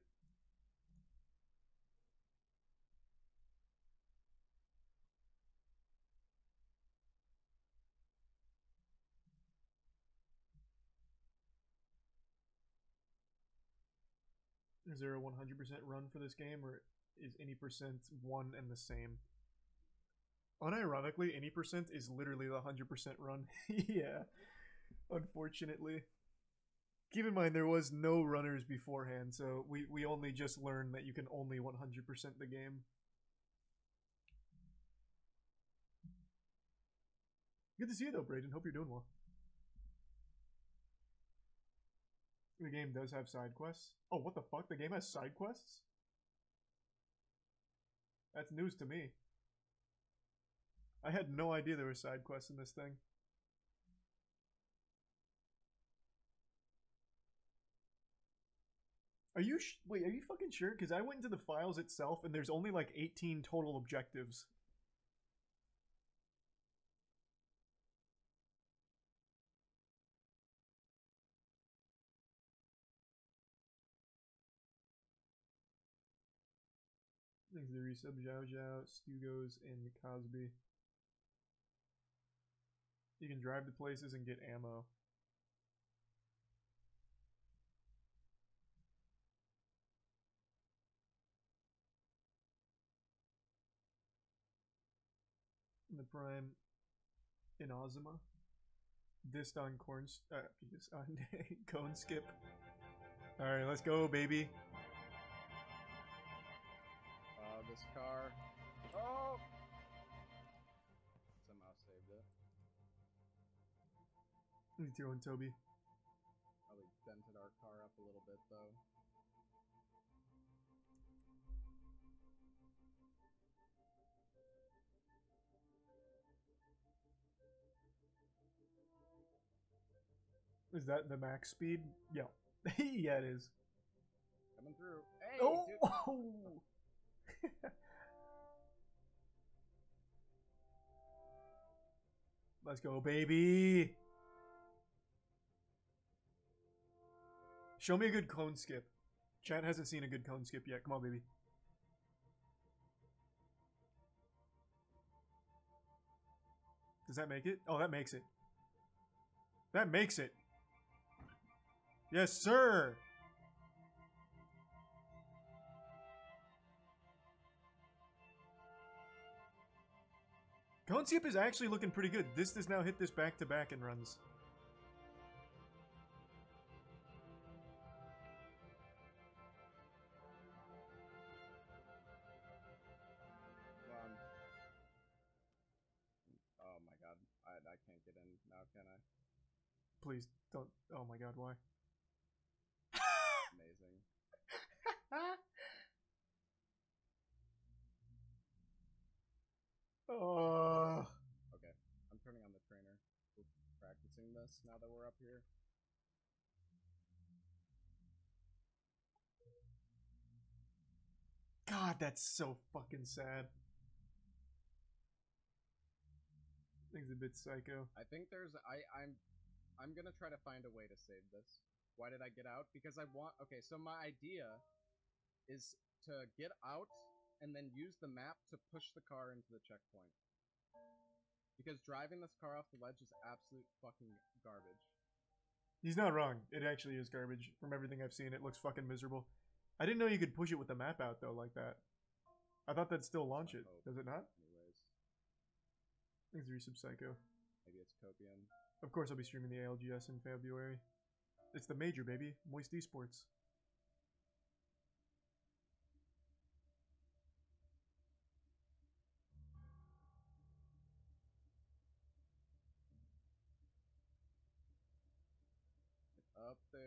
Is there a 100% run for this game, or is any percent one and the same? Unironically, any percent is literally the 100% run. Yeah, unfortunately. Keep in mind, there was no runners beforehand, so we only just learned that you can only 100% the game. Good to see you, though, Brayden. Hope you're doing well. The game does have side quests. Oh, what the fuck? The game has side quests? That's news to me. I had no idea there were side quests in this thing. Are you wait, are you fucking sure? Because I went into the files itself and there's only like 18 total objectives. Thanks to the resub, Zhao Zhao, Stugos, and Cosby. You can drive to places and get ammo. In the prime, Inazuma. Dissed on on cone skip. Alright, let's go, baby. This car. Oh! Somehow saved it. Me too, and Toby. Probably dented our car up a little bit, though. Is that the max speed? Yeah. Yeah, it is. Coming through. Hey! Oh! Dude. Let's go, baby. Show me a good cone skip. Chat hasn't seen a good cone skip yet. Come on, baby. Does that make it? Oh, that makes it. That makes it. Yes, sir. Cone skip is actually looking pretty good. This does now hit this back-to-back and runs. Oh my god. I can't get in now, can I? Please don't. Oh my god, why? Amazing. Okay, I'm turning on the trainer. We're practicing this now that we're up here. God, that's so fucking sad. Thing's a bit psycho. I think there's I'm gonna try to find a way to save this. Why did I get out? Because I want. Okay, so my idea is to get out and then use the map to push the car into the checkpoint. Because driving this car off the ledge is absolute fucking garbage. He's not wrong. It actually is garbage. From everything I've seen, it looks fucking miserable. I didn't know you could push it with the map out, though, like that. I thought that'd still launch it. Does it not? Anyways, Thanks, Resub Psycho. maybe it's Copium. Of course I'll be streaming the ALGS in February. It's the major, baby. Moist Esports. Up there.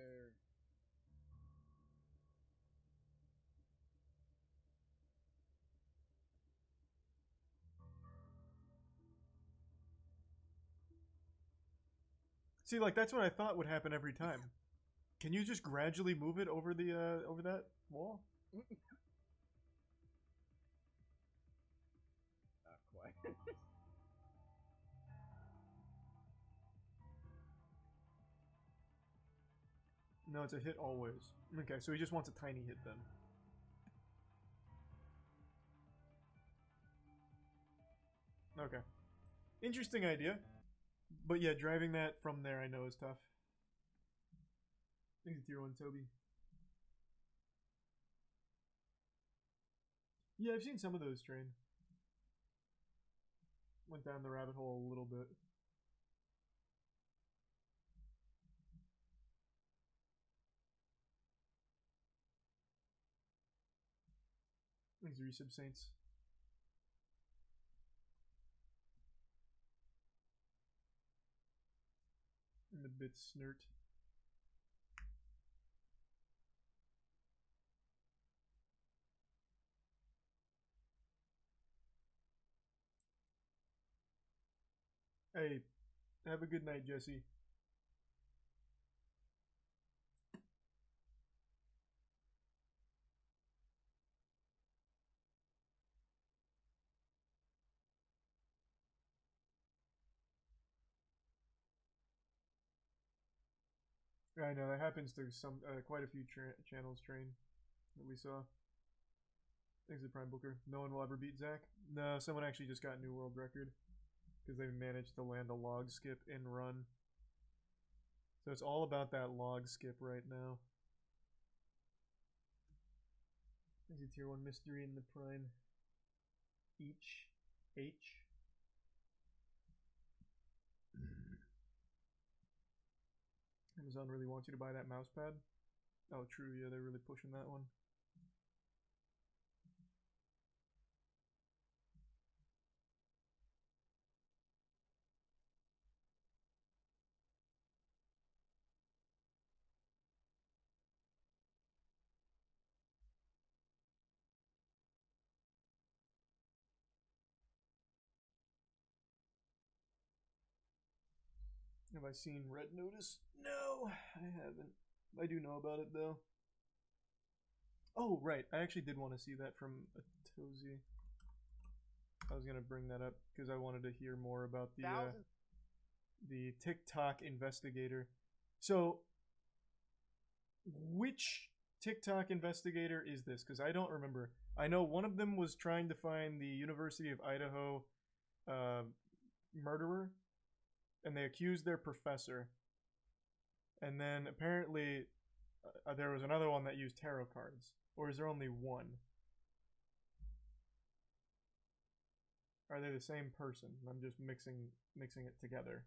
See, like, that's what I thought would happen every time. Can you just gradually move it over the, over that wall? Not quite. No, it's a hit always. Okay, so he just wants a tiny hit then. Okay. Interesting idea. But yeah, driving that from there I know is tough. Thanks to Tier 1 Toby. Yeah, I've seen some of those train. Went down the rabbit hole a little bit. Thanks, Resub Saints. And the bit snert. Hey, have a good night, Jesse. I know that happens to some quite a few channels train that we saw. Thanks to Prime Booker. No one will ever beat Zach. No, someone actually just got new world record because they managed to land a log skip in run. So it's all about that log skip right now. Thanks to Tier 1 Mystery in the Prime. H. Amazon really wants you to buy that mouse pad. Oh, true. Yeah, they're really pushing that one. Have I seen Red Notice? No, I haven't. I do know about it though. Oh, right. I actually did want to see that from Atozi. I was gonna bring that up because I wanted to hear more about the TikTok investigator. So, which TikTok investigator is this? Because I don't remember. I know one of them was trying to find the University of Idaho murderer, and they accused their professor. And then apparently there was another one that used tarot cards. Or is there only one? Are they the same person? I'm just mixing it together,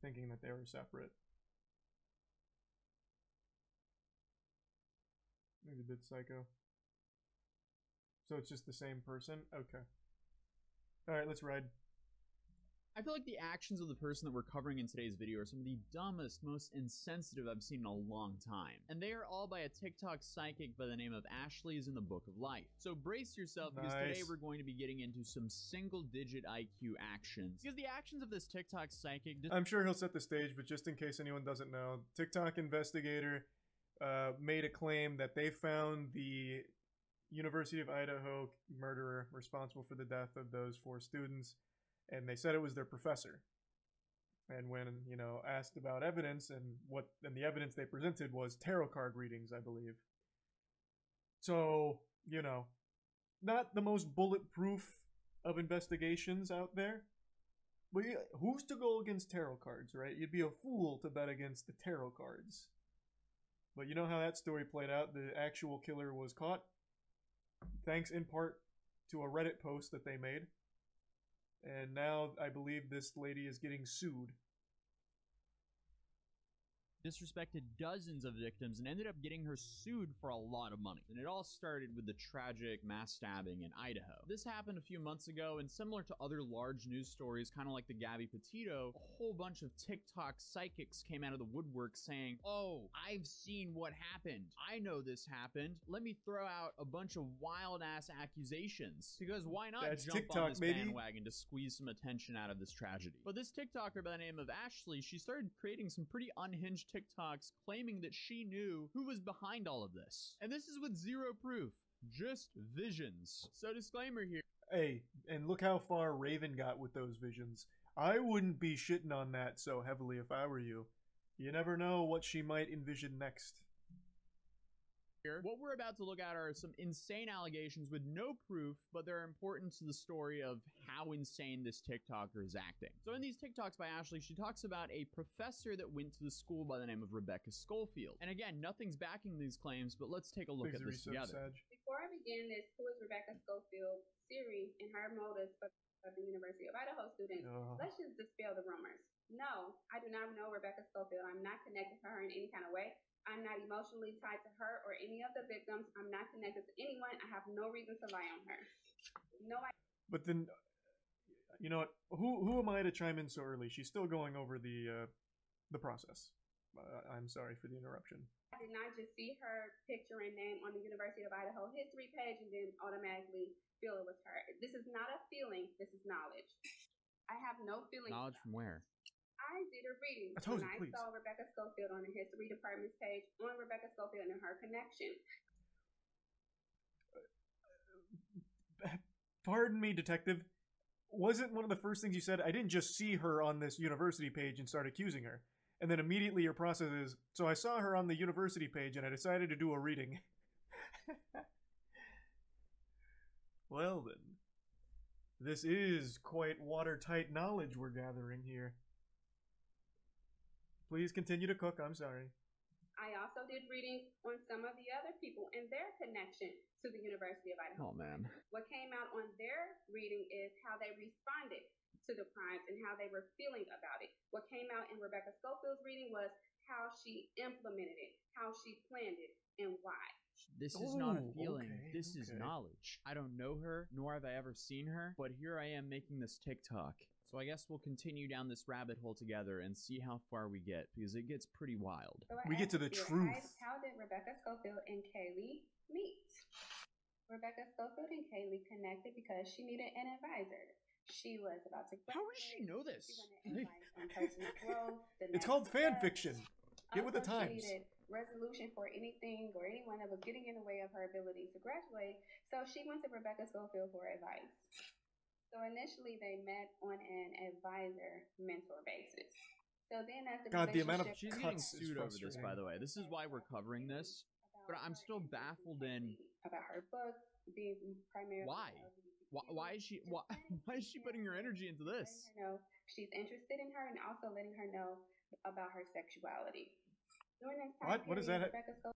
thinking that they were separate. Maybe a bit psycho. So it's just the same person? Okay. Alright, let's ride. I feel like the actions of the person that we're covering in today's video are some of the dumbest, most insensitive I've seen in a long time. And they are all by a TikTok psychic by the name of Ashley's in the Book of Life. So brace yourself, because today we're going to be getting into some single-digit IQ actions. Because the actions of this TikTok psychic... I'm sure he'll set the stage, but just in case anyone doesn't know, TikTok investigator made a claim that they found the University of Idaho murderer responsible for the death of those 4 students, and they said it was their professor. And when, you know, asked about evidence, and the evidence they presented was tarot card readings, I believe. So, you know, not the most bulletproof of investigations out there. But yeah, who's to go against tarot cards, right? You'd be a fool to bet against the tarot cards. But you know how that story played out? The actual killer was caught, thanks in part to a Reddit post that they made. And now I believe this lady is getting sued. Disrespected dozens of victims and ended up getting her sued for a lot of money. And it all started with the tragic mass stabbing in Idaho. This happened a few months ago, and similar to other large news stories, kind of like the Gabby Petito, a whole bunch of TikTok psychics came out of the woodwork saying, "Oh, I've seen what happened. I know this happened. Let me throw out a bunch of wild-ass accusations." Because why not That's jump TikTok, on this baby. bandwagon to squeeze some attention out of this tragedy? But this TikToker by the name of Ashley, she started creating some pretty unhinged TikToks claiming that she knew who was behind all of this. And this is with zero proof, just visions. So disclaimer here. Hey, and look how far Raven got with those visions. I wouldn't be shitting on that so heavily if I were you. You never know what she might envision next. What we're about to look at are some insane allegations with no proof, but they're important to the story of how insane this TikToker is acting. So in these TikToks by Ashley, she talks about a professor that went to the school by the name of Rebecca Schofield. And again, nothing's backing these claims, but let's take a look at this together. Before I begin this Who is Rebecca Schofield series and her motives for the University of Idaho students, let's just dispel the rumors. No, I do not know Rebecca Schofield. I'm not connected to her in any kind of way. I'm not emotionally tied to her or any of the victims. I'm not connected to anyone. I have no reason to lie on her. No, But then, you know what? Who am I to chime in so early? She's still going over the process. I'm sorry for the interruption. I did not just see her picture and name on the University of Idaho history page and then automatically feel it was her. This is not a feeling. This is knowledge. I have no feelings. Knowledge from where? I did a reading when I saw Rebecca Schofield on the history department's page on Rebecca Schofield and her connection. Pardon me, detective. Wasn't one of the first things you said, I didn't just see her on this university page and start accusing her. And then immediately your process is, so I saw her on the university page and I decided to do a reading. Well then. This is quite watertight knowledge we're gathering here. Please continue to cook, I'm sorry. I also did readings on some of the other people and their connection to the University of Idaho. Oh, man. What came out on their reading is how they responded to the crimes and how they were feeling about it. What came out in Rebecca Schofield's reading was how she implemented it, how she planned it, and why. This is not a feeling. This is knowledge. I don't know her, nor have I ever seen her, but here I am making this TikTok. So I guess we'll continue down this rabbit hole together and see how far we get, because it gets pretty wild. So we get to the truth. How did Rebecca Schofield and Kaylee meet? Rebecca Schofield and Kaylee connected because she needed an advisor. She was about to graduate. How does she know this? She wanted advice on personal growth. It's called fan fiction. Get with the Also, times. She needed resolution for anything or anyone that was getting in the way of her ability to graduate. So she went to Rebecca Schofield for advice. So initially they met on an advisor-mentor basis. So then as the God, the amount of She's getting sued over this, by the way. This is why we're covering this. But I'm still baffled in about her books being primarily why is she putting her energy into this? Letting her know she's interested in her and also letting her know about her sexuality. During this time What is that? Rebecca Schofield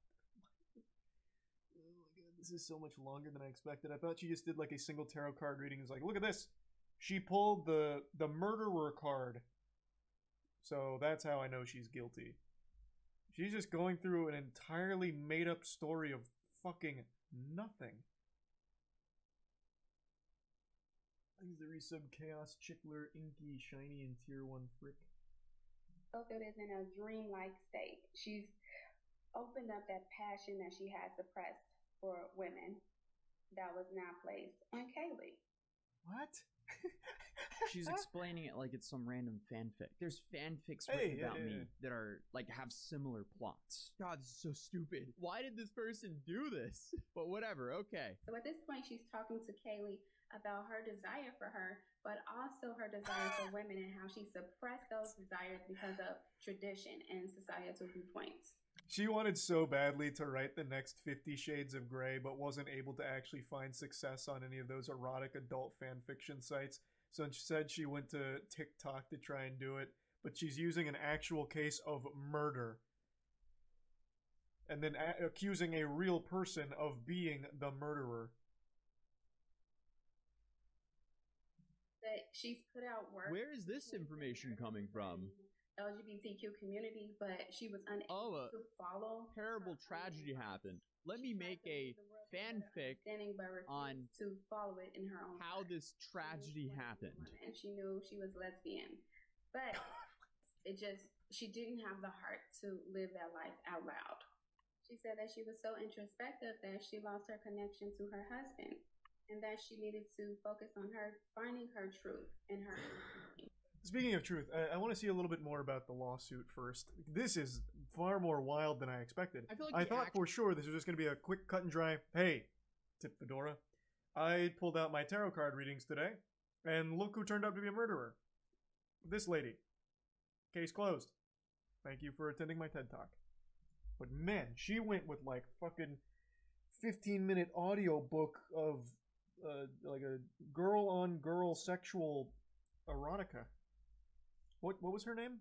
This is so much longer than I expected. I thought she just did like a single tarot card reading. It's like, look at this. She pulled the murderer card. So that's how I know she's guilty. She's just going through an entirely made up story of fucking nothing. Is the resub Chaos, Chickler, Inky, Shiny, and Tier 1 Frick? Schofield is in a dreamlike state. She's opened up that passion that she had suppressed for women that was now placed on Kaylee. What? She's explaining it like it's some random fanfic. There's fanfics Hey, written about yeah, me yeah. that are like have similar plots. God, this is so stupid. Why did this person do this? But whatever, okay. So at this point, she's talking to Kaylee about her desire for her, but also her desire for women and how she suppressed those desires because of tradition and societal viewpoints. She wanted so badly to write the next 50 Shades of Grey, but wasn't able to actually find success on any of those erotic adult fan fiction sites. So instead, she went to TikTok to try and do it, but she's using an actual case of murder. And then accusing a real person of being the murderer. That she's put out work. Where is this information coming from? LGBTQ community, but she was unable to follow. Terrible tragedy happened. Let me make a fanfic on to follow it in her own how way. this tragedy happened. And she knew she was lesbian, but she didn't have the heart to live that life out loud. She said that she was so introspective that she lost her connection to her husband, and that she needed to focus on her finding her truth in her. Speaking of truth, I want to see a little bit more about the lawsuit first. This is far more wild than I expected. I thought for sure this was just going to be a quick cut and dry, hey, tip Fedora. I pulled out my tarot card readings today, and look who turned out to be a murderer. This lady. Case closed. Thank you for attending my TED Talk. But man, she went with like fucking 15-minute audio book of like a girl-on-girl sexual erotica. What was her name?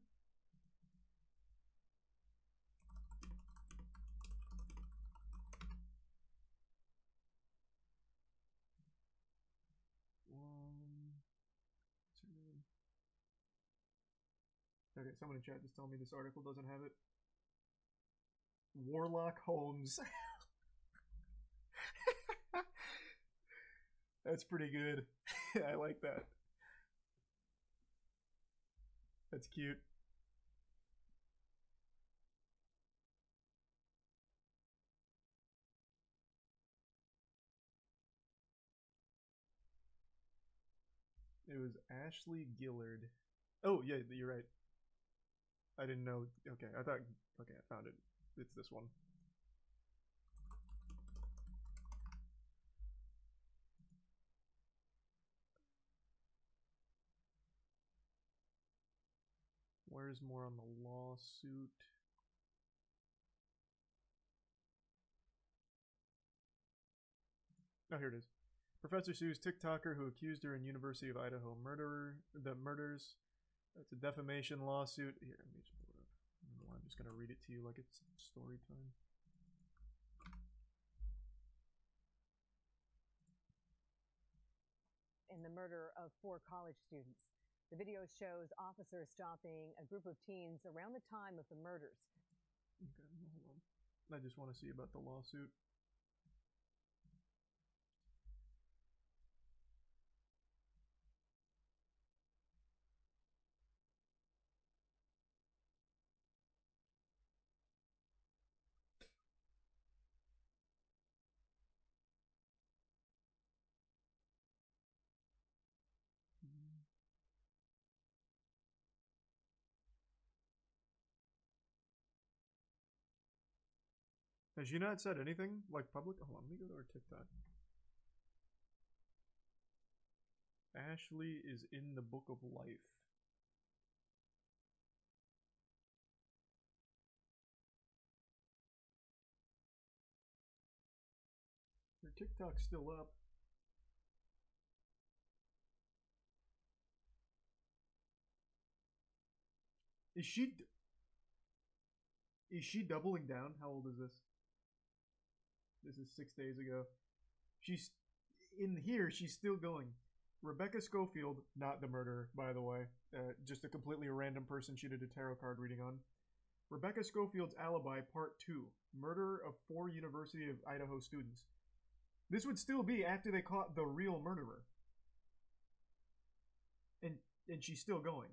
What's her name? Okay, someone in chat just tell me this article doesn't have it. Warlock Holmes. That's pretty good. I like that. That's cute. It was Ashley Gillard. Oh, yeah, you're right. I didn't know. Okay, I thought. Okay, I found it. It's this one. Where's more on the lawsuit? Oh, here it is. Professor sues TikToker who accused her in University of Idaho murders. It's a defamation lawsuit. Here, let me just pull it up. I'm just gonna read it to you like it's story time. In the murder of 4 college students. The video shows officers stopping a group of teens around the time of the murders. Okay, hold on. I just want to see about the lawsuit. Has she not said anything like public? Hold on, let me go to her TikTok. Ashley is in the Book of Life. Her TikTok's still up. Is she doubling down? How old is this? This is 6 days ago. She's in here. She's still going. Rebecca Schofield, not the murderer, by the way. Just a completely random person she did a tarot card reading on. Rebecca Schofield's Alibi, Part 2. Murder of 4 University of Idaho students. This would still be after they caught the real murderer. And she's still going.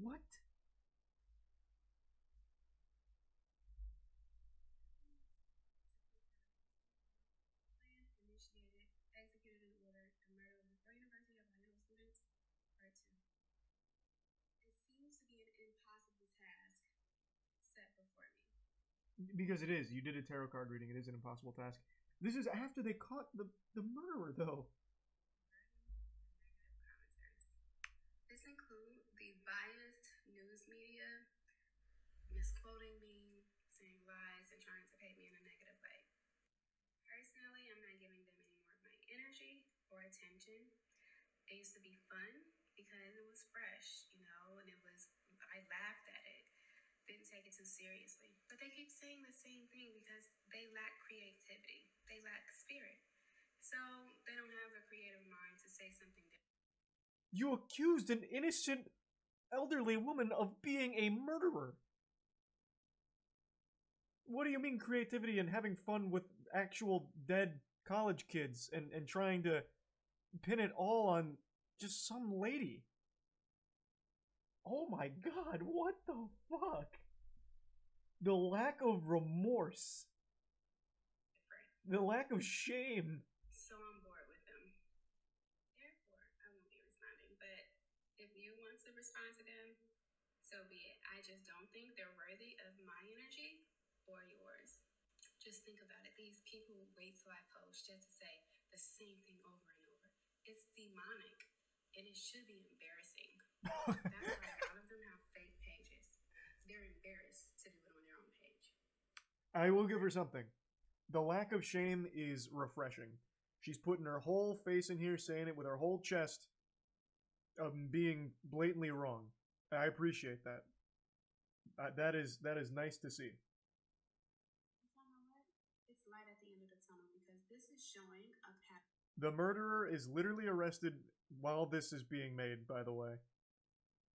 What? Because it is. You did a tarot card reading. It is an impossible task. This is after they caught the murderer, though. This includes the biased news media, misquoting me, saying lies, and trying to paint me in a negative light. Personally, I'm not giving them any more of my energy or attention. It used to be fun because it was fresh, you know, and I laughed at it, didn't take it too seriously. But they keep saying the same thing because they lack creativity, they lack spirit. So they don't have a creative mind to say something different. You accused an innocent elderly woman of being a murderer. What do you mean creativity and having fun with actual dead college kids and trying to pin it all on just some lady? Oh my god, what the fuck? The lack of remorse. The lack of shame. So I'm bored with them. Therefore, I won't be responding. But if you want to respond to them, so be it. I just don't think they're worthy of my energy or yours. Just think about it. These people wait till I post just to say the same thing over and over. It's demonic, and it should be embarrassing. That's why a lot of them have fake pages. They're embarrassed to do it on their own page. I will give her something. The lack of shame is refreshing. She's putting her whole face in here, saying it with her whole chest, being blatantly wrong. I appreciate that. That is nice to see. It's light at the end of the tunnel because this is showing a pattern. The murderer is literally arrested while this is being made, by the way.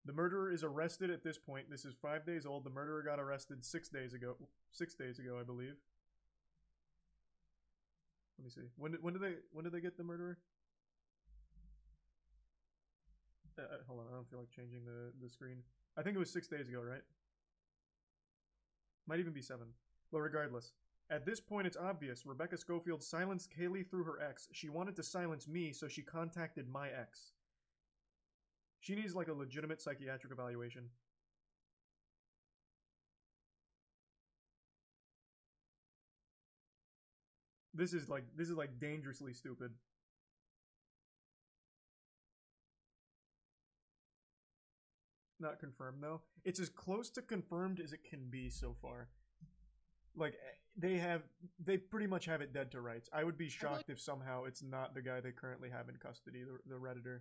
The murderer is arrested at this point. This is 5 days old. The murderer got arrested 6 days ago. 6 days ago, I believe. Let me see. When did they get the murderer? Hold on, I don't feel like changing the screen. I think it was 6 days ago, right? Might even be 7. But regardless, at this point it's obvious. Rebecca Schofield silenced Kaylee through her ex. She wanted to silence me, so she contacted my ex. She needs like a legitimate psychiatric evaluation. This is like dangerously stupid. Not confirmed though. It's as close to confirmed as it can be so far. Like they pretty much have it dead to rights. I would be shocked if somehow it's not the guy they currently have in custody, the Redditor.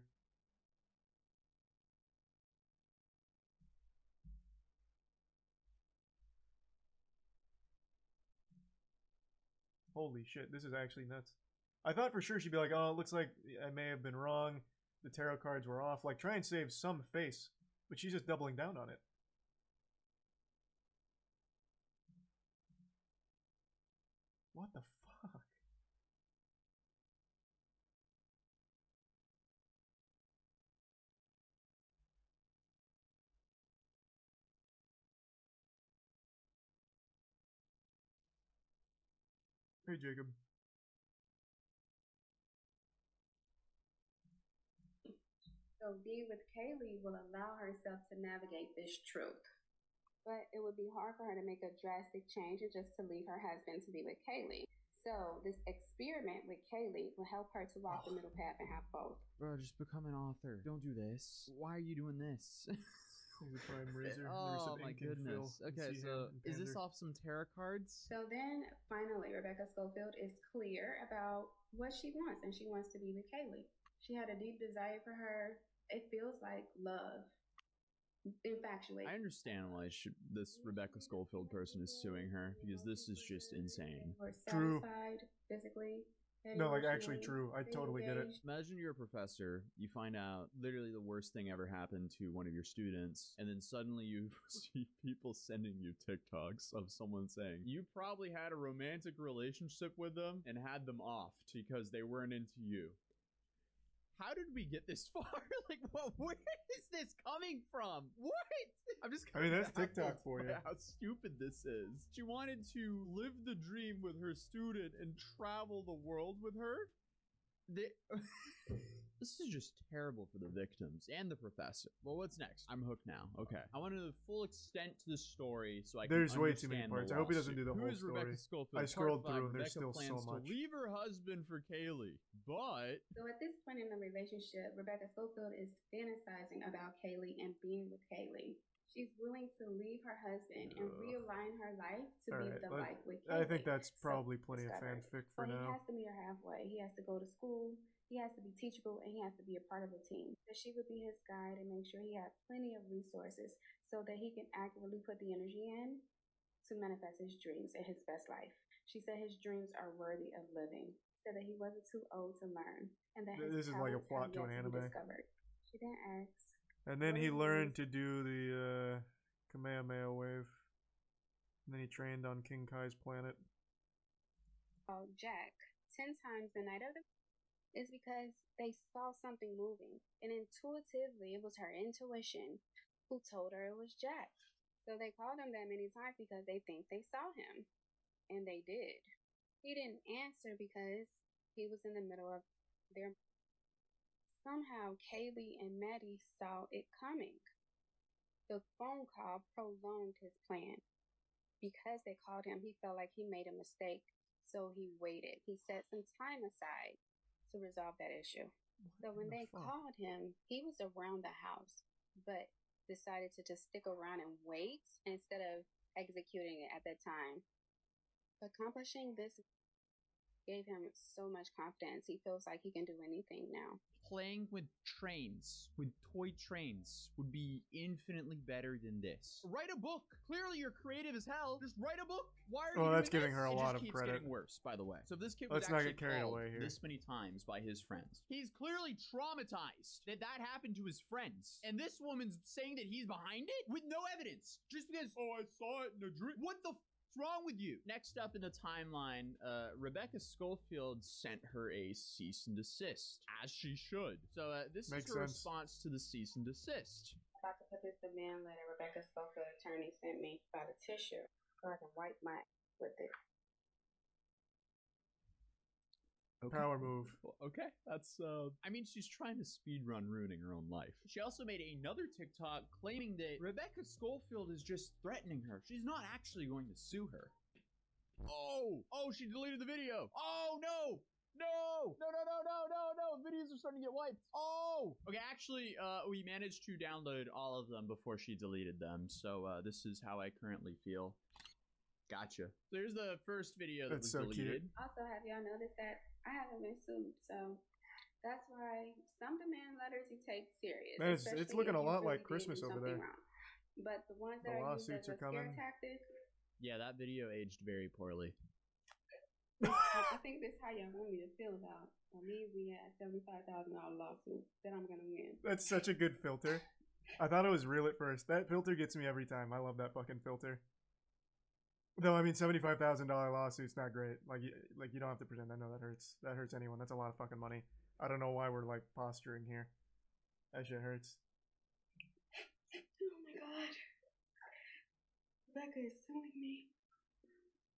Holy shit, this is actually nuts. I thought for sure she'd be like, oh, it looks like I may have been wrong. The tarot cards were off. Like, try and save some face. But she's just doubling down on it. What the fuck? Hey, Jacob. So being with Kaylee will allow herself to navigate this truth. But it would be hard for her to make a drastic change and just to leave her husband to be with Kaylee. So this experiment with Kaylee will help her to walk the middle path and have both. Bro, just become an author. Don't do this. Why are you doing this? Oh my goodness. Okay, so is this off some tarot cards? So then finally Rebecca Schofield is clear about what she wants, and she wants to be with Kaylee. She had a deep desire for her. It feels like love. Infatuated. I understand why this Rebecca Schofield person is suing her, because this is just insane. We're satisfied physically. No, like actually true. I totally get it. Imagine you're a professor, you find out literally the worst thing ever happened to one of your students, and then suddenly you see people sending you TikToks of someone saying, you probably had a romantic relationship with them and had them off because they weren't into you. How did we get this far? Like, where is this coming from? What? I'm just. I mean, that's TikTok for you. How stupid this is. She wanted to live the dream with her student and travel the world with her. This is just terrible for the victims and the professor. Well, what's next? I'm hooked now. Okay. I want to know the full extent to the story so I can There's way too many understand parts. the I hope he doesn't lawsuit. do the Who whole is Rebecca story. Schofield? I scrolled Part 5, through and there's Rebecca still so plans much. to leave her husband for Kaylee, but So at this point in the relationship, Rebecca Schofield is fantasizing about Kaylee and being with Kaylee. She's willing to leave her husband and realign her life to be Alright, the life with I Kaylee. think that's probably So, plenty of discovered. fanfic for So he now. has to meet her halfway. He has to go to school. He has to be teachable, and he has to be a part of the team. So she would be his guide and make sure he had plenty of resources so that he can actively put the energy in to manifest his dreams and his best life. She said his dreams are worthy of living. Said that he wasn't too old to learn, and that his This is like a talents plot have to an yet to be anime. discovered. She didn't ask. And then what he he learned was. to do the Kamehameha wave. And then he trained on King Kai's planet. Oh, Jack 10 times the night of the is because they saw something moving, and intuitively it was her intuition who told her it was Jack. So they called him that many times because they think they saw him, and they did. He didn't answer because he was in the middle of their. Somehow Kaylee and Maddie saw it coming. The phone call prolonged his plan. Because they called him, he felt like he made a mistake, so he waited. He set some time aside to resolve that issue. So when they called him, he was around the house, but decided to just stick around and wait instead of executing it at that time. Accomplishing this gave him so much confidence. He feels like he can do anything now. playing with trains, with toy trains, would be infinitely better than this. Write a book. Clearly you're creative as hell. Just write a book. Why are you Well, doing that's giving this? her a It lot just of keeps credit. getting worse, by the way. So if this kid was Let's not actually get carried called away here. this many times by his friends, he's clearly traumatized that that happened to his friends. And this woman's saying that he's behind it with no evidence. Just because, oh, I saw it in a dream. What the What's wrong with you? Next up in the timeline, Rebecca Schofield sent her a cease and desist, as she should. So this Makes is her sense. response to the cease and desist. About to put this demand letter Rebecca Schofield attorney sent me by the tissue so I can wipe my ass with it. Okay. Power move. Well, okay, that's I mean, she's trying to speedrun ruining her own life. She also made another TikTok claiming that Rebecca Schofield is just threatening her. She's not actually going to sue her. Oh, she deleted the video. Oh no. No! Videos are starting to get wiped. Oh! Okay, actually, we managed to download all of them before she deleted them, so this is how I currently feel. Gotcha. There's the first video that That's was so deleted. cute. Also, have y'all noticed that I haven't been sued, so that's why some demand letters you take serious. Man, it's especially looking if a you lot really like did Christmas do over something there. wrong. But the ones The that are used as lawsuits a are coming. scare tactic, Yeah, that video aged very poorly. I think that's how y'all want me to feel about me. We had $75,000 lawsuit that I'm gonna win. That's such a good filter. I thought it was real at first. That filter gets me every time. I love that fucking filter. Though, I mean, $75,000 lawsuit's not great. Like you don't have to pretend. I know that hurts. That hurts anyone. That's a lot of fucking money. I don't know why we're like posturing here. That shit hurts. Oh my god, Rebecca is suing me.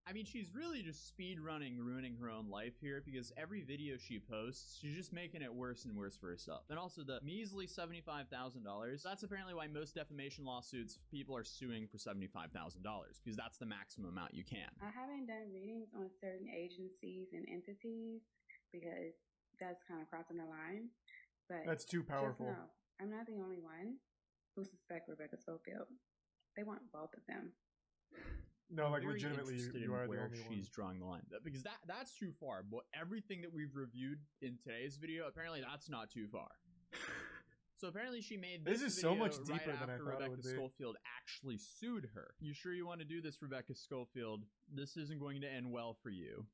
I mean, she's really just speedrunning, ruining her own life here because every video she posts, she's just making it worse and worse for herself. And also the measly $75,000, that's apparently why most defamation lawsuits, people are suing for $75,000 because that's the maximum amount you can. I haven't done readings on certain agencies and entities because that's kind of crossing the line. But That's too powerful. Just know, I'm not the only one who suspect Rebecca Schofield. They want both of them. No, like Very legitimately, interested you in are the where only she's one. drawing the line. Because that's too far. But everything that we've reviewed in today's video, apparently that's not too far. So apparently she made This this is so video much right deeper than I after thought it Rebecca would be. Schofield actually sued her. You sure you want to do this, Rebecca Schofield? This isn't going to end well for you.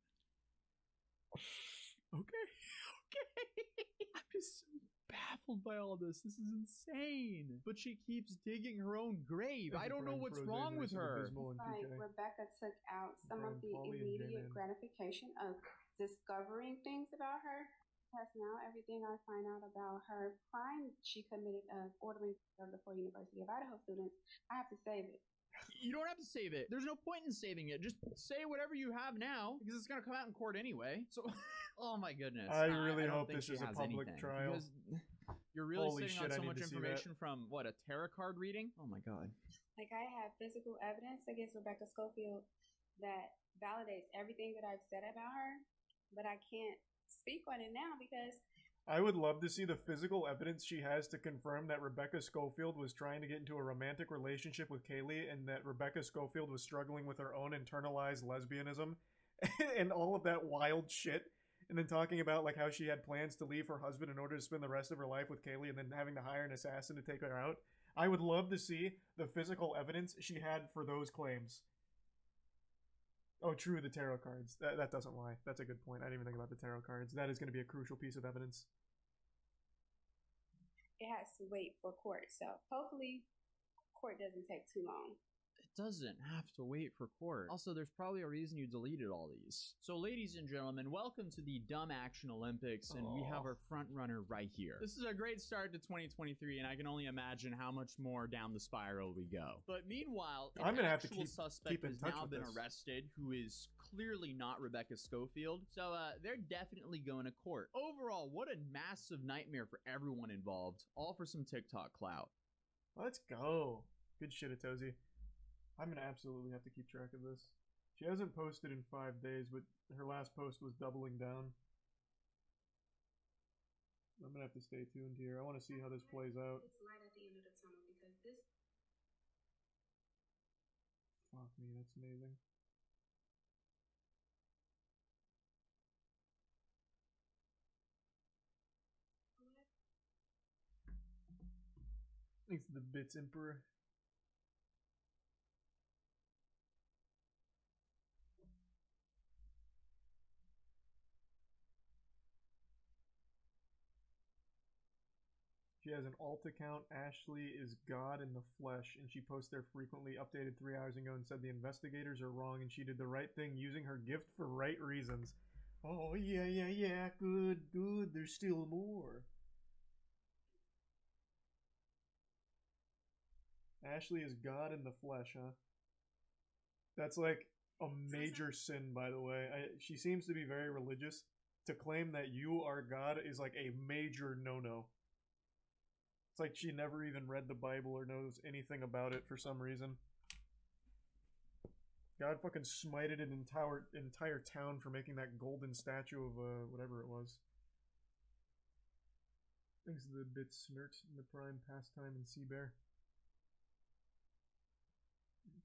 Okay. I'm just so baffled by all this. This is insane. But she keeps digging her own grave. I don't know what's wrong with her. It's like Rebecca took out some of the immediate gratification of discovering things about her. Because now everything I find out about her crime she committed of ordering of the 4 University of Idaho students, I have to save it. You don't have to save it. There's no point in saving it. Just say whatever you have now, because it's gonna come out in court anyway. So, oh my goodness. I really don't hope think this she is a has public anything, trial. because you're really Holy sitting shit, on I so need much to see that. information from what, a tarot card reading? Oh my god. Like, I have physical evidence against Rebecca Schofield that validates everything that I've said about her, but I can't speak on it now because I would love to see the physical evidence she has to confirm that Rebecca Schofield was trying to get into a romantic relationship with Kaylee and that Rebecca Schofield was struggling with her own internalized lesbianism and all of that wild shit. And then talking about like how she had plans to leave her husband in order to spend the rest of her life with Kaylee and then having to hire an assassin to take her out. I would love to see the physical evidence she had for those claims. Oh, true, the tarot cards. That doesn't lie. That's a good point. I didn't even think about the tarot cards. That is going to be a crucial piece of evidence. it has to wait for court. So hopefully court doesn't take too long. It doesn't have to wait for court. Also, there's probably a reason you deleted all these. So, ladies and gentlemen, welcome to the Dumb Action Olympics, and we have our front runner right here. This is a great start to 2023, and I can only imagine how much more down the spiral we go. But meanwhile, I'm gonna have to actual keep suspect in has touch now with been this. arrested, who is clearly not Rebecca Schofield. So, they're definitely going to court. Overall, what a massive nightmare for everyone involved, all for some TikTok clout. Let's go. Good shit, Atozy. I'm gonna absolutely have to keep track of this. She hasn't posted in 5 days, but her last post was doubling down. I'm gonna have to stay tuned here. I want to see how this plays out. It's light at the end of the tunnel because this. Fuck me, that's amazing. Thanks to the Bits Emperor. She has an alt account, Ashley is God in the flesh, and she posts there frequently, updated 3 hours ago and said the investigators are wrong and she did the right thing using her gift for right reasons. Oh, yeah, good, there's still more. Ashley is God in the flesh, huh? That's like a major sin, by the way. She seems to be very religious. To claim that you are God is like a major no-no. It's like she never even read the Bible or knows anything about it for some reason. God fucking smited an entire town for making that golden statue of whatever it was. Thanks to the bit Snert and the Prime Pastime and Sea Bear.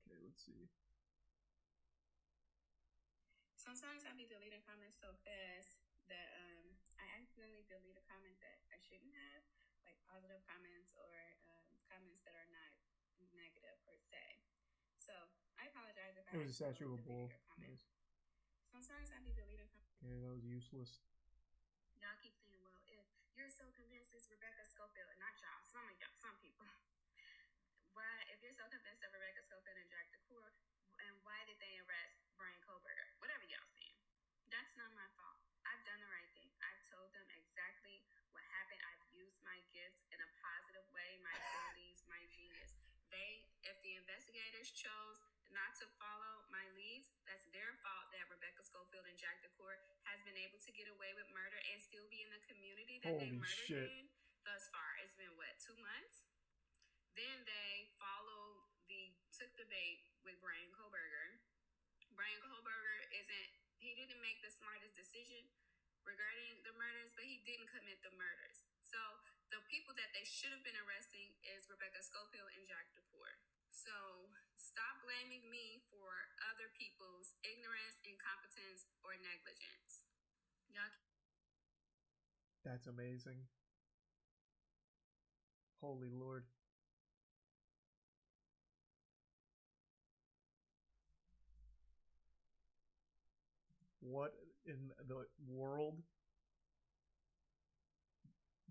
Okay, let's see. Sometimes I be deleting comments so fast that I accidentally delete a comment that I shouldn't have, like positive comments or comments that are not negative per se. So I apologize if I It was a statue of a bull. comment. Sometimes I be deleting comments. Okay, that was useless. Y'all keep saying, well, if you're so convinced it's Rebecca Schofield, and not y'all, some people. Why, if you're so convinced of Rebecca Schofield and Jack DeCour, and why did they arrest Brian Kohlberger? Whatever y'all saying. That's not my fault. I've done the right thing. I've told them exactly what happened. I've used my gifts in a positive way, my abilities, my genius. If the investigators chose not to follow my leads, that's their fault that Rebecca Schofield and Jack DeCour has been able to get away with murder and still be in the community that they Holy murdered shit. in thus far. It's been, what, 2 months? Then they took the bait with Brian Kohlberger. Brian Kohlberger he didn't make the smartest decision regarding the murders, but he didn't commit the murders. So the people that they should have been arresting is Rebecca Schofield and Jack DeCour. So stop blaming me for other people's ignorance, incompetence, or negligence. Y'all. That's amazing. Holy Lord. What in the world?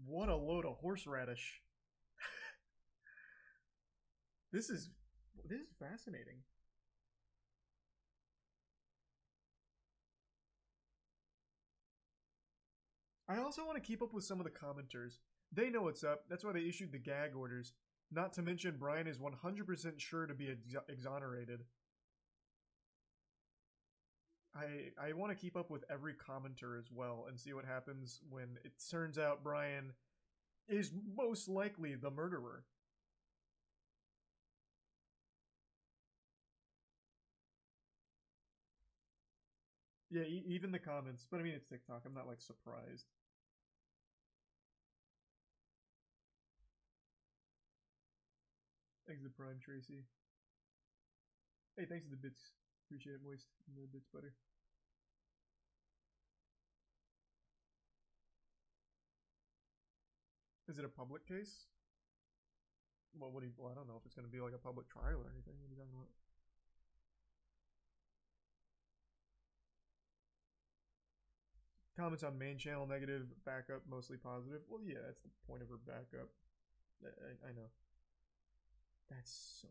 What a load of horseradish. This is fascinating. I also want to keep up with some of the commenters. They know what's up. That's why they issued the gag orders. Not to mention, Brian is 100% sure to be exonerated. I want to keep up with every commenter as well and see what happens when it turns out Brian is most likely the murderer. Yeah, even the comments. But I mean, it's TikTok. I'm not, like, surprised. Thanks to Prime, Tracy. Hey, thanks to the bits. Appreciate it, Moist. And the bits butter. Is it a public case? Well, well, I don't know if it's going to be like a public trial or anything. What are you talking about? Comments on main channel negative, backup mostly positive. Well, yeah, that's the point of her backup. I know. That's so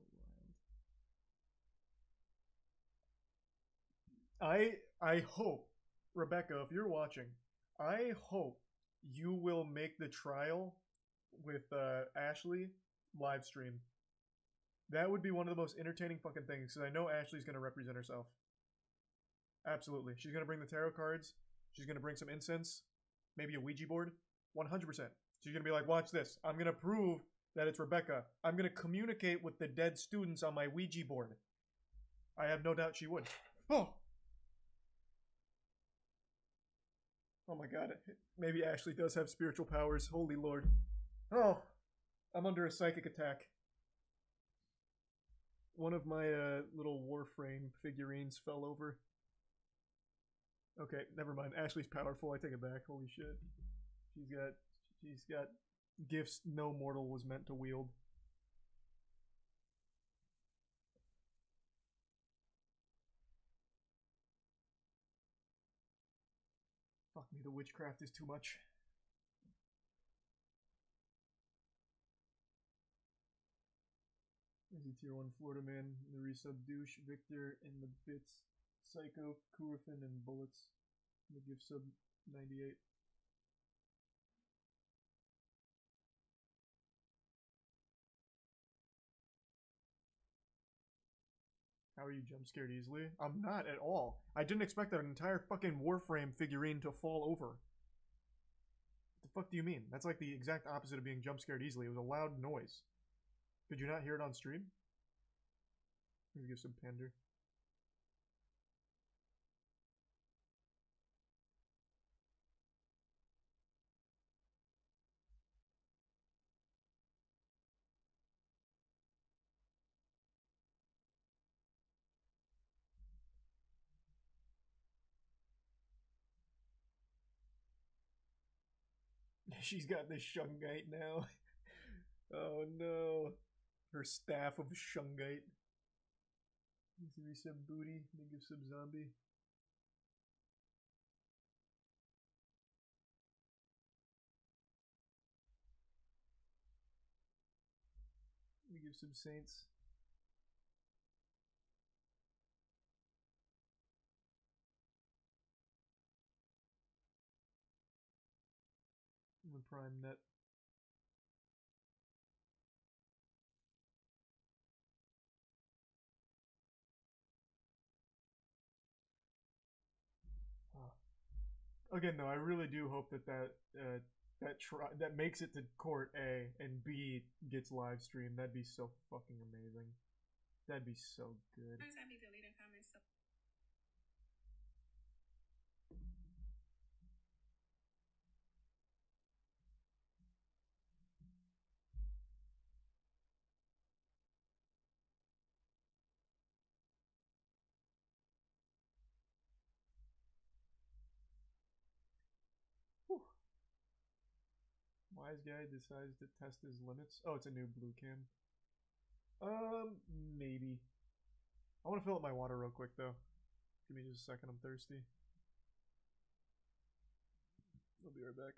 wild. I hope, Rebecca, if you're watching, I hope you will make the trial with Ashley live stream. That would be one of the most entertaining fucking things, because I know Ashley's going to represent herself. Absolutely. She's going to bring the tarot cards. She's going to bring some incense. Maybe a Ouija board. 100%. She's going to be like, watch this. I'm going to prove that it's Rebecca. I'm going to communicate with the dead students on my Ouija board. I have no doubt she would. Oh! Oh my god. Maybe Ashley does have spiritual powers. Holy Lord. Oh! I'm under a psychic attack. One of my little Warframe figurines fell over. Okay, never mind. Ashley's powerful. I take it back. Holy shit. She's got gifts no mortal was meant to wield. Fuck me, the witchcraft is too much. Easy tier 1 Florida man, the resub douche, Victor, and the bits, Psycho, Kurafin, and Bullets. The gift sub 98. How are you jump scared easily? I'm not at all. I didn't expect an entire fucking Warframe figurine to fall over. What the fuck do you mean? That's like the exact opposite of being jump scared easily. It was a loud noise. Did you not hear it on stream? Let me give some pander. She's got the Shungite now. Oh no. Her staff of Shungite. Resub booty, negative sub zombie. Negative sub saints. The prime net. Again, though, I really do hope that that makes it to court A and B gets live streamed. That'd be so fucking amazing. That'd be so good. Sometimes I be deleting comments. So Wise guy decides to test his limits. Oh, it's a new blue cam. Maybe. I want to fill up my water real quick, though. Give me just a second, I'm thirsty. I'll be right back.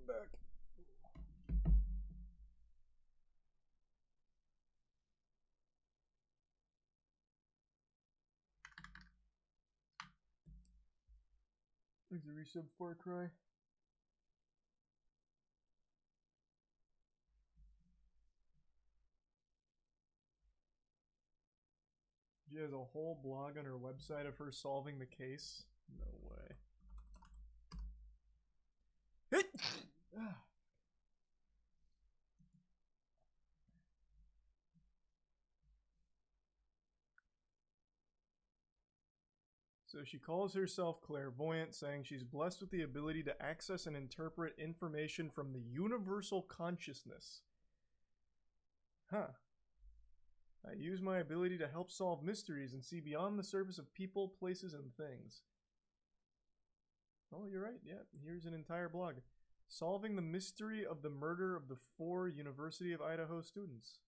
back. Thanks a resub Far Cry. She has a whole blog on her website of her solving the case. No way. So she calls herself clairvoyant, saying she's blessed with the ability to access and interpret information from the universal consciousness. Huh. I use my ability to help solve mysteries and see beyond the surface of people, places, and things. Oh, you're right. Yeah, here's an entire blog. Solving the mystery of the murder of the 4 University of Idaho students.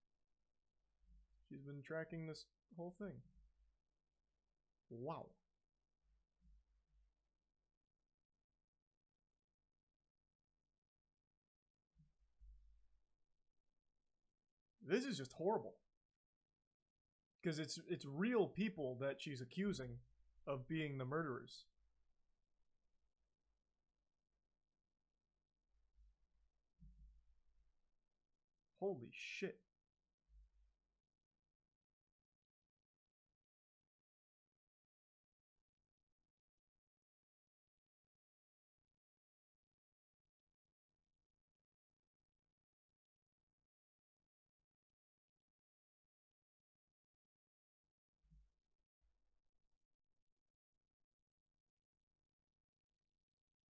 She's been tracking this whole thing. Wow. This is just horrible. Because it's real people that she's accusing of being the murderers. Holy shit.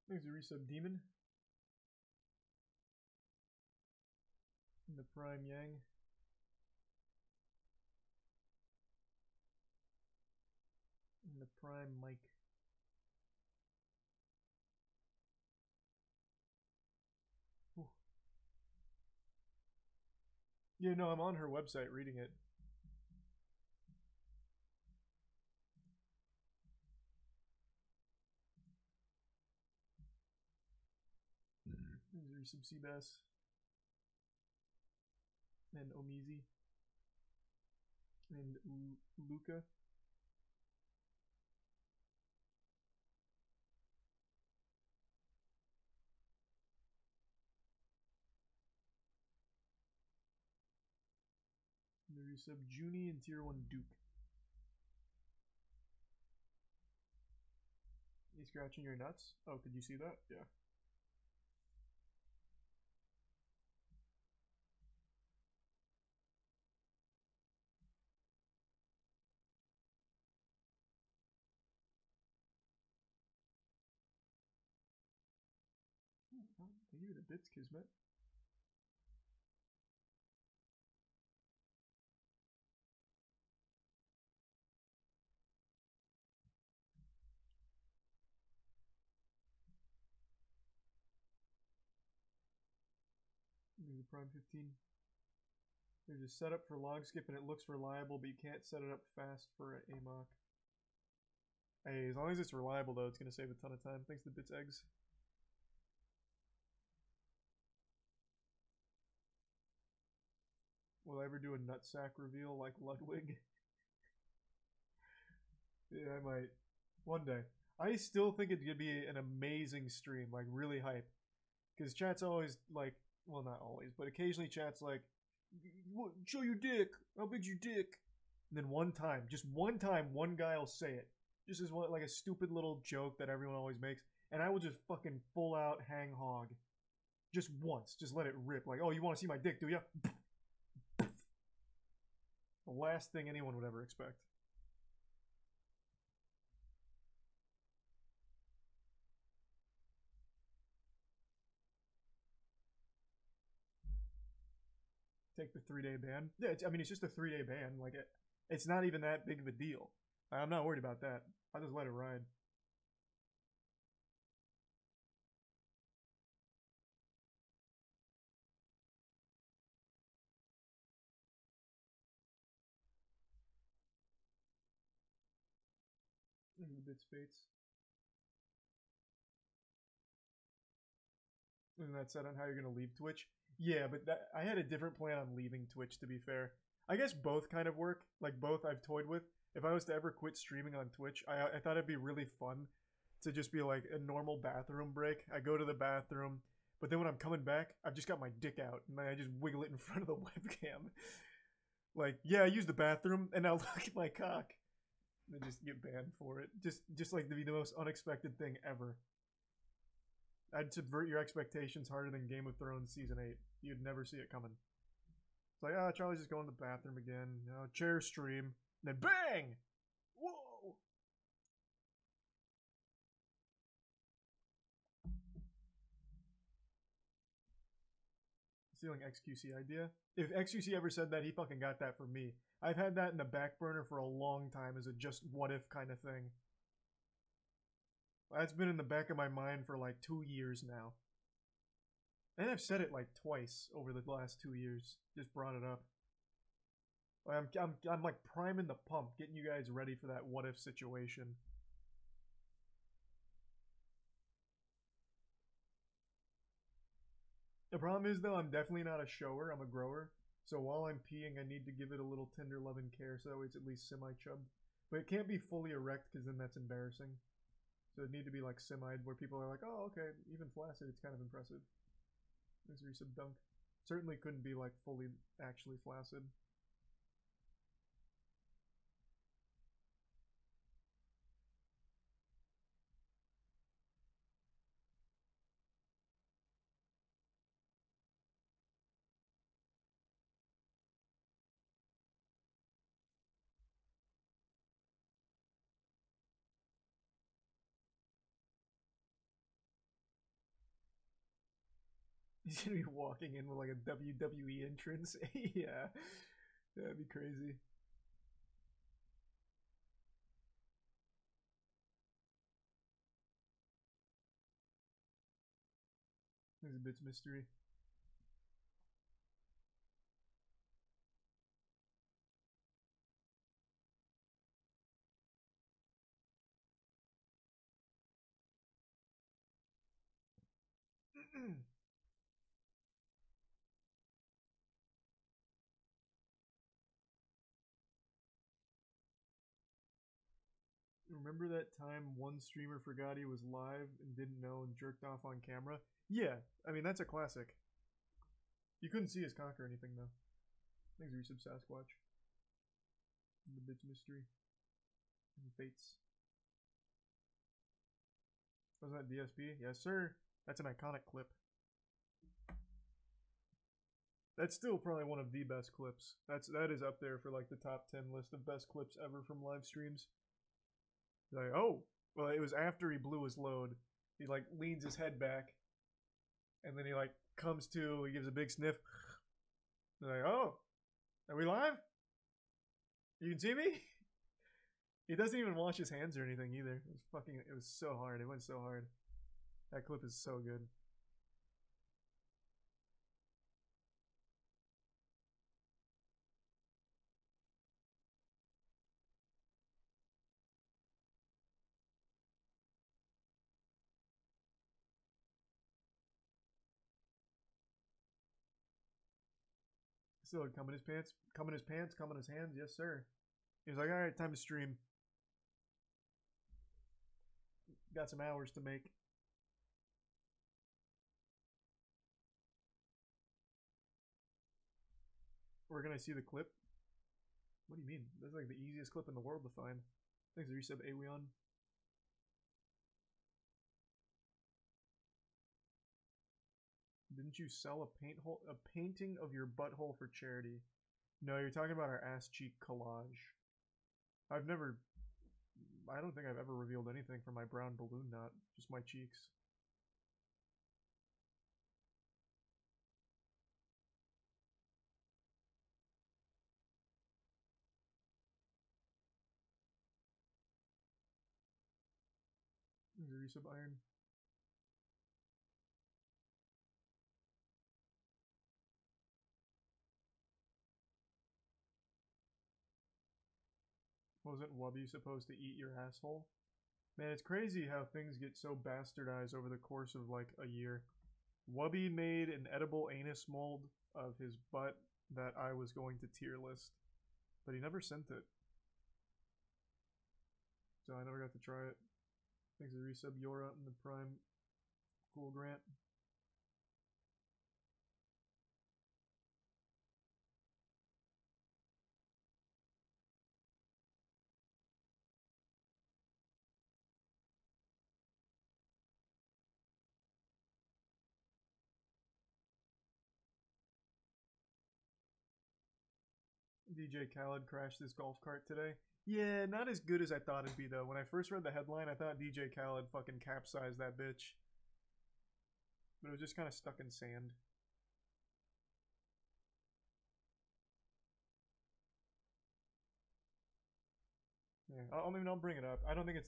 There's a resub demon. And the prime yang. And the prime Mike. Ooh. Yeah, no, I'm on her website reading it. There's some Seabass. And Omizi. And Luca. There's some Junie and Tier 1 Duke. You scratching your nuts? Oh, could you see that? Yeah. Oh, thank you for the bits, Kismet. There's a Prime 15. There's a setup for log skip and it looks reliable, but you can't set it up fast for AMOC. Hey, as long as it's reliable though, it's gonna save a ton of time. Thanks to Bits Eggs. Will I ever do a nutsack reveal like Ludwig? Yeah, I might. One day. I still think it could be an amazing stream, like really hype. Because chat's always like, well, not always, but occasionally chat's like, show your dick. How big's your dick? And then one time, just one time, one guy will say it. Just as one, like a stupid little joke that everyone always makes. And I will just fucking full out hang hog. Just once. Just let it rip. Like, oh, you want to see my dick, do ya? The last thing anyone would ever expect. Take the 3-day ban. Yeah, I mean, it's just a 3-day ban. Like, it's not even that big of a deal. I'm not worried about that. I'll just let it ride. The bits fates. And that said on how you're gonna leave Twitch. Yeah, but I had a different plan on leaving Twitch, to be fair. I guess both kind of work. Like, both I've toyed with. If I was to ever quit streaming on Twitch, I thought it'd be really fun to just be like a normal bathroom break. I go to the bathroom, but then when I'm coming back, I've just got my dick out, and I just wiggle it in front of the webcam. Like, yeah, I use the bathroom, and now look at my cock. And I just get banned for it. Just like to be the most unexpected thing ever. I'd subvert your expectations harder than Game of Thrones Season 8. You'd never see it coming. It's like, ah, Charlie's just going to the bathroom again. You know, chair stream. And then bang! Whoa! Stealing XQC idea? If XQC ever said that, he fucking got that from me. I've had that in the back burner for a long time as a just what if kind of thing. That's been in the back of my mind for like 2 years now. And I've said it like twice over the last 2 years. Just brought it up. I'm like priming the pump, getting you guys ready for that what if situation. The problem is though, I'm definitely not a shower, I'm a grower. So while I'm peeing, I need to give it a little tender loving care so that way it's at least semi-chubbed. But it can't be fully erect because then that's embarrassing. So it'd need to be like semi-ed where people are like, oh, okay, even flaccid, it's kind of impressive. There's resub dunk. Certainly couldn't be like fully actually flaccid. He's gonna be walking in with like a WWE entrance. Yeah. That'd be crazy. There's a bits mystery. Remember that time one streamer forgot he was live and didn't know and jerked off on camera? Yeah, I mean, that's a classic. You couldn't see his cock or anything, though. Thanks, Resub Sasquatch. And the Bits Mystery. And Fates. Wasn't that DSP? Yes, sir. That's an iconic clip. That's still probably one of the best clips. That is up there for like the top 10 list of best clips ever from live streams. Like, oh, well, it was after he blew his load. He like leans his head back, and then he like comes to. He gives a big sniff. They're like, oh, are we live? You can see me. He doesn't even wash his hands or anything either. It was fucking. It was so hard. It went so hard. That clip is so good. Still come in his pants, come in his pants, come in his hands, yes sir. He was like, alright, time to stream. Got some hours to make. We're gonna see the clip? What do you mean? That's like the easiest clip in the world to find. Thanks for resub, Aweon. Didn't you sell a painting of your butthole for charity? No, you're talking about our ass cheek collage. I don't think I've ever revealed anything from my brown balloon knot, just my cheeks. There's a resub iron. Wasn't Wubby supposed to eat your asshole? Man, it's crazy how things get so bastardized over the course of like a year. Wubby made an edible anus mold of his butt that I was going to tier list, but he never sent it. So I never got to try it. Thanks to resub Yora and the Prime Cool Grant. DJ Khaled crashed his golf cart today. Yeah, not as good as I thought it'd be though. When I first read the headline, I thought DJ Khaled fucking capsized that bitch. But it was just kind of stuck in sand. Yeah, I'll bring it up. I don't think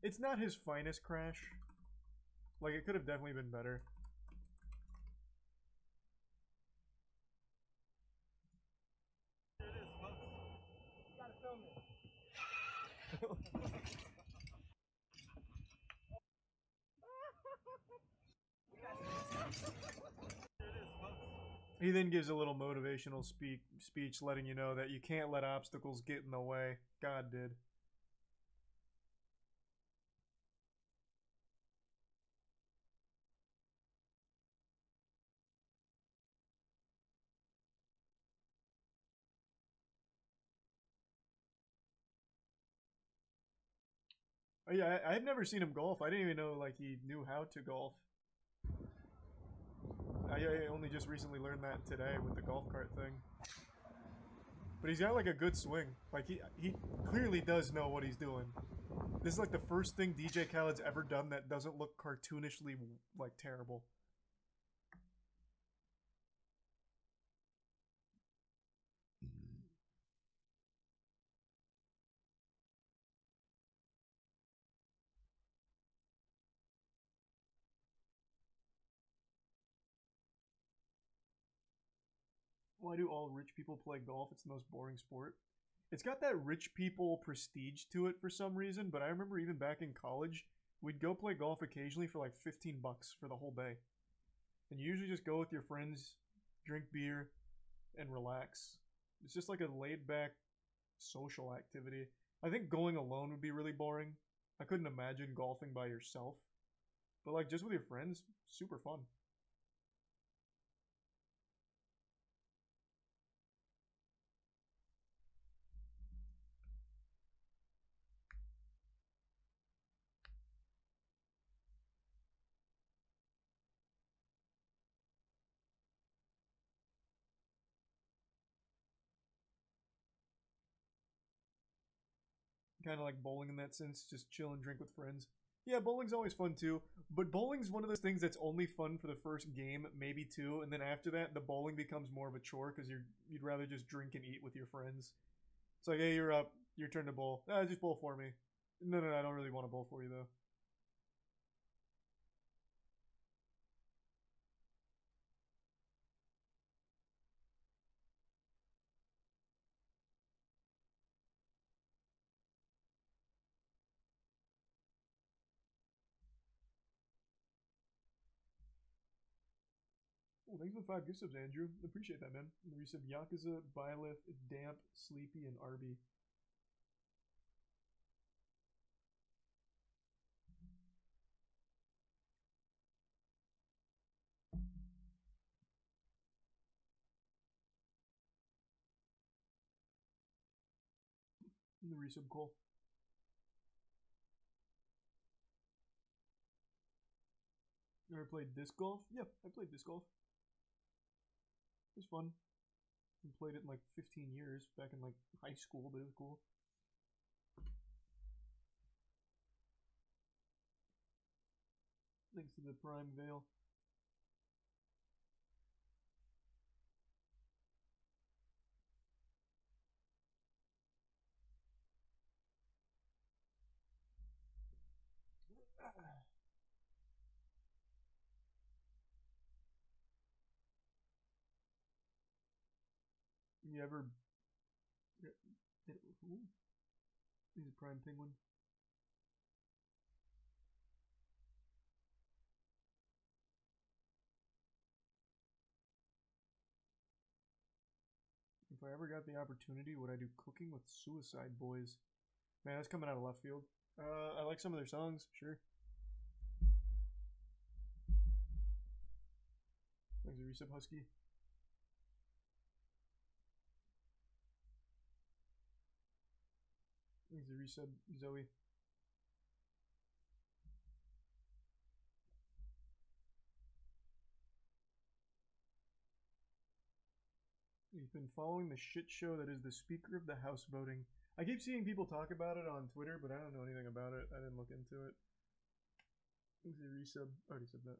it's not his finest crash. Like, it could have definitely been better. He then gives a little motivational speech letting you know that you can't let obstacles get in the way. God did. Oh yeah, I had never seen him golf. I didn't even know like he knew how to golf. I only just recently learned that today with the golf cart thing. But he's got like a good swing. Like he clearly does know what he's doing. This is like the first thing DJ Khaled's ever done that doesn't look cartoonishly like terrible. Why do all rich people play golf? It's the most boring sport. It's got that rich people prestige to it for some reason, but I remember even back in college, we'd go play golf occasionally for like 15 bucks for the whole day. And you usually just go with your friends, drink beer, and relax. It's just like a laid-back social activity. I think going alone would be really boring. I couldn't imagine golfing by yourself. But like just with your friends, super fun. Kind of like bowling in that sense, just chill and drink with friends. Yeah, bowling's always fun too, but bowling's one of those things that's only fun for the first game, maybe two, and then after that, the bowling becomes more of a chore because you'd rather just drink and eat with your friends. It's like, hey, you're up, your turn to bowl. Ah, just bowl for me. No, I don't really want to bowl for you though. Oh, thanks for the 5 gift subs, Andrew. Appreciate that, man. And the resub Yakuza, Byleth, Damp, Sleepy, and Arby. And the resub Cole. You ever played disc golf? Yeah, I played disc golf. It was fun. I played it in like 15 years, back in like high school, but it was cool. Thanks to the Prime Veil. You ever... Ooh. He's a Prime Penguin. If I ever got the opportunity, would I do Cooking with Suicide Boys? Man, that's coming out of left field. I like some of their songs, sure. Thanks, Resub Husky. Thanks, Resub Zoe. You've been following the shit show that is the Speaker of the House voting. I keep seeing people talk about it on Twitter, but I don't know anything about it. I didn't look into it. Thanks, Resub. Already said that.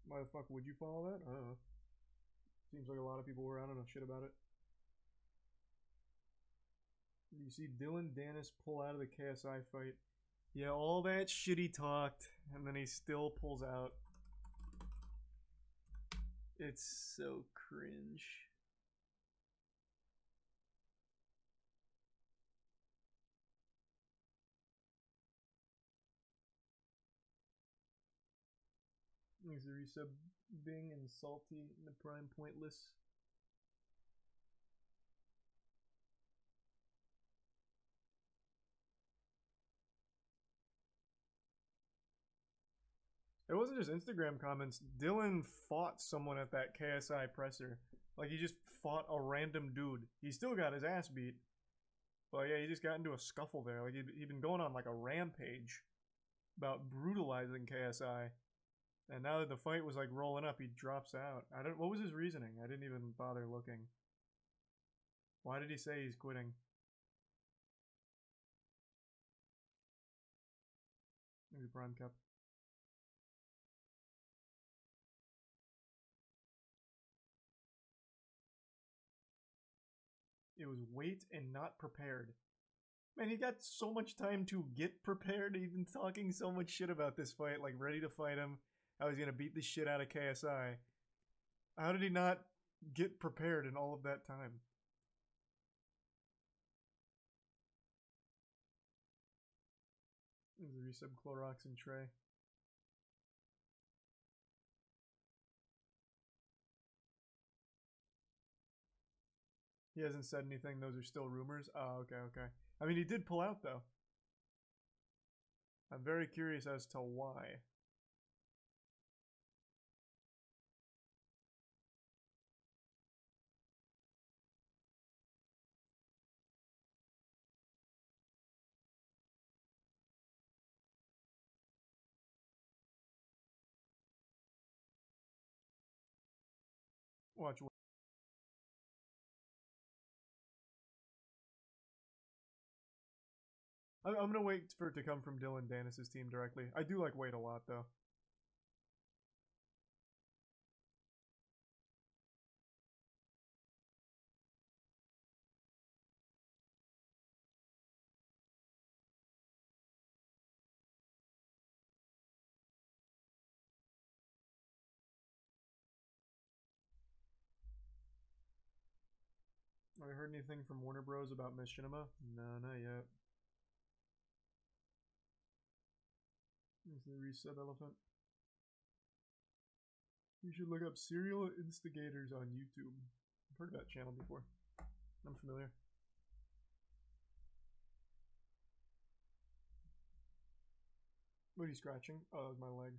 Why the fuck would you follow that? I don't know. Seems like a lot of people were. I don't know shit about it. You see Dylan Dennis pull out of the KSI fight. Yeah, all that shit he talked, and then he still pulls out. It's so cringe. Thanks for resub Bing and Salty in the Prime Pointless. It wasn't just Instagram comments. Dylan fought someone at that KSI presser. Like, he just fought a random dude. He still got his ass beat. But yeah, he just got into a scuffle there. Like, he'd been going on like a rampage about brutalizing KSI. And now that the fight was like rolling up, he drops out. What was his reasoning? I didn't even bother looking. Why did he say he's quitting? Maybe Prime Cup. It was wait and not prepared. Man, he got so much time to get prepared. He's been talking so much shit about this fight, like ready to fight him. How he's gonna beat the shit out of KSI. How did he not get prepared in all of that time? There's a resub Clorox and Trey. He hasn't said anything. Those are still rumors. Oh, okay, okay. I mean, he did pull out, though. I'm very curious as to why. Watch. I'm gonna wait for it to come from Dylan Dennis' team directly. I do like Wade a lot, though. Have I heard anything from Warner Bros. About Machinima? No, not yet. There's the resub elephant. You should look up Serial Instigators on YouTube. I've heard of that channel before. I'm familiar. What are you scratching? Oh, that was my leg.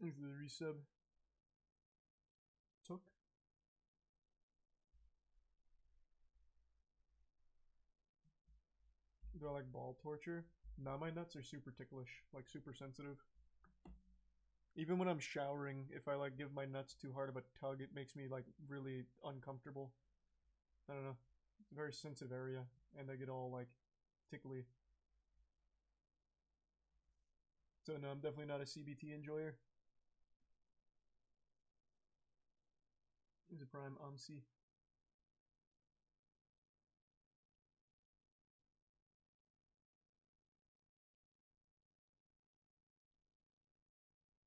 Thanks for the resub. Took. Do I like ball torture? Nah, my nuts are super ticklish, like super sensitive. Even when I'm showering, if I like give my nuts too hard of a tug, it makes me like really uncomfortable. I don't know. It's a very sensitive area, and I get all like tickly. So no, I'm definitely not a CBT enjoyer. He's a prime OMC.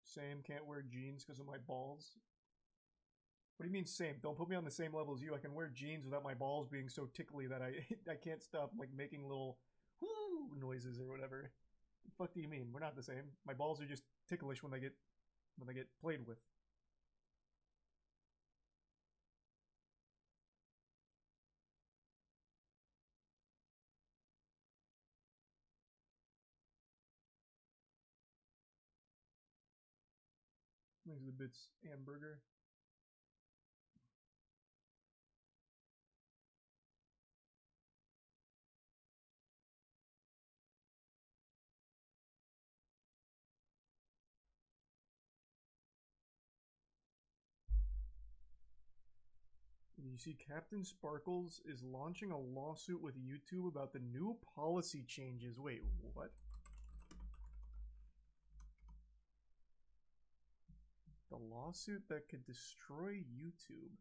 Same, can't wear jeans because of my balls. What do you mean same? Don't put me on the same level as you. I can wear jeans without my balls being so tickly that I can't stop like making little whoo noises or whatever. The fuck do you mean? We're not the same. My balls are just ticklish when they get played with. These are the bits hamburger. You see, Captain Sparkles is launching a lawsuit with YouTube about the new policy changes. Wait, what? The lawsuit that could destroy YouTube.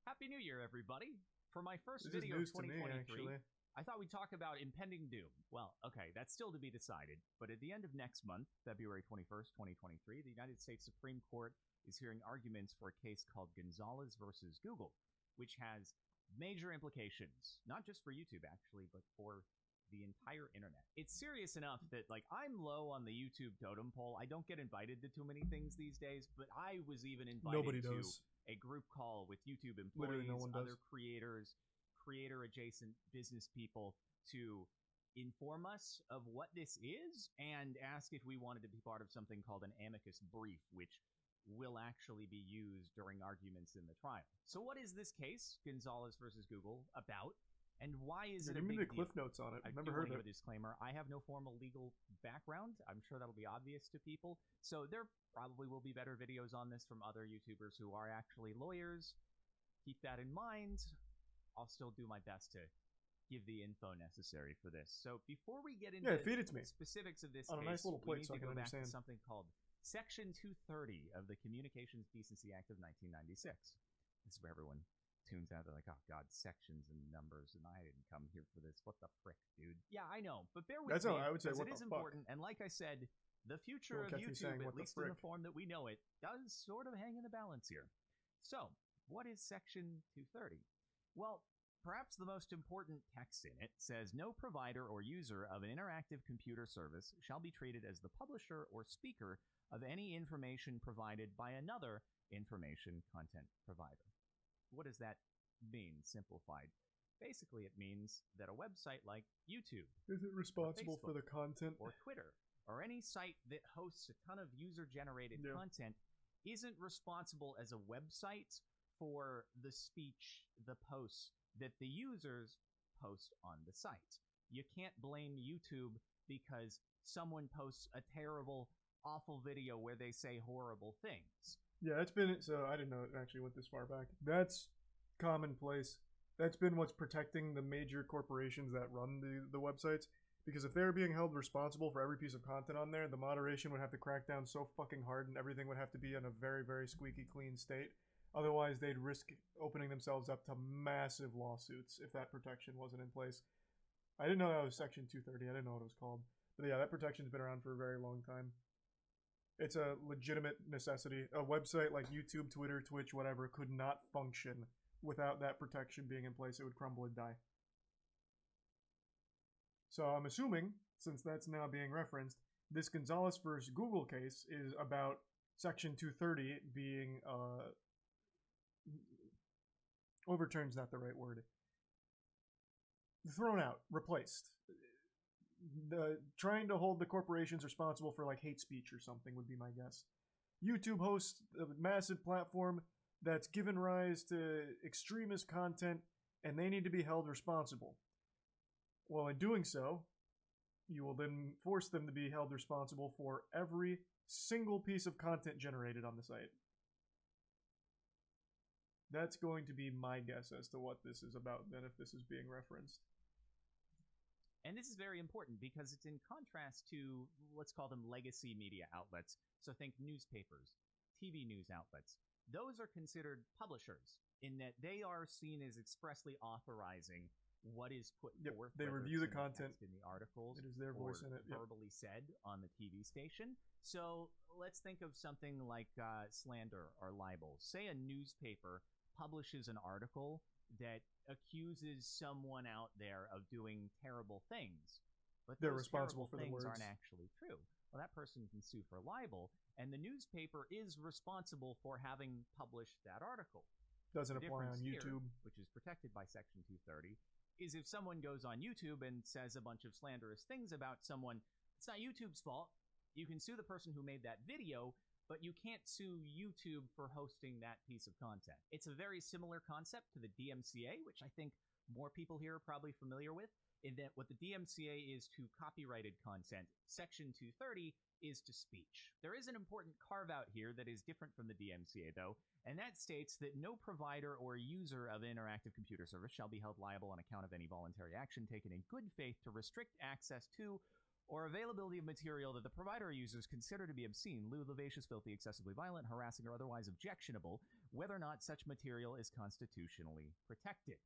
Happy New Year, everybody. For my first This is video of news to me, 2023, actually. I thought we'd talk about impending doom. Well, okay, that's still to be decided, but at the end of next month, February 21st, 2023, the United States Supreme Court is hearing arguments for a case called Gonzalez versus Google, which has major implications, not just for YouTube, actually, but for the entire internet. It's serious enough that, like, I'm low on the YouTube totem pole. I don't get invited to too many things these days, but I was even invited Nobody to does. a group call with YouTube Literally employees, no one does. other creators, creator-adjacent business people to inform us of what this is and ask if we wanted to be part of something called an amicus brief, which will actually be used during arguments in the trial. So what is this case, Gonzalez versus Google, about? And why is it a Give me big the cliff deal? notes on it. I I've never do heard want to of give a disclaimer. I have no formal legal background. I'm sure that'll be obvious to people. So there probably will be better videos on this from other YouTubers who are actually lawyers. Keep that in mind. I'll still do my best to give the info necessary for this. So before we get into feed it to me. the specifics of this On a case, nice little we plate need so I to can go back to understand. something called Section 230 of the Communications Decency Act of 1996. This is where everyone tunes out. They're like, oh god, sections and numbers, and I didn't come here for this. What the frick, dude? Yeah, I know, but bear with That's me. all I would say, because what it is the fuck? important, and like I said, the future Don't of catch me YouTube, saying, at what the least in the frick? form that we know it, does sort of hang in the balance here. So, what is Section 230? Well, perhaps the most important text in it says, no provider or user of an interactive computer service shall be treated as the publisher or speaker of any information provided by another information content provider. What does that mean, simplified? Basically, it means that a website like YouTube, Is it responsible for Facebook, the content? or Twitter, or any site that hosts a ton of user-generated Yeah. content isn't responsible as a website for the speech, the posts that the users post on the site. You can't blame YouTube because someone posts a terrible, awful video where they say horrible things. Yeah, it's been, so I didn't know it actually went this far back. That's commonplace. That's been what's protecting the major corporations that run the websites. Because if they're being held responsible for every piece of content on there, the moderation would have to crack down so fucking hard and everything would have to be in a very, very squeaky clean state. Otherwise, they'd risk opening themselves up to massive lawsuits if that protection wasn't in place. I didn't know that was Section 230. I didn't know what it was called. But yeah, that protection's been around for a very long time. It's a legitimate necessity. A website like YouTube, Twitter, Twitch, whatever, could not function without that protection being in place. It would crumble and die. So I'm assuming, since that's now being referenced, this Gonzalez versus Google case is about Section 230 being overturned's not the right word. Thrown out, replaced. Trying to hold the corporations responsible for like hate speech or something would be my guess. YouTube hosts a massive platform that's given rise to extremist content, and they need to be held responsible. Well, in doing so, you will then force them to be held responsible for every single piece of content generated on the site. That's going to be my guess as to what this is about then if this is being referenced. And this is very important because it's in contrast to, let's call them legacy media outlets. So think newspapers, TV news outlets. Those are considered publishers in that they are seen as expressly authorizing what is put forth. They whether review it's the in content. Text in the articles. It is their voice in it. Yep. Verbally said on the TV station. So let's think of something like slander or libel. Say a newspaper publishes an article that accuses someone out there of doing terrible things, but they're those responsible for terrible the things words. aren't actually true. Well, that person can sue for libel, and the newspaper is responsible for having published that article. Doesn't The apply on difference here, YouTube. which is protected by Section 230, is if someone goes on YouTube and says a bunch of slanderous things about someone, it's not YouTube's fault. You can sue the person who made that video, but you can't sue YouTube for hosting that piece of content. It's a very similar concept to the DMCA, which I think more people here are probably familiar with, in that what the DMCA is to copyrighted content, Section 230 is to speech. There is an important carve-out here that is different from the DMCA, though, and that states that no provider or user of an interactive computer service shall be held liable on account of any voluntary action taken in good faith to restrict access to or availability of material that the provider or users consider to be obscene, lewd, lascivious, filthy, excessively violent, harassing, or otherwise objectionable, whether or not such material is constitutionally protected.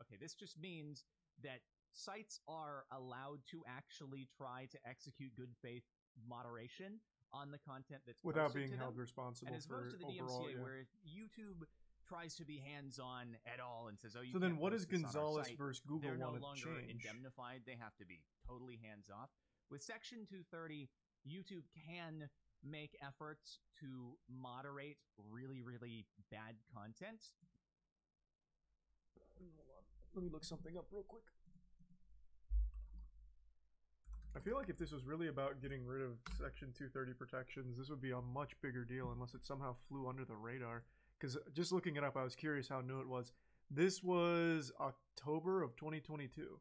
Okay, this just means that sites are allowed to actually try to execute good faith moderation on the content that's without posted being to held them. responsible and as for opposed to the overall, DMCA, yeah. where YouTube tries to be hands-on at all and says, "Oh, you So then, can't what post does this on our Gonzalez site," versus Google they're no want to longer change? indemnified. They have to be totally hands-off. With Section 230, YouTube can make efforts to moderate really, really bad content. Hold on. Let me look something up real quick. I feel like if this was really about getting rid of Section 230 protections, this would be a much bigger deal unless it somehow flew under the radar. Because just looking it up, I was curious how new it was. This was October of 2022.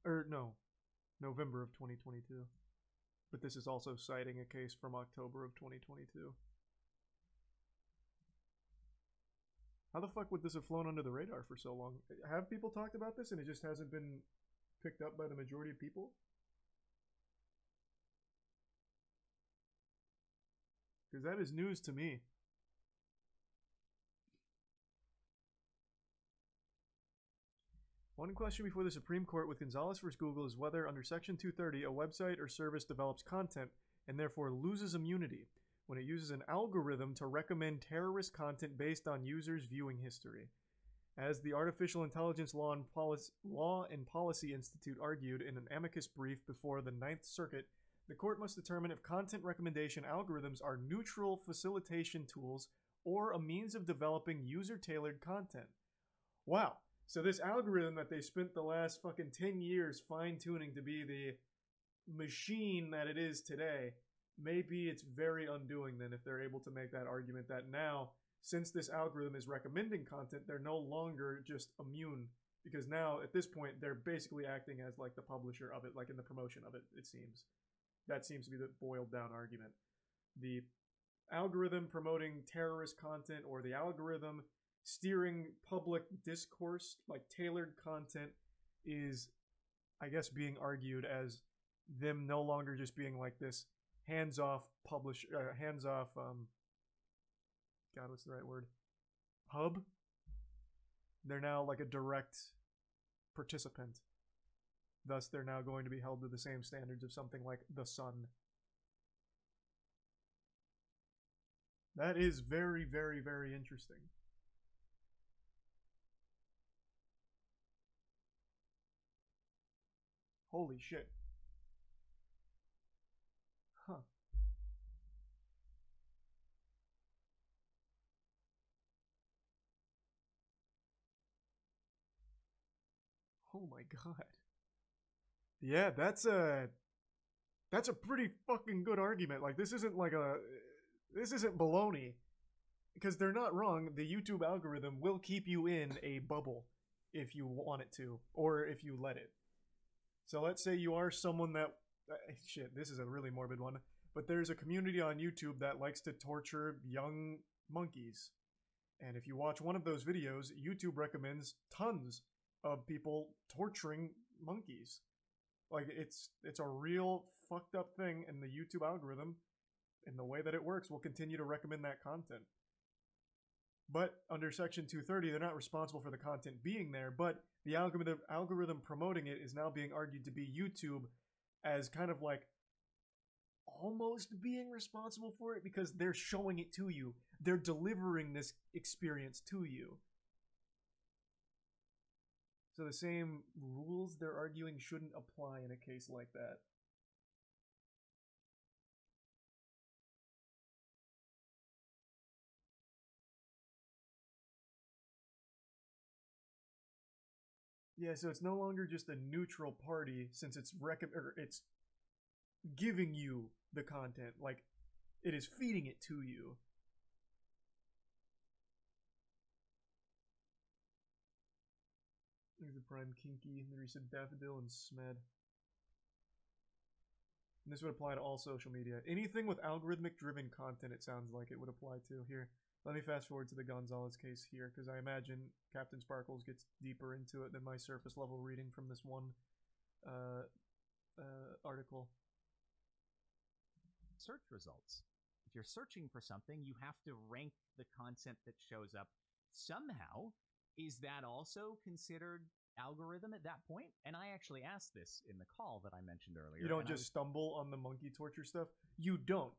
Or no, November of 2022. But this is also citing a case from October of 2022. How the fuck would this have flown under the radar for so long? Have people talked about this and it just hasn't been picked up by the majority of people? Because that is news to me. One question before the Supreme Court with Gonzalez vs. Google is whether, under Section 230, a website or service develops content and therefore loses immunity when it uses an algorithm to recommend terrorist content based on users' viewing history. As the Artificial Intelligence Law and Policy Institute argued in an amicus brief before the Ninth Circuit, the court must determine if content recommendation algorithms are neutral facilitation tools or a means of developing user-tailored content. Wow. So this algorithm that they spent the last fucking 10 years fine-tuning to be the machine that it is today, maybe it's very undoing then if they're able to make that argument that now, since this algorithm is recommending content, they're no longer just immune. Because now, at this point, they're basically acting as like the publisher of it, like in the promotion of it, it seems. That seems to be the boiled down argument. The algorithm promoting terrorist content or the algorithm steering public discourse, like tailored content, is, I guess, being argued as them no longer just being like this hands-off publish, hands-off, God, what's the right word? Hub? They're now like a direct participant. Thus, they're now going to be held to the same standards of something like The Sun. That is very, very, very interesting. Holy shit. Huh. Oh my god. Yeah, that's a pretty fucking good argument. Like, this isn't baloney. Because they're not wrong. The YouTube algorithm will keep you in a bubble if you want it to, or if you let it. So let's say you are someone that, shit, this is a really morbid one, but there's a community on YouTube that likes to torture young monkeys. And if you watch one of those videos, YouTube recommends tons of people torturing monkeys. Like, it's a real fucked up thing, and the YouTube algorithm, in the way that it works, will continue to recommend that content. But under Section 230, they're not responsible for the content being there, but the algorithm promoting it is now being argued to be YouTube as kind of like almost being responsible for it because they're showing it to you. They're delivering this experience to you. So the same rules they're arguing shouldn't apply in a case like that. Yeah, so it's no longer just a neutral party since it's it's giving you the content, like it is feeding it to you. There's a Prime Kinky, there is a Daffodil and Smed. And this would apply to all social media. Anything with algorithmic driven content, it sounds like it would apply to. Here, let me fast forward to the Gonzalez case here, because I imagine Captain Sparkles gets deeper into it than my surface level reading from this one article. Search results. If you're searching for something, you have to rank the content that shows up somehow. Is that also considered algorithm at that point? And I actually asked this in the call that I mentioned earlier. You don't just stumble on the monkey torture stuff? You don't.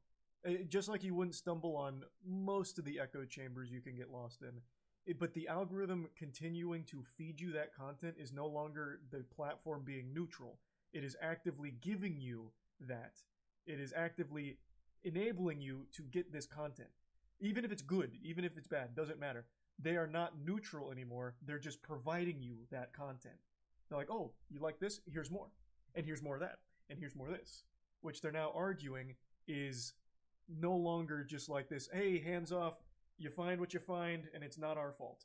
Just like you wouldn't stumble on most of the echo chambers you can get lost in. But the algorithm continuing to feed you that content is no longer the platform being neutral. It is actively giving you that. It is actively enabling you to get this content. Even if it's good, even if it's bad, doesn't matter. They are not neutral anymore. They're just providing you that content. They're like, oh, you like this? Here's more. And here's more of that. And here's more of this. Which they're now arguing is no longer just like this, hey, hands off, you find what you find, and it's not our fault.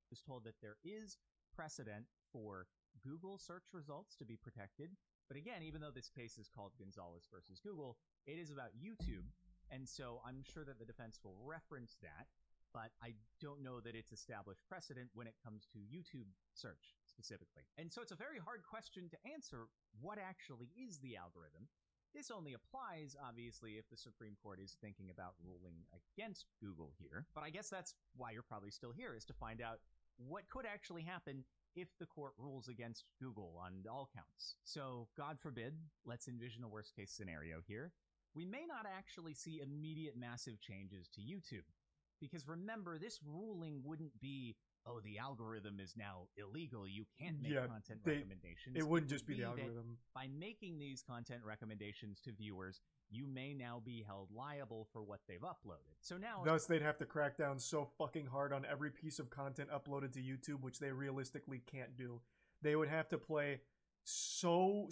Was told that there is precedent for Google search results to be protected. But again, even though this case is called Gonzalez versus Google, it is about YouTube. And so I'm sure that the defense will reference that, but I don't know that it's established precedent when it comes to YouTube search specifically. And so it's a very hard question to answer. What actually is the algorithm? This only applies, obviously, if the Supreme Court is thinking about ruling against Google here. But I guess that's why you're probably still here, is to find out what could actually happen if the court rules against Google on all counts. So, God forbid, let's envision a worst-case scenario here. We may not actually see immediate massive changes to YouTube. Because remember, this ruling wouldn't be, oh, the algorithm is now illegal, you can't make content recommendations. It wouldn't just be the algorithm. By making these content recommendations to viewers, you may now be held liable for what they've uploaded. So now, thus, they'd have to crack down so fucking hard on every piece of content uploaded to YouTube, which they realistically can't do. They would have to play so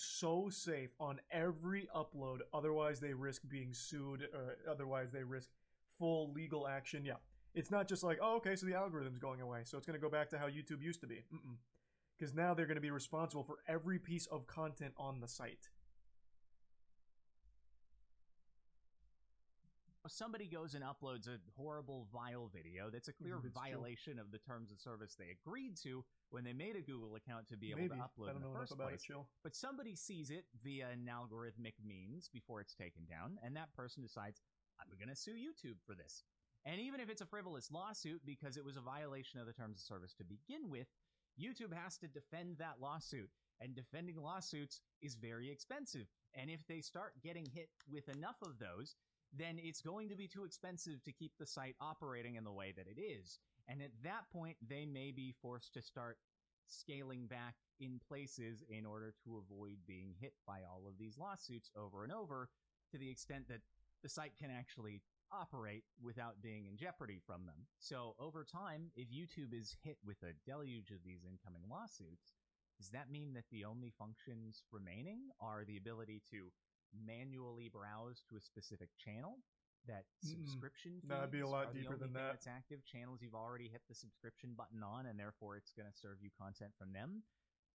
safe on every upload, otherwise they risk being sued, or otherwise they risk full legal action. Yeah, it's not just like, oh, okay, so the algorithm's going away, so it's going to go back to how YouTube used to be. Because now they're going to be responsible for every piece of content on the site. If somebody goes and uploads a horrible, vile video that's a clear violation of the terms of service they agreed to when they made a Google account to be able to upload in the first place. But somebody sees it via an algorithmic means before it's taken down, and that person decides, I'm going to sue YouTube for this. And even if it's a frivolous lawsuit because it was a violation of the terms of service to begin with, YouTube has to defend that lawsuit. And defending lawsuits is very expensive. And if they start getting hit with enough of those, then it's going to be too expensive to keep the site operating in the way that it is. And at that point, they may be forced to start scaling back in places in order to avoid being hit by all of these lawsuits over and over, to the extent that the site can actually operate without being in jeopardy from them. So over time, if YouTube is hit with a deluge of these incoming lawsuits, does that mean that the only functions remaining are the ability to manually browse to a specific channel? That subscription feeds that'd be a lot are deeper the only than thing that. that's active? Channels you've already hit the subscription button on, and therefore it's going to serve you content from them.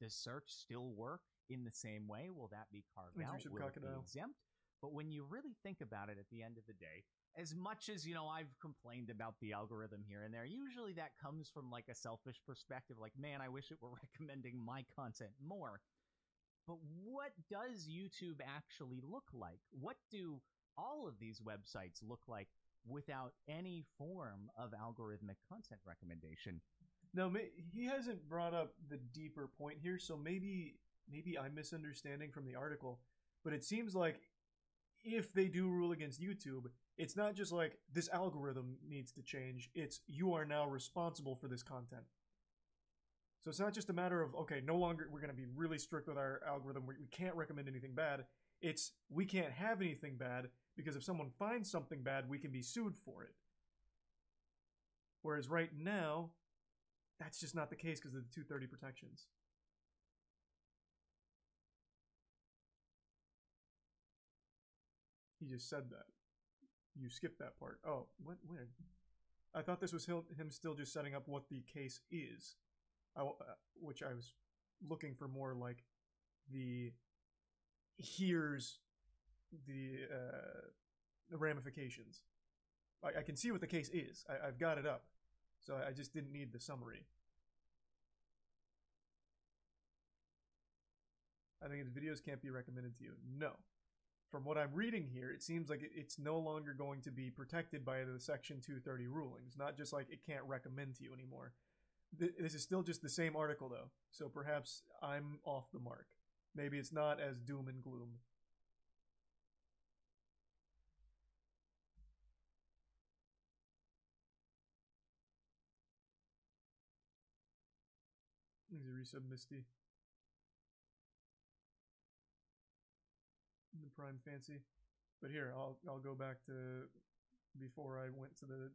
Does search still work in the same way? Will that be carved out? Will it be exempt? But when you really think about it at the end of the day, as much as, you know, I've complained about the algorithm here and there, usually that comes from like a selfish perspective, like, man, I wish it were recommending my content more. But what does YouTube actually look like? What do all of these websites look like without any form of algorithmic content recommendation? Now, he hasn't brought up the deeper point here, so maybe I'm misunderstanding from the article, but it seems like if they do rule against YouTube, it's not just like this algorithm needs to change, it's you are now responsible for this content. So it's not just a matter of, okay, no longer we're going to be really strict with our algorithm, we can't recommend anything bad. It's we can't have anything bad because if someone finds something bad, we can be sued for it. Whereas right now, that's just not the case because of the 230 protections. He just said that. You skipped that part. Oh, what? Where? I thought this was him still just setting up what the case is. Which I was looking for more like the here's the ramifications. I can see what the case is. I've got it up. So I just didn't need the summary. I think his videos can't be recommended to you. No. From what I'm reading here, it seems like it's no longer going to be protected by the Section 230 rulings. Not just like it can't recommend to you anymore. This is still just the same article, though. So perhaps I'm off the mark. Maybe it's not as doom and gloom. Easy resub Misty. The Prime Fancy. But here, I'll go back to before I went to the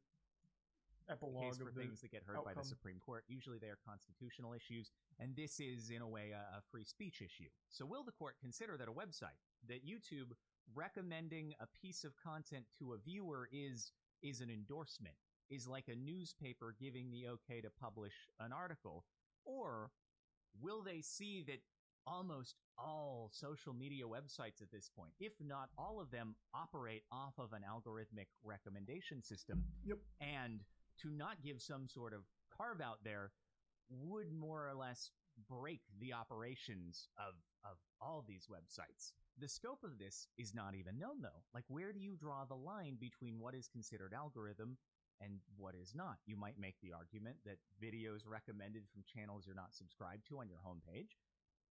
epilogue for of the things that get heard by the Supreme Court. Usually they are constitutional issues, and this is, in a way, a free speech issue. So will the court consider that a website, that YouTube recommending a piece of content to a viewer is an endorsement, is like a newspaper giving the okay to publish an article? Or will they see that almost all social media websites at this point, if not all of them, operate off of an algorithmic recommendation system? Yep. And to not give some sort of carve out there would more or less break the operations of all these websites. The scope of this is not even known, though. Like, where do you draw the line between what is considered algorithm and what is not? You might make the argument that videos recommended from channels you're not subscribed to on your homepage,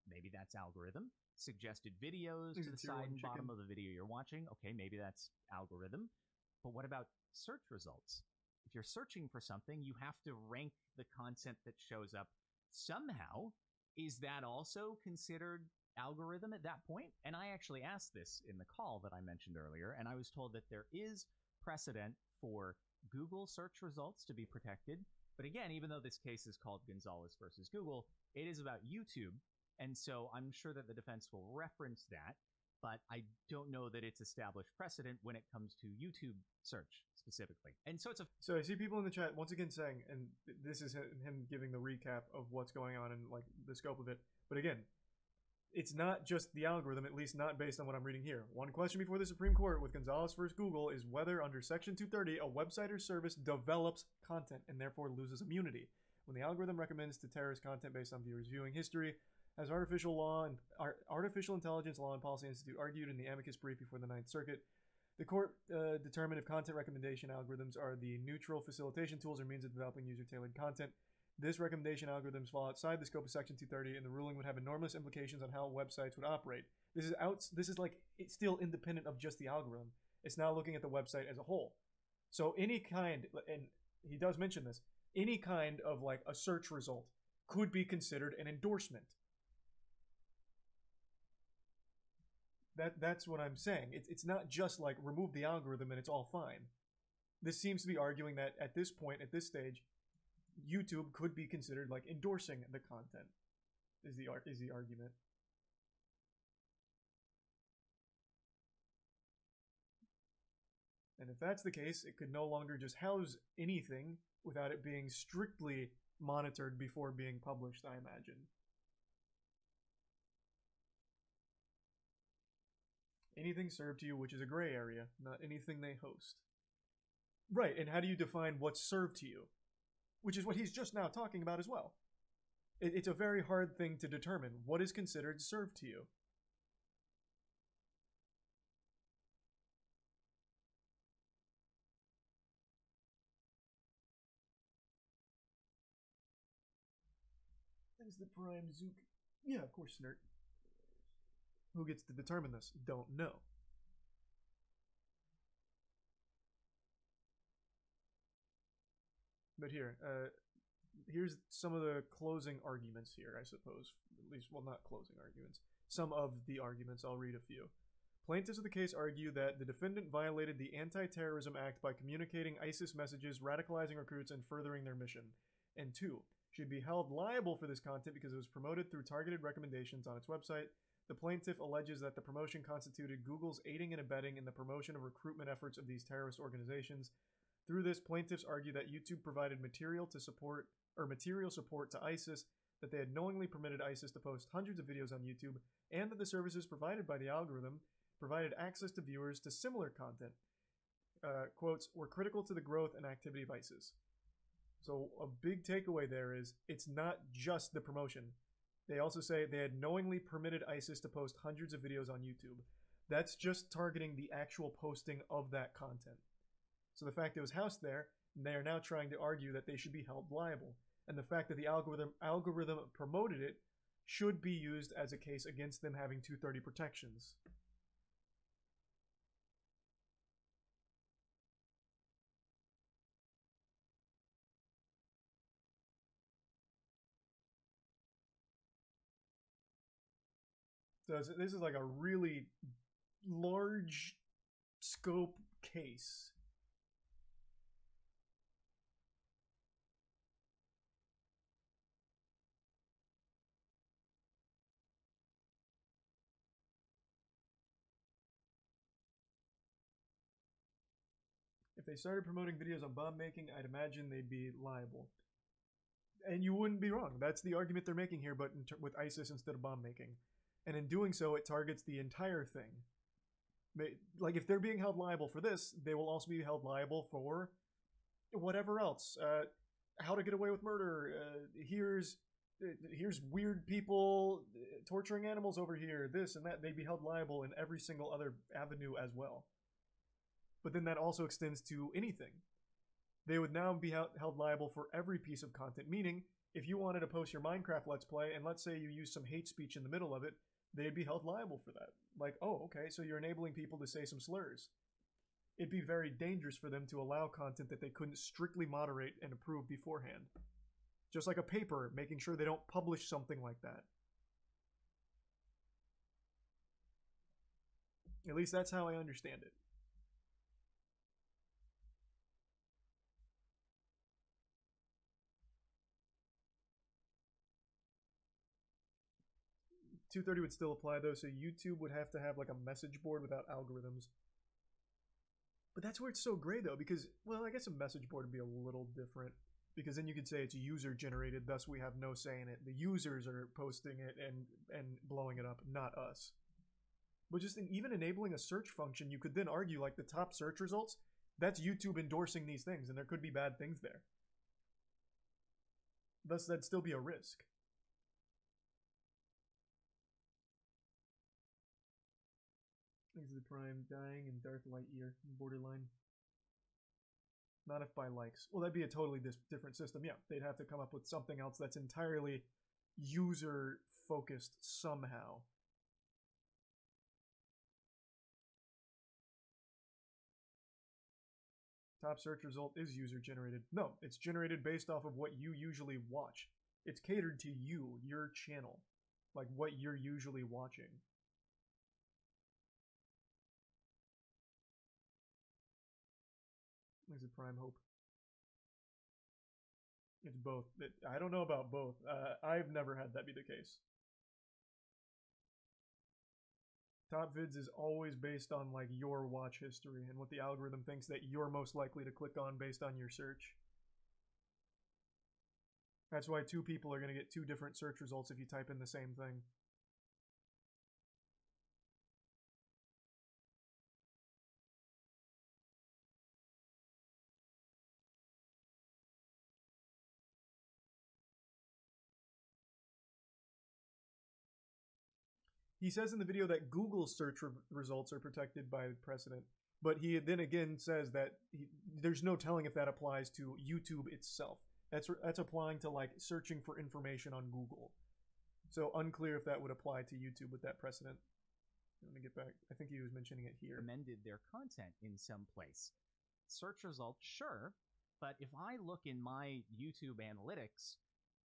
maybe that's algorithm. Suggested videos to the side and bottom of the video you're watching, okay, maybe that's algorithm. But what about search results? If you're searching for something, you have to rank the content that shows up somehow. Is that also considered algorithm at that point? And I actually asked this in the call that I mentioned earlier, and I was told that there is precedent for Google search results to be protected. But again, even though this case is called Gonzalez versus Google, it is about YouTube. And so I'm sure that the defense will reference that, but I don't know that it's established precedent when it comes to YouTube search specifically. And so So I see people in the chat once again saying, and this is him giving the recap of what's going on and like the scope of it. But again, it's not just the algorithm, at least not based on what I'm reading here. One question before the Supreme Court with Gonzalez versus Google is whether under Section 230 a website or service develops content and therefore loses immunity. When the algorithm recommends to terrorist content based on viewers' viewing history, as Artificial Intelligence Law and Policy Institute argued in the amicus brief before the Ninth Circuit, the court determined if content recommendation algorithms are the neutral facilitation tools or means of developing user-tailored content. This recommendation algorithms fall outside the scope of Section 230, and the ruling would have enormous implications on how websites would operate. This is like it's still independent of just the algorithm. It's now looking at the website as a whole. So any kind, and he does mention this, any kind of like a search result could be considered an endorsement. That's what I'm saying. It's not just like remove the algorithm and it's all fine. This seems to be arguing that at this point, at this stage, YouTube could be considered like endorsing the content. Is the argument. And if that's the case, it could no longer just house anything without it being strictly monitored before being published, I imagine. Anything served to you, which is a gray area, not anything they host. Right, and how do you define what's served to you? Which is what he's just now talking about as well. It's a very hard thing to determine. What is considered served to you? Things the prime Zook. Yeah, of course, Snert. Who gets to determine this? Don't know. But here, here's some of the closing arguments here, I suppose. At least, well, not closing arguments. Some of the arguments, I'll read a few. Plaintiffs of the case argue that the defendant violated the Anti-Terrorism Act by communicating ISIS messages, radicalizing recruits, and furthering their mission. And 2, should be held liable for this content because it was promoted through targeted recommendations on its website. The plaintiff alleges that the promotion constituted Google's aiding and abetting in the promotion of recruitment efforts of these terrorist organizations. Through this, plaintiffs argue that YouTube provided material support to ISIS, that they had knowingly permitted ISIS to post hundreds of videos on YouTube, and that the services provided by the algorithm provided access to viewers to similar content. Quotes, were critical to the growth and activity of ISIS. So a big takeaway there is, it's not just the promotion. They also say they had knowingly permitted ISIS to post hundreds of videos on YouTube. That's just targeting the actual posting of that content. So the fact it was housed there, they are now trying to argue that they should be held liable. And the fact that the algorithm promoted it should be used as a case against them having 230 protections. So this is like a really large scope case. If they started promoting videos on bomb making, I'd imagine they'd be liable. And you wouldn't be wrong. That's the argument they're making here, but with ISIS instead of bomb making. And in doing so, it targets the entire thing. Like, if they're being held liable for this, they will also be held liable for whatever else. How to get away with murder. Here's weird people torturing animals over here. This and that. They'd be held liable in every single other avenue as well. But then that also extends to anything. They would now be held liable for every piece of content, meaning if you wanted to post your Minecraft Let's Play and let's say you use some hate speech in the middle of it, they'd be held liable for that. Like, oh, okay, so you're enabling people to say some slurs. It'd be very dangerous for them to allow content that they couldn't strictly moderate and approve beforehand. Just like a paper, making sure they don't publish something like that. At least that's how I understand it. .230 would still apply though, so YouTube would have to have like a message board without algorithms. But that's where it's so gray though, because, well, I guess a message board would be a little different. Because then you could say it's user generated, thus we have no say in it. The users are posting it and blowing it up, not us. But just even enabling a search function, you could then argue like the top search results, that's YouTube endorsing these things, and there could be bad things there. Thus, that'd still be a risk. Thanks to the Prime dying and Darth Lightyear borderline. Not if by likes. Well, that'd be a totally different system. Yeah, they'd have to come up with something else that's entirely user-focused somehow. Top search result is user-generated. No, it's generated based off of what you usually watch. It's catered to you, your channel. Like, what you're usually watching. Is it Prime Hope? It's both. I don't know about both. I've never had that be the case. Top vids is always based on like your watch history and what the algorithm thinks that you're most likely to click on based on your search. That's why two people are going to get two different search results if you type in the same thing. he says in the video that Google's search results are protected by precedent, but he then again says that there's no telling if that applies to YouTube itself. That's applying to like searching for information on Google. So unclear if that would apply to YouTube with that precedent. Let me get back. I think he was mentioning it here. Amended their content in some place. Search results, sure, but if I look in my YouTube analytics,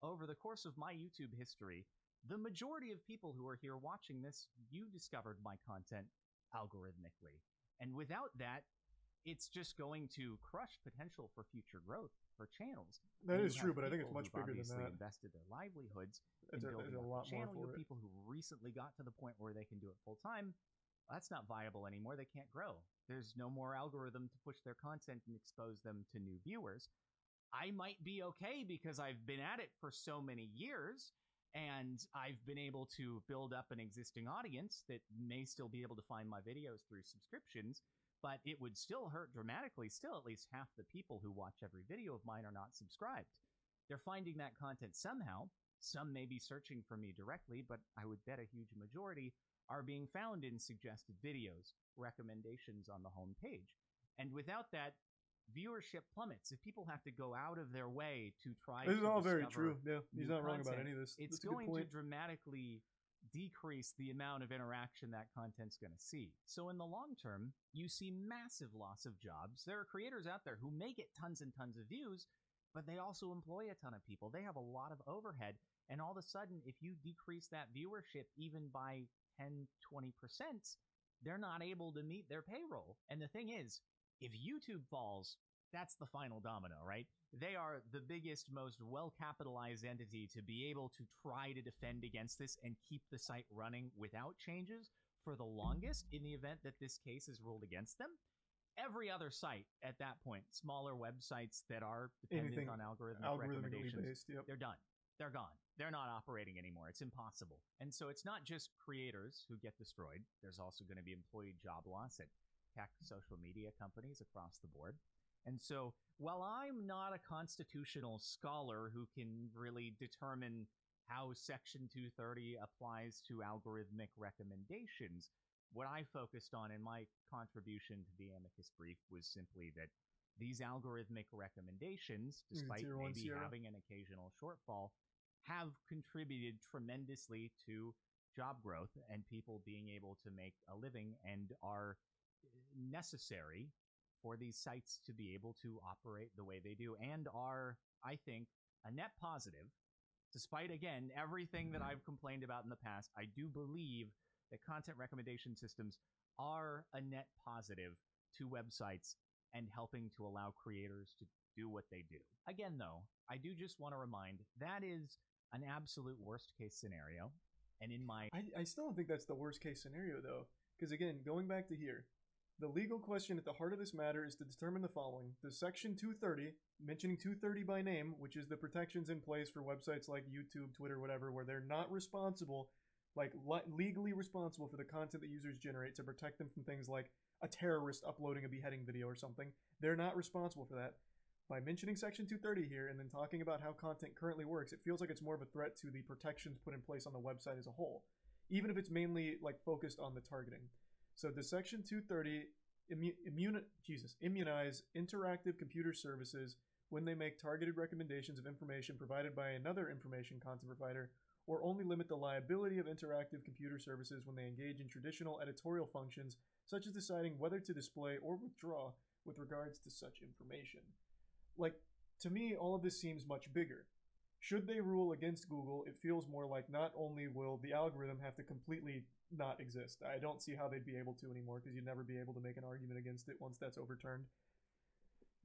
over the course of my YouTube history, the majority of people who are here watching this, you discovered my content algorithmically. And without that, it's just going to crush potential for future growth for channels. That is true, but I think it's much bigger than that. Invested their livelihoods in There's building a up lot the channel. more You for have it. people who recently got to the point where they can do it full time. That's not viable anymore. They can't grow. There's no more algorithm to push their content and expose them to new viewers. I might be okay because I've been at it for so many years and I've been able to build up an existing audience that may still be able to find my videos through subscriptions, but it would still hurt dramatically. Still, at least half the people who watch every video of mine are not subscribed. They're finding that content somehow. Some may be searching for me directly, but I would bet a huge majority are being found in suggested videos, recommendations on the home page. And without that, viewership plummets. If people have to go out of their way to try This is to all very discover true. Yeah, he's new not wrong about content, any of this. It's That's a good going to point. dramatically decrease the amount of interaction that content's going to see. So in the long term, you see massive loss of jobs. There are creators out there who may get tons and tons of views, but they also employ a ton of people. They have a lot of overhead. And all of a sudden, if you decrease that viewership even by 10, 20%, they're not able to meet their payroll. And the thing is, if YouTube falls, that's the final domino, right? They are the biggest, most well-capitalized entity to be able to try to defend against this and keep the site running without changes for the longest in the event that this case is ruled against them. Every other site at that point, smaller websites that are dependent Anything on algorithmic algorithmically recommendations, based, yep. they're done. They're gone. They're not operating anymore. It's impossible. And so it's not just creators who get destroyed. There's also going to be employee job loss at tech social media companies across the board. And so while I'm not a constitutional scholar who can really determine how Section 230 applies to algorithmic recommendations, what I focused on in my contribution to the amicus brief was simply that these algorithmic recommendations, despite Tier 1 maybe Sierra. having an occasional shortfall, have contributed tremendously to job growth and people being able to make a living and are necessary for these sites to be able to operate the way they do and are, I think, a net positive. Despite, again, everything that I've complained about in the past, I do believe that content recommendation systems are a net positive to websites and helping to allow creators to do what they do. Again, though, I do just want to remind that is an absolute worst case scenario. And in my I still don't think that's the worst case scenario, though. Because again, going back to here, the legal question at the heart of this matter is to determine the following. Does Section 230, mentioning 230 by name, which is the protections in place for websites like YouTube, Twitter, whatever, where they're not responsible, like legally responsible for the content that users generate to protect them from things like a terrorist uploading a beheading video or something. They're not responsible for that. By mentioning Section 230 here and then talking about how content currently works, it feels like it's more of a threat to the protections put in place on the website as a whole, even if it's mainly like focused on the targeting. So does Section 230 immunize interactive computer services when they make targeted recommendations of information provided by another information content provider, or only limit the liability of interactive computer services when they engage in traditional editorial functions, such as deciding whether to display or withdraw with regards to such information? Like, to me, all of this seems much bigger. Should they rule against Google, it feels more like not only will the algorithm have to completely not exist. I don't see how they'd be able to anymore, because you'd never be able to make an argument against it once that's overturned.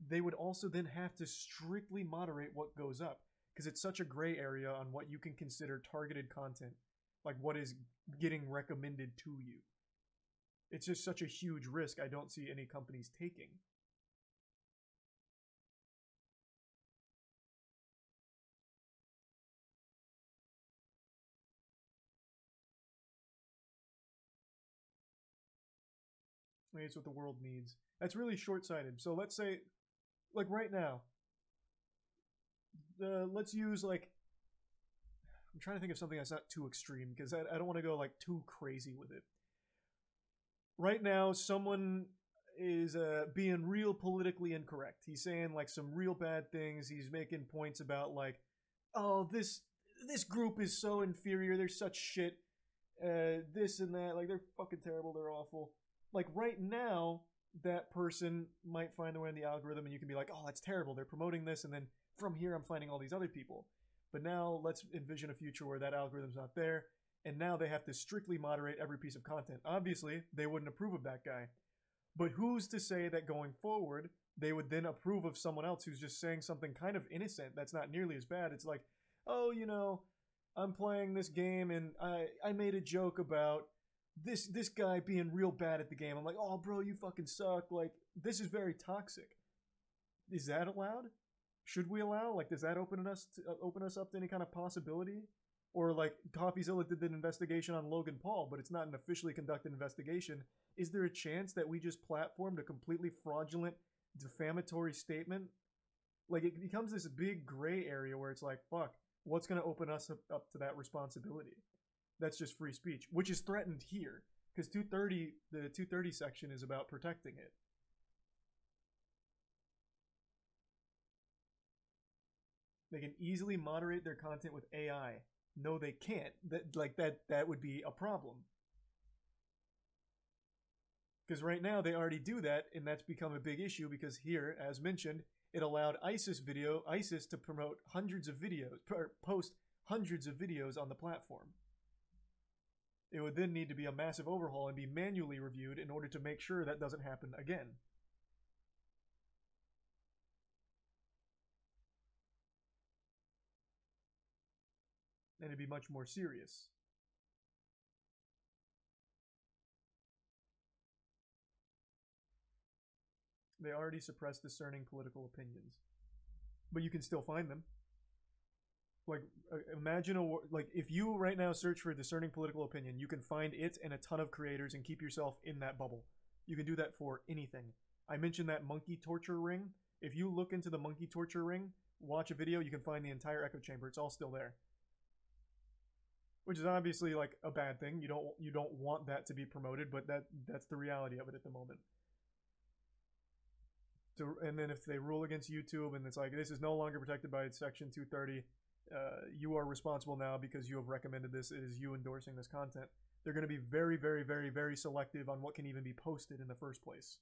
They would also then have to strictly moderate what goes up, because it's such a gray area on what you can consider targeted content, like what is getting recommended to you. It's just such a huge risk I don't see any companies taking. I mean, it's what the world needs. That's really short-sighted. So let's say, like right now, let's use like, I'm trying to think of something that's not too extreme because I don't want to go like too crazy with it. Right now, someone is being real politically incorrect. He's saying like some real bad things. He's making points about like, oh, this group is so inferior. They're such shit. This and that. Like, they're fucking terrible. They're awful. Like, right now, that person might find their way in the algorithm and you can be like, oh, that's terrible. They're promoting this. And then from here, I'm finding all these other people. But now let's envision a future where that algorithm's not there. And now they have to strictly moderate every piece of content. Obviously, they wouldn't approve of that guy. But who's to say that going forward, they would then approve of someone else who's just saying something kind of innocent that's not nearly as bad? It's like, oh, you know, I'm playing this game and I made a joke about this guy being real bad at the game. I'm like, oh, bro, you fucking suck. Like, this is very toxic. Is that allowed? Should we allow? Like, does that open us up to any kind of possibility? Or like, CoffeeZilla did an investigation on Logan Paul, but it's not an officially conducted investigation. Is there a chance that we just platformed a completely fraudulent, defamatory statement? Like, it becomes this big gray area where it's like, fuck, what's going to open us up to that responsibility? That's just free speech, which is threatened here. Because the 230 section is about protecting it. They can easily moderate their content with AI. No, they can't. That would be a problem. Because right now they already do that, and that's become a big issue because here, as mentioned, it allowed ISIS to promote hundreds of videos, post hundreds of videos on the platform. It would then need to be a massive overhaul and be manually reviewed in order to make sure that doesn't happen again. And it'd be much more serious. They already suppress discerning political opinions. But you can still find them. Like, imagine like, if you right now search for discerning political opinion, you can find it and a ton of creators and keep yourself in that bubble. You can do that for anything. I mentioned that monkey torture ring. If you look into the monkey torture ring, watch a video, you can find the entire echo chamber. It's all still there. Which is obviously like a bad thing. You don't want that to be promoted, but that's the reality of it at the moment. And then if they rule against YouTube and it's like, this is no longer protected by Section 230, you are responsible now because you have recommended this, it is you endorsing this content. They're going to be very, very, very, very selective on what can even be posted in the first place.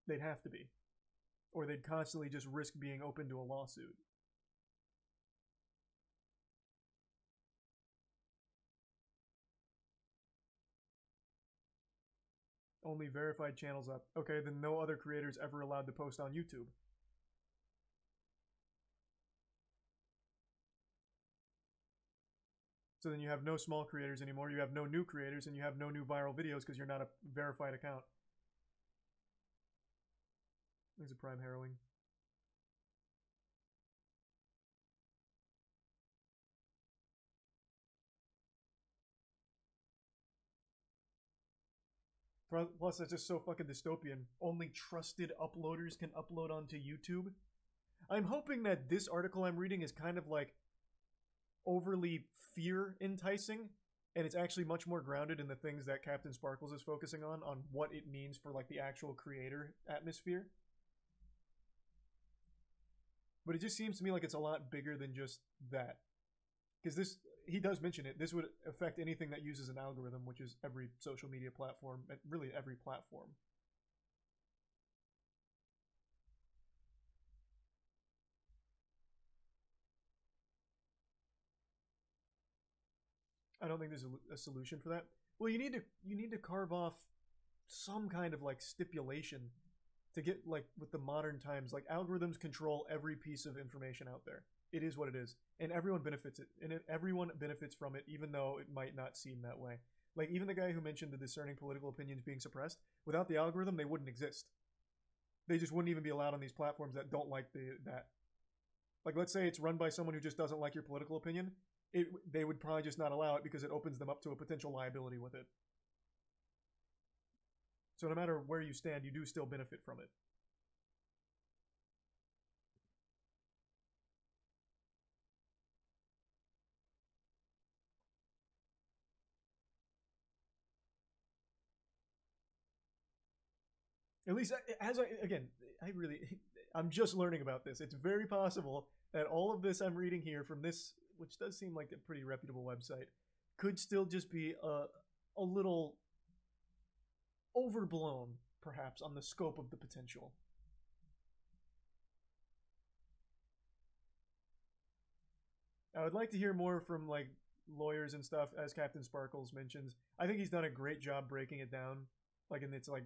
They'd have to be. Or they'd constantly just risk being open to a lawsuit. Only verified channels up. Okay, then no other creators ever allowed to post on YouTube. So then you have no small creators anymore, you have no new creators, and you have no new viral videos because you're not a verified account. There's a prime harrowing. Plus, that's just so fucking dystopian. Only trusted uploaders can upload onto YouTube. I'm hoping that this article I'm reading is kind of like overly fear enticing, and it's actually much more grounded in the things that Captain Sparkles is focusing on what it means for like the actual creator atmosphere. But it just seems to me like it's a lot bigger than just that. Because this, he does mention it, this would affect anything that uses an algorithm, which is every social media platform, really every platform. I don't think there's a solution for that. Well, you need to carve off some kind of like stipulation to get like with the modern times. Like algorithms control every piece of information out there. It is what it is, and everyone benefits everyone benefits from it, even though it might not seem that way. Like even the guy who mentioned the discerning political opinions being suppressed, without the algorithm, they wouldn't exist. They just wouldn't even be allowed on these platforms that don't like that. Like let's say it's run by someone who just doesn't like your political opinion. They would probably just not allow it because it opens them up to a potential liability with it. So no matter where you stand, you do still benefit from it. At least I'm just learning about this. It's very possible that all of this I'm reading here from this, which does seem like a pretty reputable website, could still just be a little overblown, perhaps, on the scope of the potential. I would like to hear more from like lawyers and stuff, as Captain Sparkles mentions. I think he's done a great job breaking it down, like in its like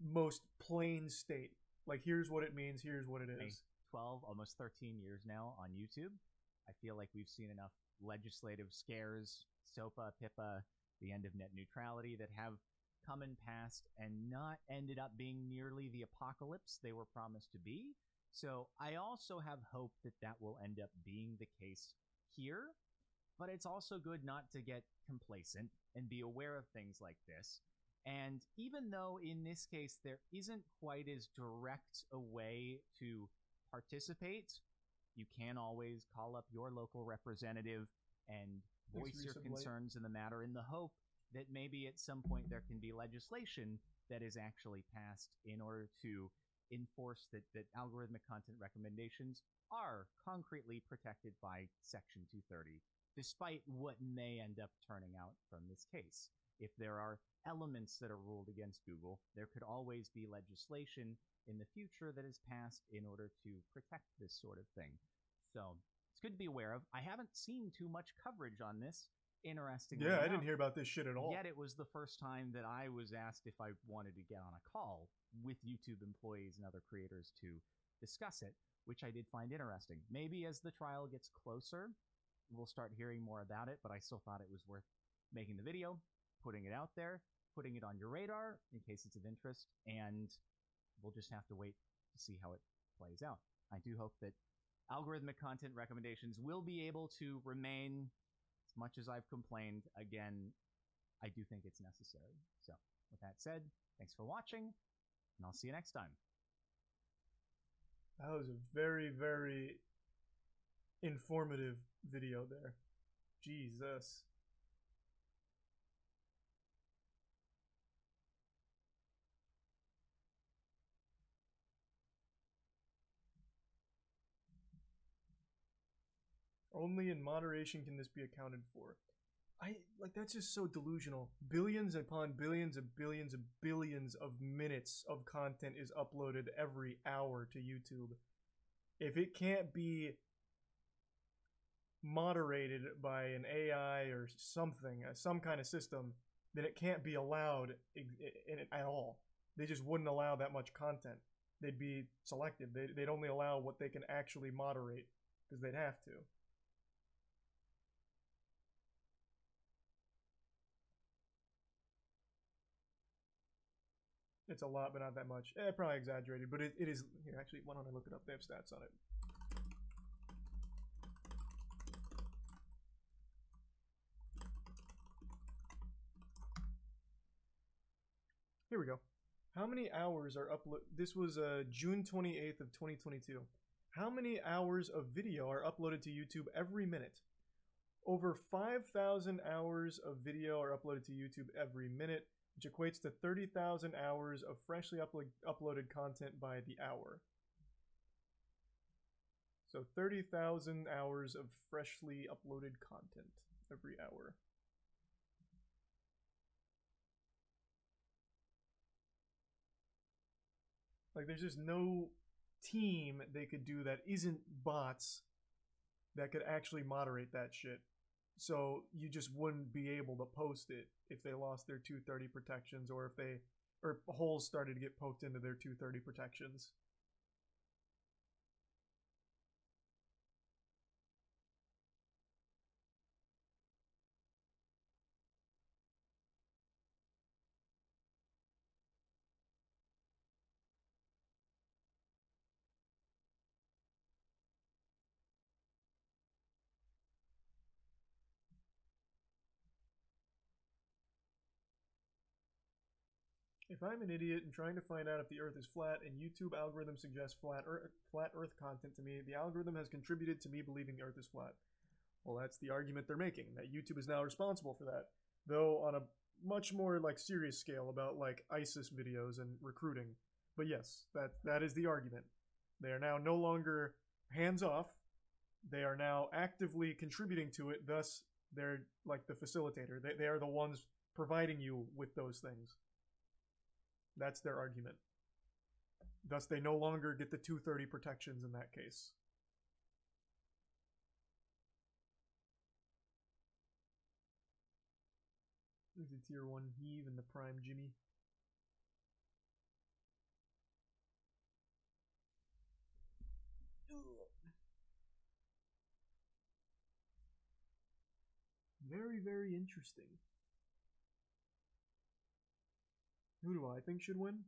most plain state. Like, here's what it means, here's what it is. 12, almost 13 years now on YouTube. I feel like we've seen enough legislative scares, SOPA, PIPA, the end of net neutrality, that have come and passed and not ended up being nearly the apocalypse they were promised to be. So I also have hope that that will end up being the case here, but it's also good not to get complacent and be aware of things like this. And even though in this case there isn't quite as direct a way to participate, you can always call up your local representative and voice your concerns in the matter, in the hope that maybe at some point there can be legislation that is actually passed in order to enforce that algorithmic content recommendations are concretely protected by Section 230, despite what may end up turning out from this case. If there are elements that are ruled against Google, there could always be legislation in the future that is passed in order to protect this sort of thing. So it's good to be aware of. I haven't seen too much coverage on this, interestingly enough. I didn't hear about this shit at all. Yet it was the first time that I was asked if I wanted to get on a call with YouTube employees and other creators to discuss it, which I did find interesting. Maybe as the trial gets closer, we'll start hearing more about it, but I still thought it was worth making the video, putting it out there, putting it on your radar in case it's of interest, and we'll just have to wait to see how it plays out. I do hope that algorithmic content recommendations will be able to remain. As much as I've complained, again, I do think it's necessary. So with that said, thanks for watching, and I'll see you next time. That was a very, very informative video there. Jesus. Only in moderation can this be accounted for. That's just so delusional. Billions upon billions of billions of billions of minutes of content is uploaded every hour to YouTube. If it can't be moderated by an AI or something, some kind of system, then it can't be allowed at all. They just wouldn't allow that much content. They'd be selective. They'd only allow what they can actually moderate, because they'd have to. It's a lot, but not that much. Probably exaggerated, but it is. Here, actually, why don't I look it up? They have stats on it. Here we go. How many hours are uploaded? This was June 28th of 2022. How many hours of video are uploaded to YouTube every minute? Over 5,000 hours of video are uploaded to YouTube every minute, which equates to 30,000 hours of freshly uploaded content by the hour. So 30,000 hours of freshly uploaded content every hour. Like, there's just no team they could do that isn't bots that could actually moderate that shit. So you just wouldn't be able to post it if they lost their 230 protections, or if holes started to get poked into their 230 protections. If I'm an idiot and trying to find out if the Earth is flat and YouTube algorithm suggests flat Earth content to me, the algorithm has contributed to me believing the Earth is flat. Well, that's the argument they're making, that YouTube is now responsible for that. Though on a much more like serious scale about like ISIS videos and recruiting. But yes, that is the argument. They are now no longer hands off. They are now actively contributing to it. Thus, they're like the facilitator. They are the ones providing you with those things. That's their argument. Thus, they no longer get the 230 protections in that case. There's a tier 1 Heave and the Prime Jimmy. Very, very interesting. Who do I think should win?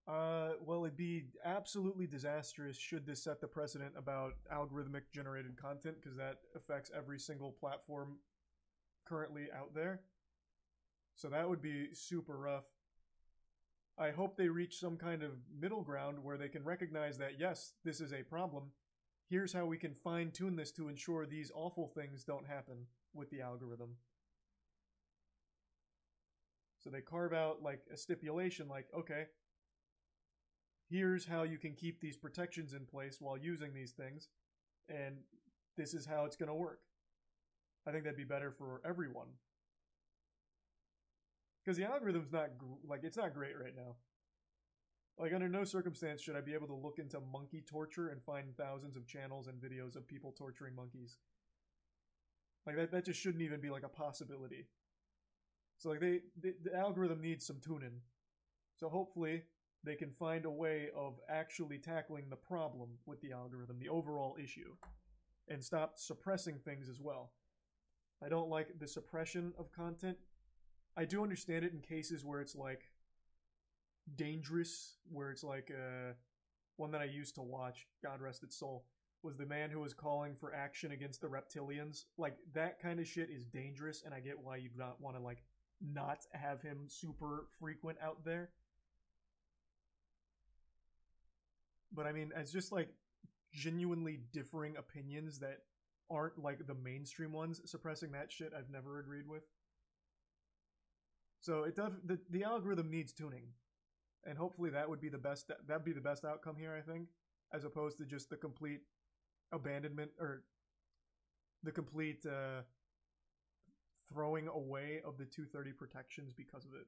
Well, it'd be absolutely disastrous should this set the precedent about algorithmic generated content, because that affects every single platform currently out there. So that would be super rough. I hope they reach some kind of middle ground where they can recognize that, yes, this is a problem. Here's how we can fine-tune this to ensure these awful things don't happen with the algorithm. So they carve out like a stipulation like, okay, here's how you can keep these protections in place while using these things, and this is how it's going to work. I think that'd be better for everyone. Because the algorithm's not, it's not great right now. Like, under no circumstance should I be able to look into monkey torture and find thousands of channels and videos of people torturing monkeys. Like, that just shouldn't even be, like, a possibility. So, like, the algorithm needs some tuning. So hopefully they can find a way of actually tackling the problem with the algorithm, the overall issue, and stop suppressing things as well. I don't like the suppression of content. I do understand it in cases where it's, like, dangerous, where it's like one that I used to watch, God rest its soul, was the man who was calling for action against the reptilians. Like, that kind of shit is dangerous, and I get why you'd not want to, like, not have him super frequent out there. But I mean, as just like genuinely differing opinions that aren't like the mainstream ones, suppressing that shit I've never agreed with. So the algorithm needs tuning. And hopefully that would be the best, that'd be the best outcome here, I think, as opposed to just the complete abandonment or the complete throwing away of the 230 protections because of it.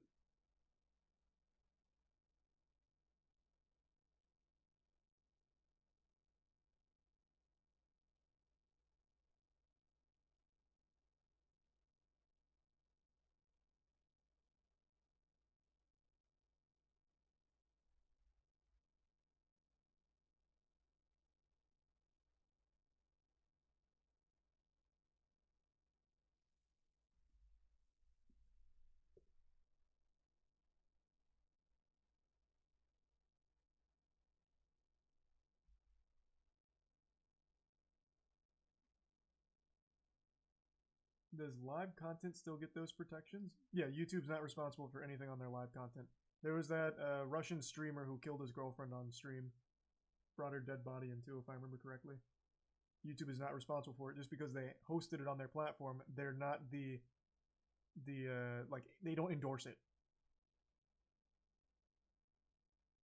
Does live content still get those protections? Yeah, YouTube's not responsible for anything on their live content. There was that Russian streamer who killed his girlfriend on stream. Brought her dead body in too, if I remember correctly. YouTube is not responsible for it. Just because they hosted it on their platform, they're not like, they don't endorse it.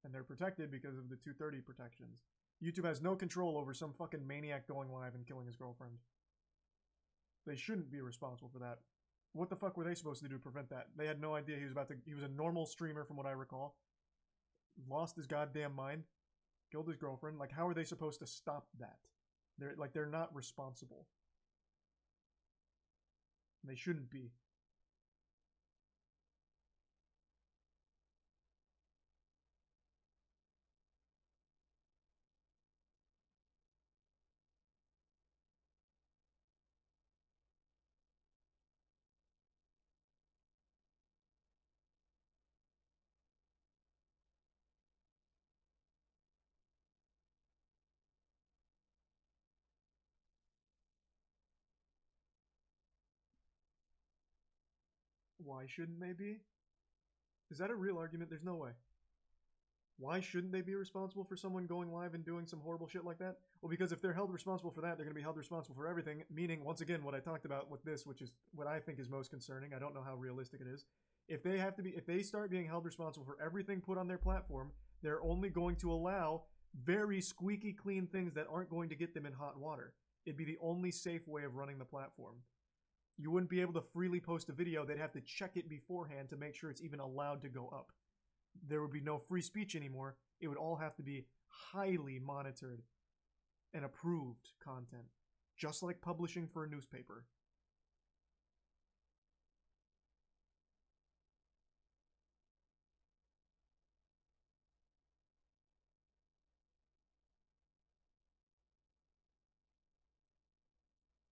And they're protected because of the 230 protections. YouTube has no control over some fucking maniac going live and killing his girlfriend. They shouldn't be responsible for that. What the fuck were they supposed to do to prevent that? They had no idea he was a normal streamer from what I recall. Lost his goddamn mind. Killed his girlfriend. Like, how are they supposed to stop that? They're not responsible. They shouldn't be. Why shouldn't they be? Is that a real argument? There's no way. Why shouldn't they be responsible for someone going live and doing some horrible shit like that? Well, because if they're held responsible for that, they're going to be held responsible for everything, meaning, once again, what I talked about with this, which is what I think is most concerning, I don't know how realistic it is If they start being held responsible for everything put on their platform, they're only going to allow very squeaky clean things that aren't going to get them in hot water. It'd be the only safe way of running the platform. You wouldn't be able to freely post a video. They'd have to check it beforehand to make sure it's even allowed to go up. There would be no free speech anymore. It would all have to be highly monitored and approved content, just like publishing for a newspaper.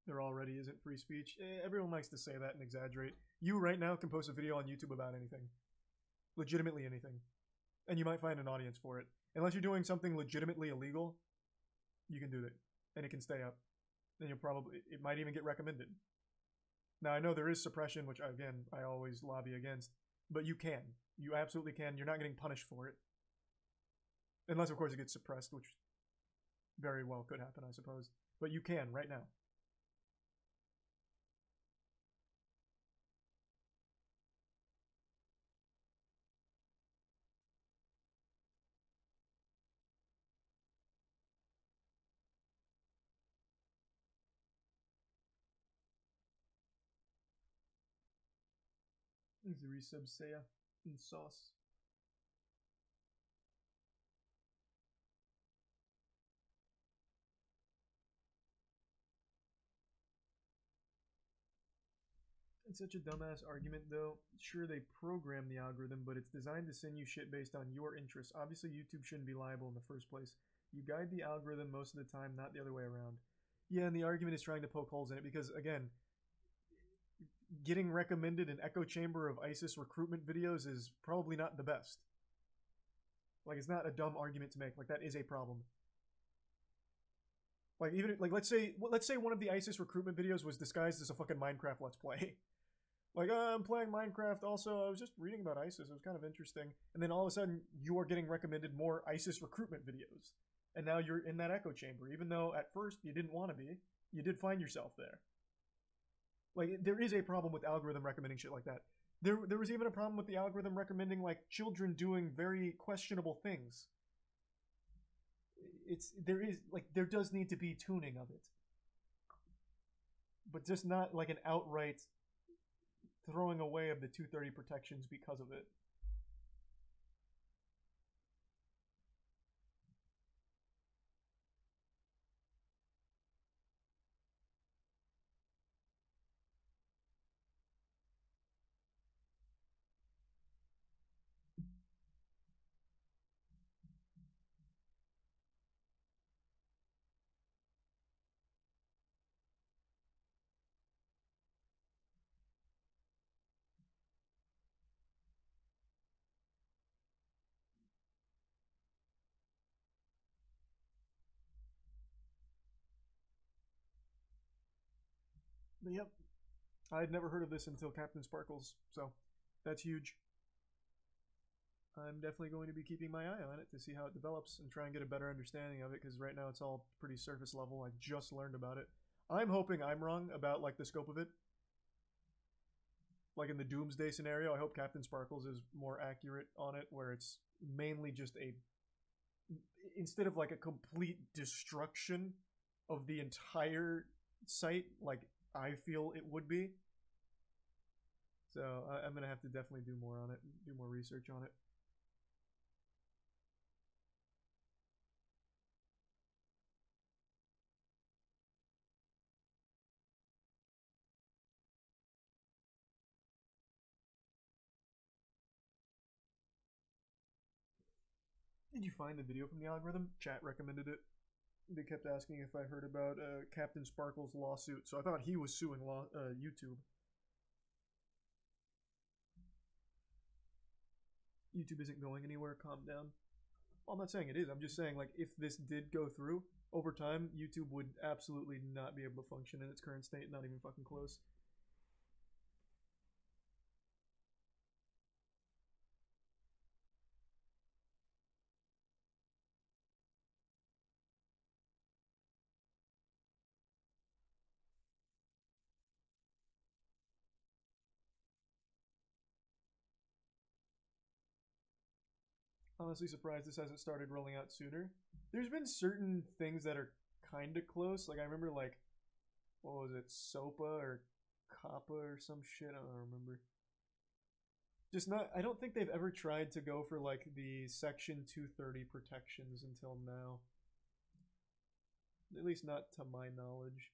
There already isn't free speech. Everyone likes to say that and exaggerate. You right now can post a video on YouTube about anything. Legitimately anything. And you might find an audience for it. Unless you're doing something legitimately illegal, you can do it. And it can stay up. And it might even get recommended. Now I know there is suppression, which again, I always lobby against. But you can. You absolutely can. You're not getting punished for it. Unless of course it gets suppressed, which very well could happen, I suppose. But you can right now. Is the resub Seiya in sauce? It's such a dumbass argument though. Sure, they program the algorithm, but it's designed to send you shit based on your interests. Obviously, YouTube shouldn't be liable in the first place. You guide the algorithm most of the time, not the other way around. Yeah, and the argument is trying to poke holes in it because, again, getting recommended an echo chamber of ISIS recruitment videos is probably not the best. Like, it's not a dumb argument to make. Like, that is a problem. Like, even, like, let's say one of the ISIS recruitment videos was disguised as a fucking Minecraft Let's Play. Like, I'm playing Minecraft, also, I was just reading about ISIS, it was kind of interesting. And then all of a sudden, you are getting recommended more ISIS recruitment videos. And now you're in that echo chamber, even though at first you didn't want to be. You did find yourself there. Like, there is a problem with algorithm recommending shit like that. There was even a problem with the algorithm recommending, like, children doing very questionable things. There does need to be tuning of it. But just not, like, an outright throwing away of the 230 protections because of it. But yep, I had never heard of this until Captain Sparkles, so that's huge. I'm definitely going to be keeping my eye on it to see how it develops and try and get a better understanding of it, because right now it's all pretty surface level. I just learned about it. I'm hoping I'm wrong about, like, the scope of it. Like in the Doomsday scenario, I hope Captain Sparkles is more accurate on it, where it's mainly just instead of like a complete destruction of the entire site, like I feel it would be. So I'm gonna have to definitely do more on it, do more research on it. Did you find the video from the algorithm? Chat recommended it. They kept asking if I heard about Captain Sparkle's lawsuit, so I thought he was suing YouTube. YouTube isn't going anywhere, calm down. Well, I'm not saying it is, I'm just saying, like, if this did go through, over time, YouTube would absolutely not be able to function in its current state, not even fucking close. honestly surprised this hasn't started rolling out sooner. There's been certain things that are kind of close. Like I remember, like, what was it, SOPA or COPPA or some shit? I don't remember. Just not. I don't think they've ever tried to go for like the Section 230 protections until now. At least not to my knowledge.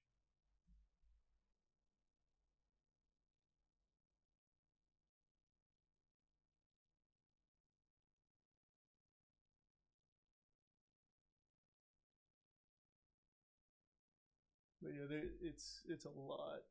But yeah, it's a lot.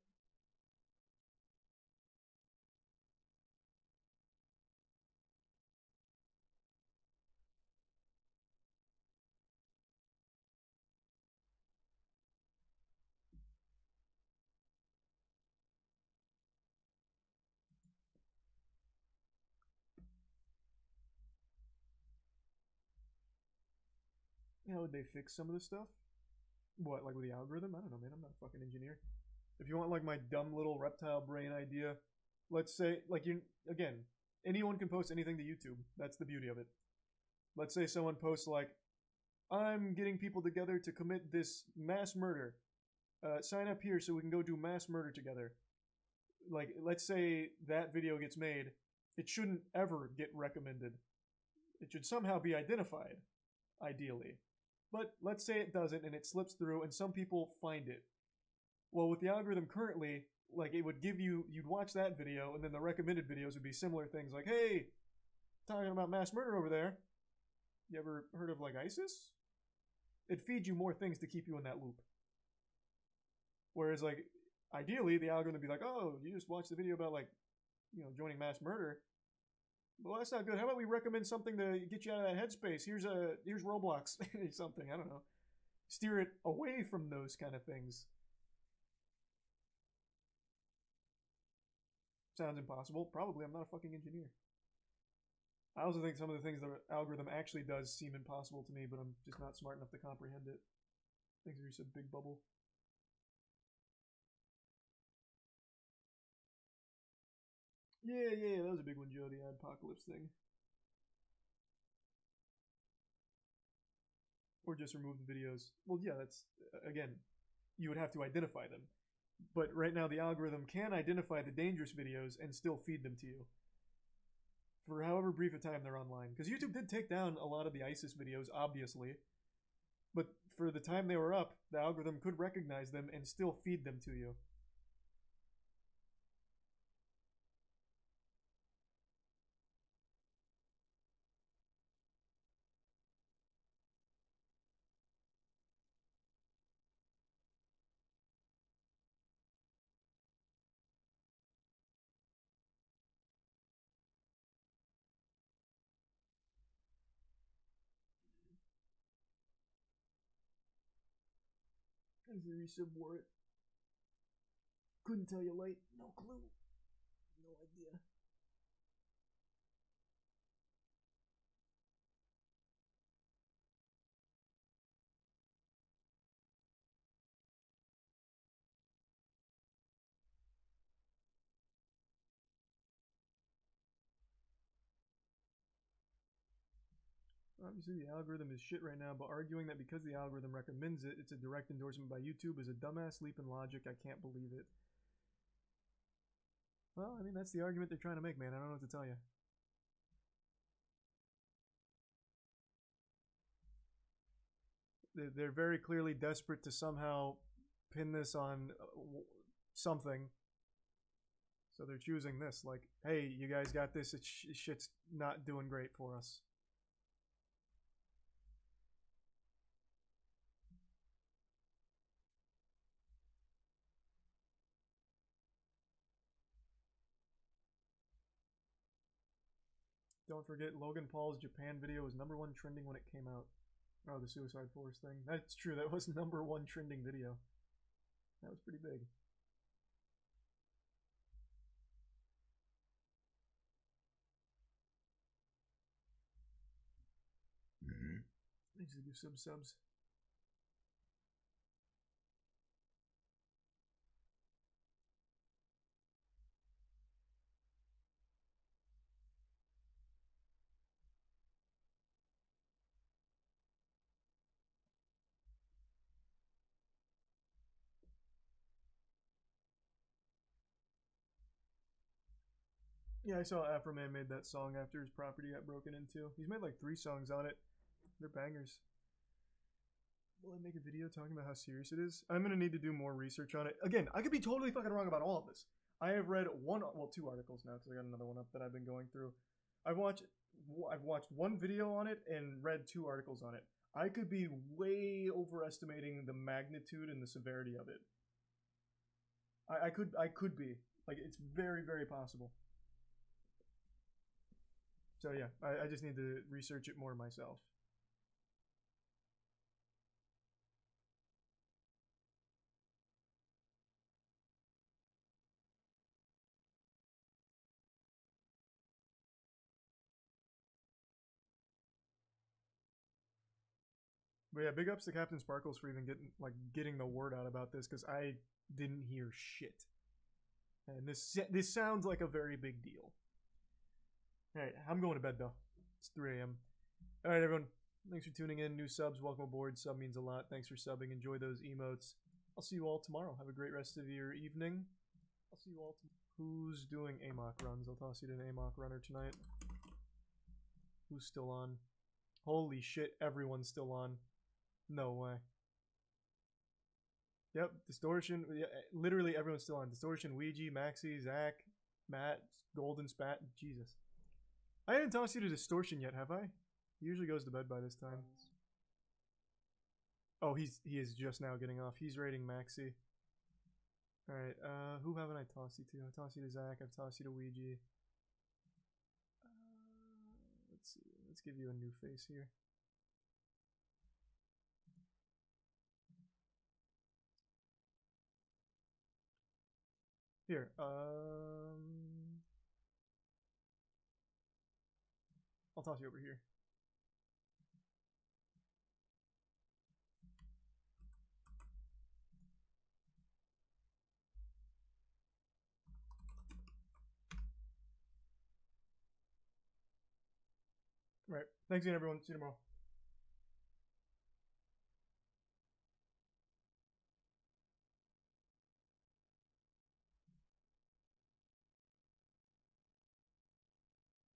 How would they fix some of this stuff? What, like with the algorithm? I don't know, man. I'm not a fucking engineer. If you want like my dumb little reptile brain idea, let's say, like, you again, anyone can post anything to YouTube. That's the beauty of it. Let's say someone posts like, I'm getting people together to commit this mass murder. Sign up here so we can go do mass murder together. Like, let's say that video gets made. It shouldn't ever get recommended. It should somehow be identified, ideally. But let's say it doesn't and it slips through and some people find it. Well, with the algorithm currently, like, it would give you, you'd watch that video and then the recommended videos would be similar things like, hey, talking about mass murder over there. You ever heard of, like, ISIS? It feeds you more things to keep you in that loop. Whereas, like, ideally, the algorithm would be like, oh, you just watched the video about, like, you know, joining mass murder. Well, that's not good. How about we recommend something to get you out of that headspace? Here's Roblox or something. I don't know. Steer it away from those kind of things. Sounds impossible. Probably. I'm not a fucking engineer. I also think some of the things the algorithm actually does seem impossible to me, but I'm just not smart enough to comprehend it. Things are just a big bubble. Yeah, that was a big one, Joe, the apocalypse thing. Or just remove the videos. Well, yeah, that's, again, you would have to identify them. But right now the algorithm can identify the dangerous videos and still feed them to you. For however brief a time they're online. Because YouTube did take down a lot of the ISIS videos, obviously. But for the time they were up, the algorithm could recognize them and still feed them to you. Is there a subword? Couldn't tell you, Light. No clue. No idea. Obviously, the algorithm is shit right now, but arguing that because the algorithm recommends it, it's a direct endorsement by YouTube is a dumbass leap in logic. I can't believe it. Well, I mean, that's the argument they're trying to make, man. I don't know what to tell you. They're very clearly desperate to somehow pin this on something. So they're choosing this. Like, hey, you guys got this. Shit's not doing great for us. Don't forget, Logan Paul's Japan video was #1 trending when it came out. Oh, the Suicide Forest thing. That's true, that was #1 trending video. That was pretty big. Thanks to do subs. Yeah, I saw Afroman made that song after his property got broken into. He's made like 3 songs on it. They're bangers. Will I make a video talking about how serious it is? I'm gonna need to do more research on it. Again, I could be totally fucking wrong about all of this. I have read 2 articles now because I got another one up that I've been going through. I've watched 1 video on it and read 2 articles on it. I could be way overestimating the magnitude and the severity of it. I could be. Like, it's very, very possible. So yeah, I just need to research it more myself. But yeah, big ups to Captain Sparkles for even getting the word out about this, because I didn't hear shit. And this sounds like a very big deal. Alright, I'm going to bed though. It's 3 a.m. Alright everyone, thanks for tuning in. New subs, welcome aboard. Sub means a lot. Thanks for subbing. Enjoy those emotes. I'll see you all tomorrow. Have a great rest of your evening. I'll see you all tomorrow. Who's doing AMOC runs? I'll toss you to an AMOC runner tonight. Who's still on? Holy shit, everyone's still on. No way. Yep, Distortion. Yeah, literally everyone's still on. Distortion, Ouija, Maxi, Zach, Matt, Golden Spat. Jesus. I haven't tossed you to Distortion yet, have I? He usually goes to bed by this time. Oh, he is just now getting off. He's raiding Maxi. Alright, who haven't I tossed you to? I tossed you to Zach. I've tossed you to Ouija. Let's see. Let's give you a new face here. Here, I'll toss you over here. Right. Thanks again, everyone. See you tomorrow.